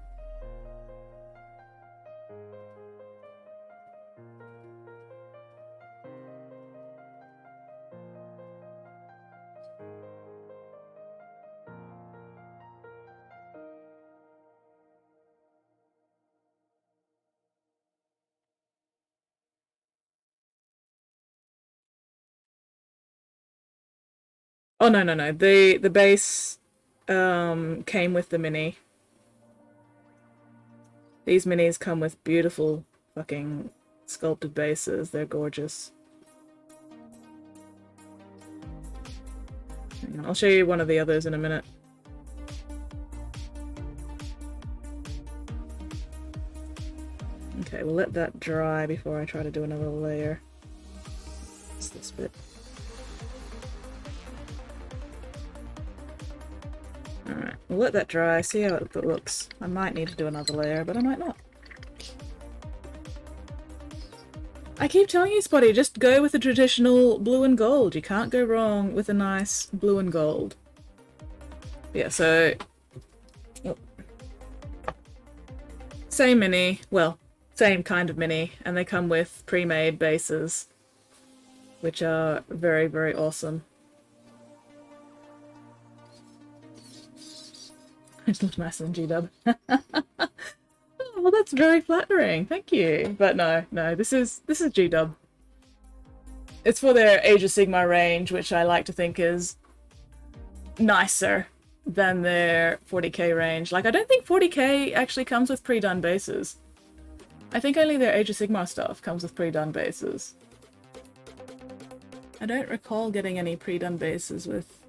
Speaker 1: Oh no no no, the base came with the mini. These minis come with beautiful fucking sculpted bases. They're gorgeous. Hang on, I'll show you one of the others in a minute. Okay, we'll let that dry before I try to do another layer. It's this bit. Alright, we'll let that dry, see how it looks. I might need to do another layer, but I might not. I keep telling you, Spotty, just go with the traditional blue and gold. You can't go wrong with a nice blue and gold. Yeah, so... Oh. Same mini, well, same kind of mini, and they come with pre-made bases, which are very, very awesome. It's not nice on G-dub. Oh, well, that's very flattering. Thank you. But no, this is G-dub. It's for their Age of Sigmar range, which I like to think is nicer than their 40k range. Like, I don't think 40k actually comes with pre-done bases. I think only their Age of Sigmar stuff comes with pre-done bases. I don't recall getting any pre-done bases with...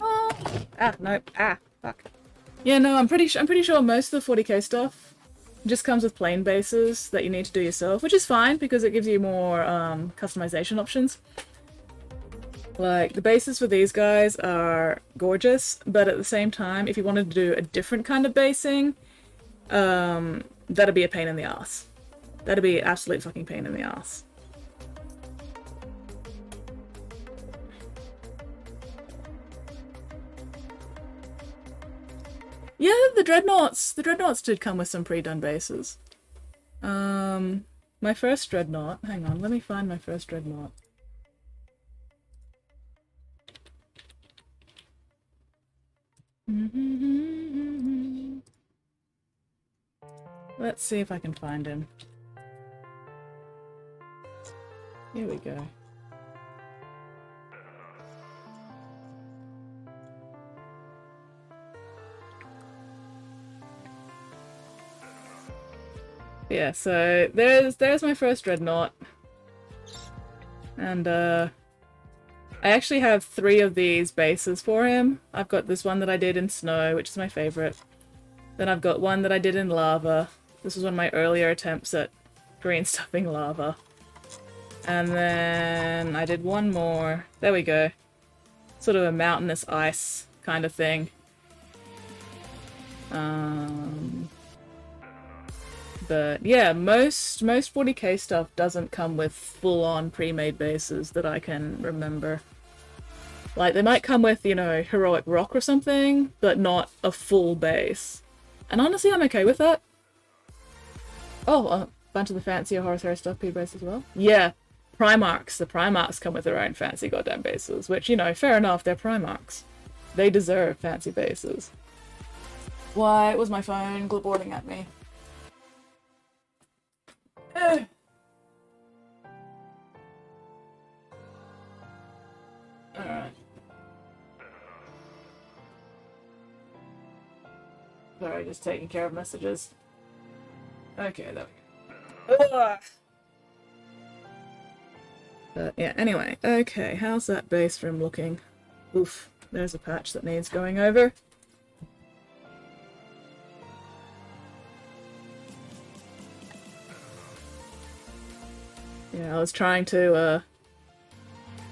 Speaker 1: Oh. Nope. Fuck. Yeah, no, I'm pretty sure most of the 40k stuff just comes with plain bases that you need to do yourself, which is fine because it gives you more customization options. Like, the bases for these guys are gorgeous, but at the same time, if you wanted to do a different kind of basing, that'd be a pain in the ass. That'd be an absolute fucking pain in the ass. Yeah, the dreadnoughts did come with some pre-done bases. My first dreadnought, hang on, let me find my first dreadnought. Let's see if I can find him. Here we go. Yeah, so there's my first dreadnought. And I actually have 3 of these bases for him. I've got this one that I did in snow, which is my favorite. Then I've got one that I did in lava. This was one of my earlier attempts at green stuffing lava. And then I did one more. There we go. Sort of a mountainous ice kind of thing. But yeah, most 40k stuff doesn't come with full-on pre-made bases that I can remember. Like, they might come with, you know, heroic rock or something, but not a full base. And honestly, I'm okay with that. Oh, a bunch of the fancier Horsehair stuff P-base as well. Yeah, Primarchs. The Primarchs come with their own fancy goddamn bases, which, you know, fair enough, they're Primarchs. They deserve fancy bases. Why was my phone glibboarding at me? Alright. Sorry, just taking care of messages. Okay, there we go. Ugh. But yeah, anyway. Okay, how's that base room looking? Oof, there's a patch that needs going over. Yeah, I was trying to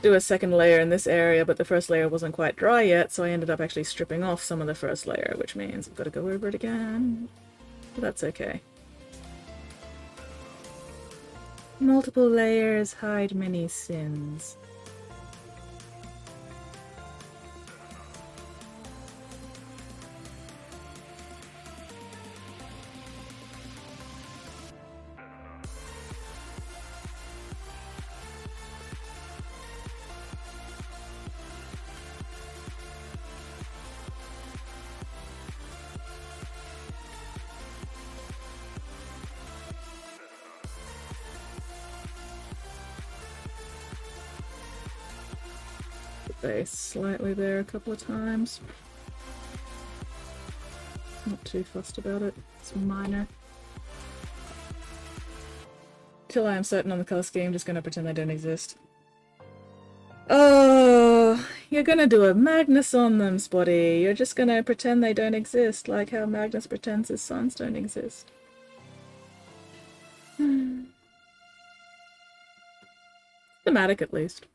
Speaker 1: do a second layer in this area, but the first layer wasn't quite dry yet, so I ended up actually stripping off some of the first layer, which means I've got to go over it again. But that's okay. Multiple layers hide many sins. Base slightly there a couple of times. Not too fussed about it. It's minor. Till I am certain on the colour scheme, just gonna pretend they don't exist. Oh, you're gonna do a Magnus on them, Spotty. You're just gonna pretend they don't exist, like how Magnus pretends his sons don't exist. Thematic, at least.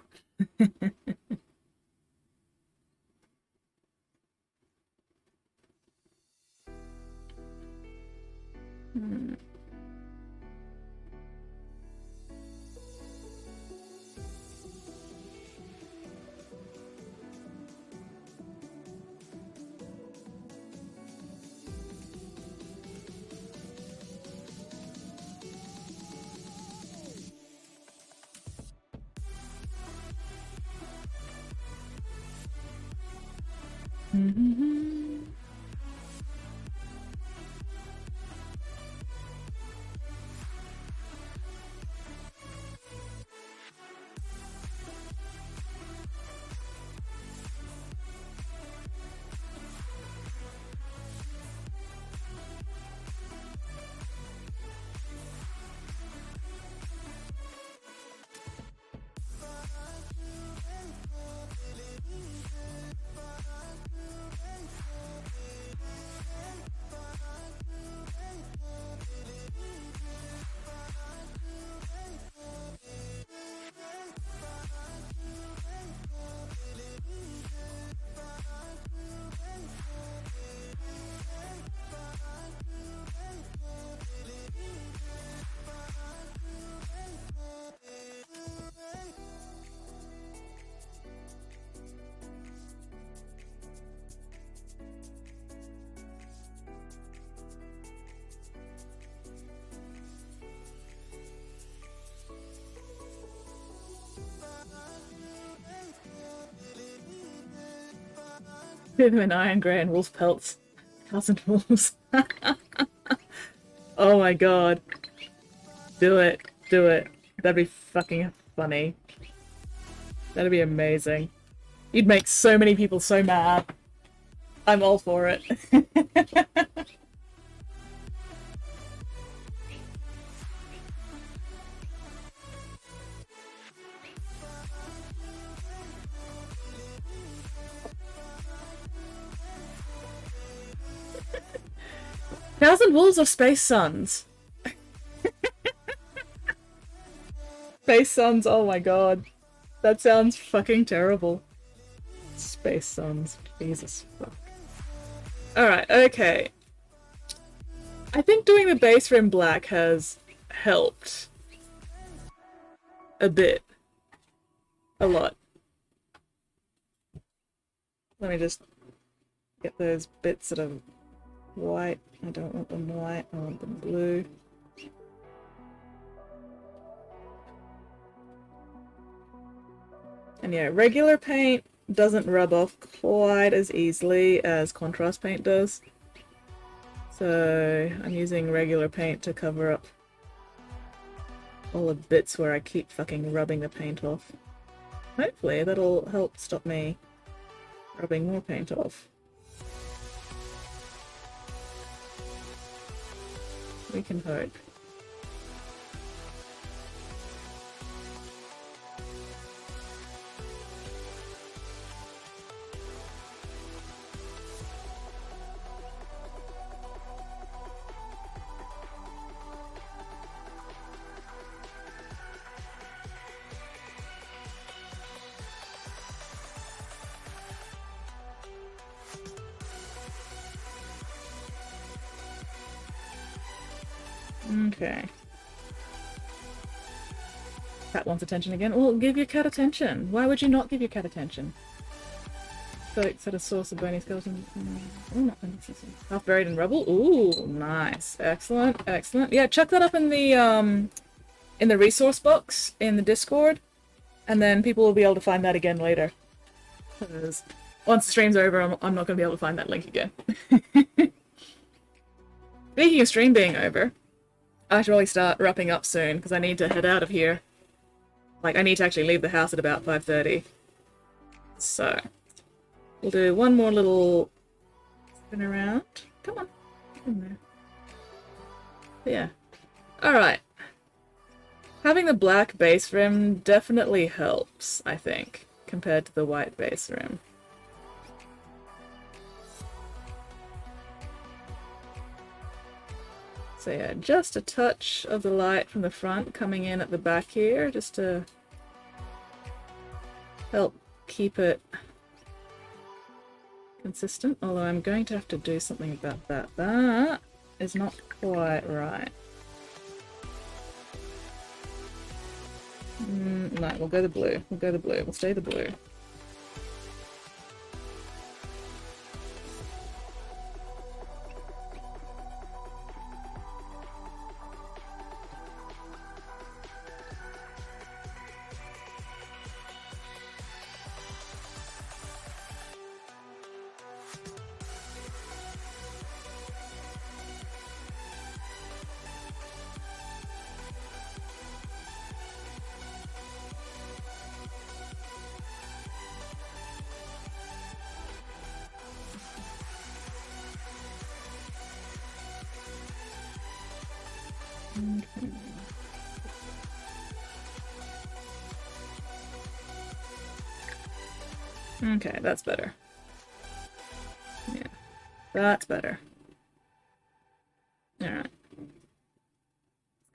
Speaker 1: An iron grey and wolf pelts. 1,000 wolves. Oh my god. Do it. Do it. That'd be fucking funny. That'd be amazing. You'd make so many people so mad. I'm all for it. 1,000 wolves or space suns? Space suns, oh my god. That sounds fucking terrible. Space suns, Jesus fuck. Alright, okay. I think doing the base rim black has helped. A bit. A lot. Let me just get those bits that are white. I don't want them white, I want them blue. And yeah, regular paint doesn't rub off quite as easily as contrast paint does. So I'm using regular paint to cover up all the bits where I keep fucking rubbing the paint off. Hopefully that'll help stop me rubbing more paint off. We can hope. Okay. Cat wants attention again. Well, give your cat attention. Why would you not give your cat attention? So set a source of bony skeleton. Oh, not half buried in rubble. Ooh, nice. Excellent, excellent. Yeah, chuck that up in the resource box in the Discord, and then people will be able to find that again later. Because once the stream's over, I'm not going to be able to find that link again. Speaking of stream being over, I should really start wrapping up soon, because I need to head out of here. Like, I need to actually leave the house at about 5:30. So, we'll do one more little spin around. Come on, get in there. But yeah. Alright. Having the black base rim definitely helps, I think, compared to the white base rim. So yeah, just a touch of the light from the front coming in at the back here, just to help keep it consistent, although I'm going to have to do something about that. That is not quite right. No, we'll go the blue. We'll go the blue. We'll stay the blue. Okay, that's better. Yeah, that's better. Alright.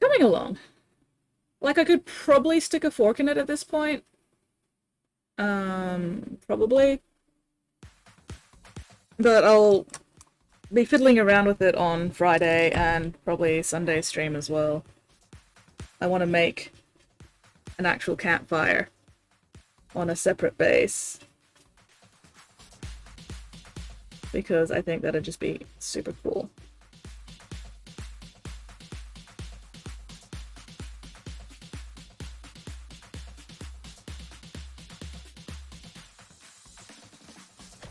Speaker 1: Coming along. Like, I could probably stick a fork in it at this point. Probably. But I'll be fiddling around with it on Friday and probably Sunday stream as well. I want to make an actual campfire on a separate base, because I think that'd just be super cool.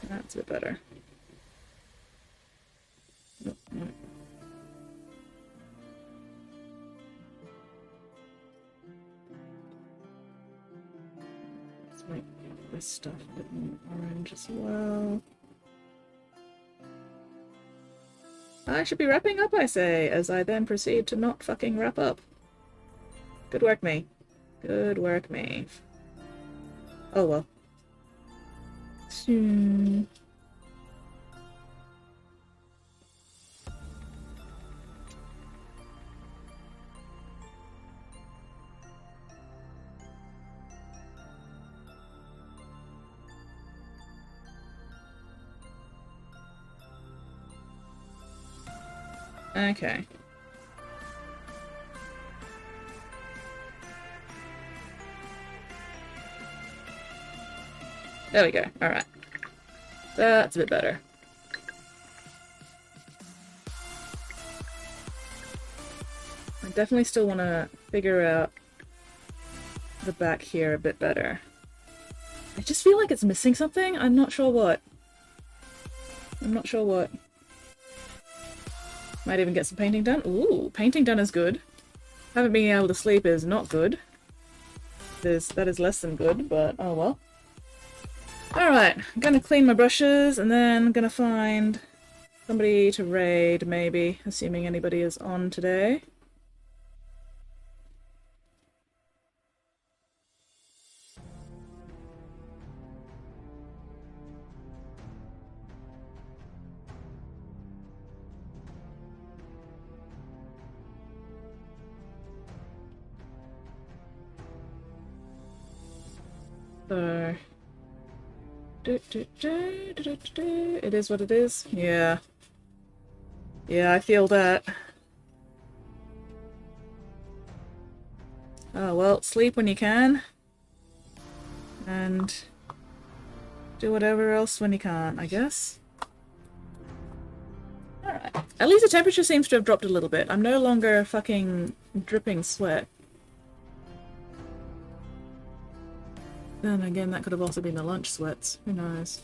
Speaker 1: That's a bit better. Nope, nope. Let's make this stuff a bit more orange as well. I should be wrapping up, I say, as I then proceed to not fucking wrap up. Good work, me. Good work, me. Oh well. Soon. Okay. There we go. Alright. That's a bit better. I definitely still want to figure out the back here a bit better. I just feel like it's missing something. I'm not sure what. I'm not sure what. Might even get some painting done. Ooh, painting done is good. Haven't been able to sleep is not good. That is less than good, but oh well. Alright, I'm gonna clean my brushes and then I'm gonna find somebody to raid, maybe, assuming anybody is on today. So, it is what it is. Yeah. Yeah, I feel that. Oh well, sleep when you can. And do whatever else when you can't, I guess. Alright. At least the temperature seems to have dropped a little bit. I'm no longer fucking dripping sweat. Then again, that could have also been the lunch sweats. Who knows?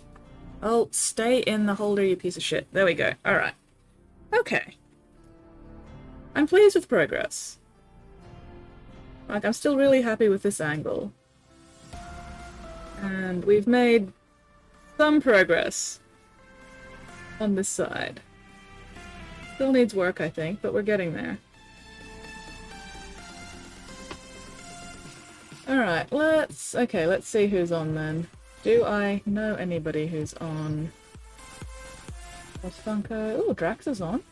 Speaker 1: Oh, stay in the holder, you piece of shit. There we go. Alright. Okay. I'm pleased with progress. Like, I'm still really happy with this angle. And we've made some progress on this side. Still needs work, I think, but we're getting there. Alright, let's see who's on then. Do I know anybody who's on? Funko. Ooh, Drax is on.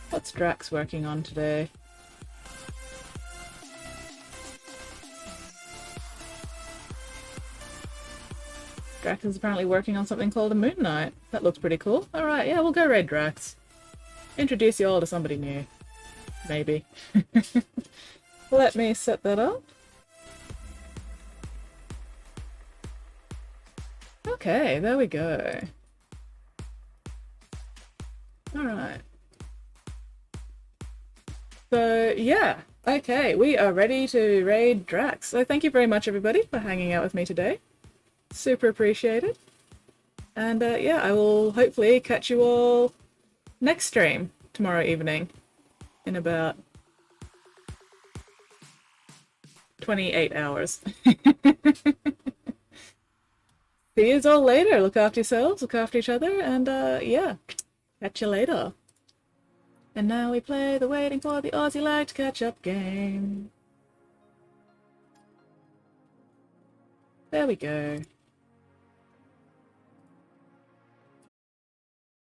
Speaker 1: What's Drax working on today? Drax is apparently working on something called a Moon Knight. That looks pretty cool. Alright, yeah, we'll go raid Drax. Introduce you all to somebody new. Maybe. Let me set that up. Okay, there we go. Alright. So, yeah. Okay, we are ready to raid Drax. So thank you very much, everybody, for hanging out with me today. Super appreciated. And, yeah, I will hopefully catch you all next stream tomorrow evening in about 28 hours. See you all later. Look after yourselves, look after each other, and yeah, catch you later. And now we play the waiting for the Aussie lag to catch up game. There we go.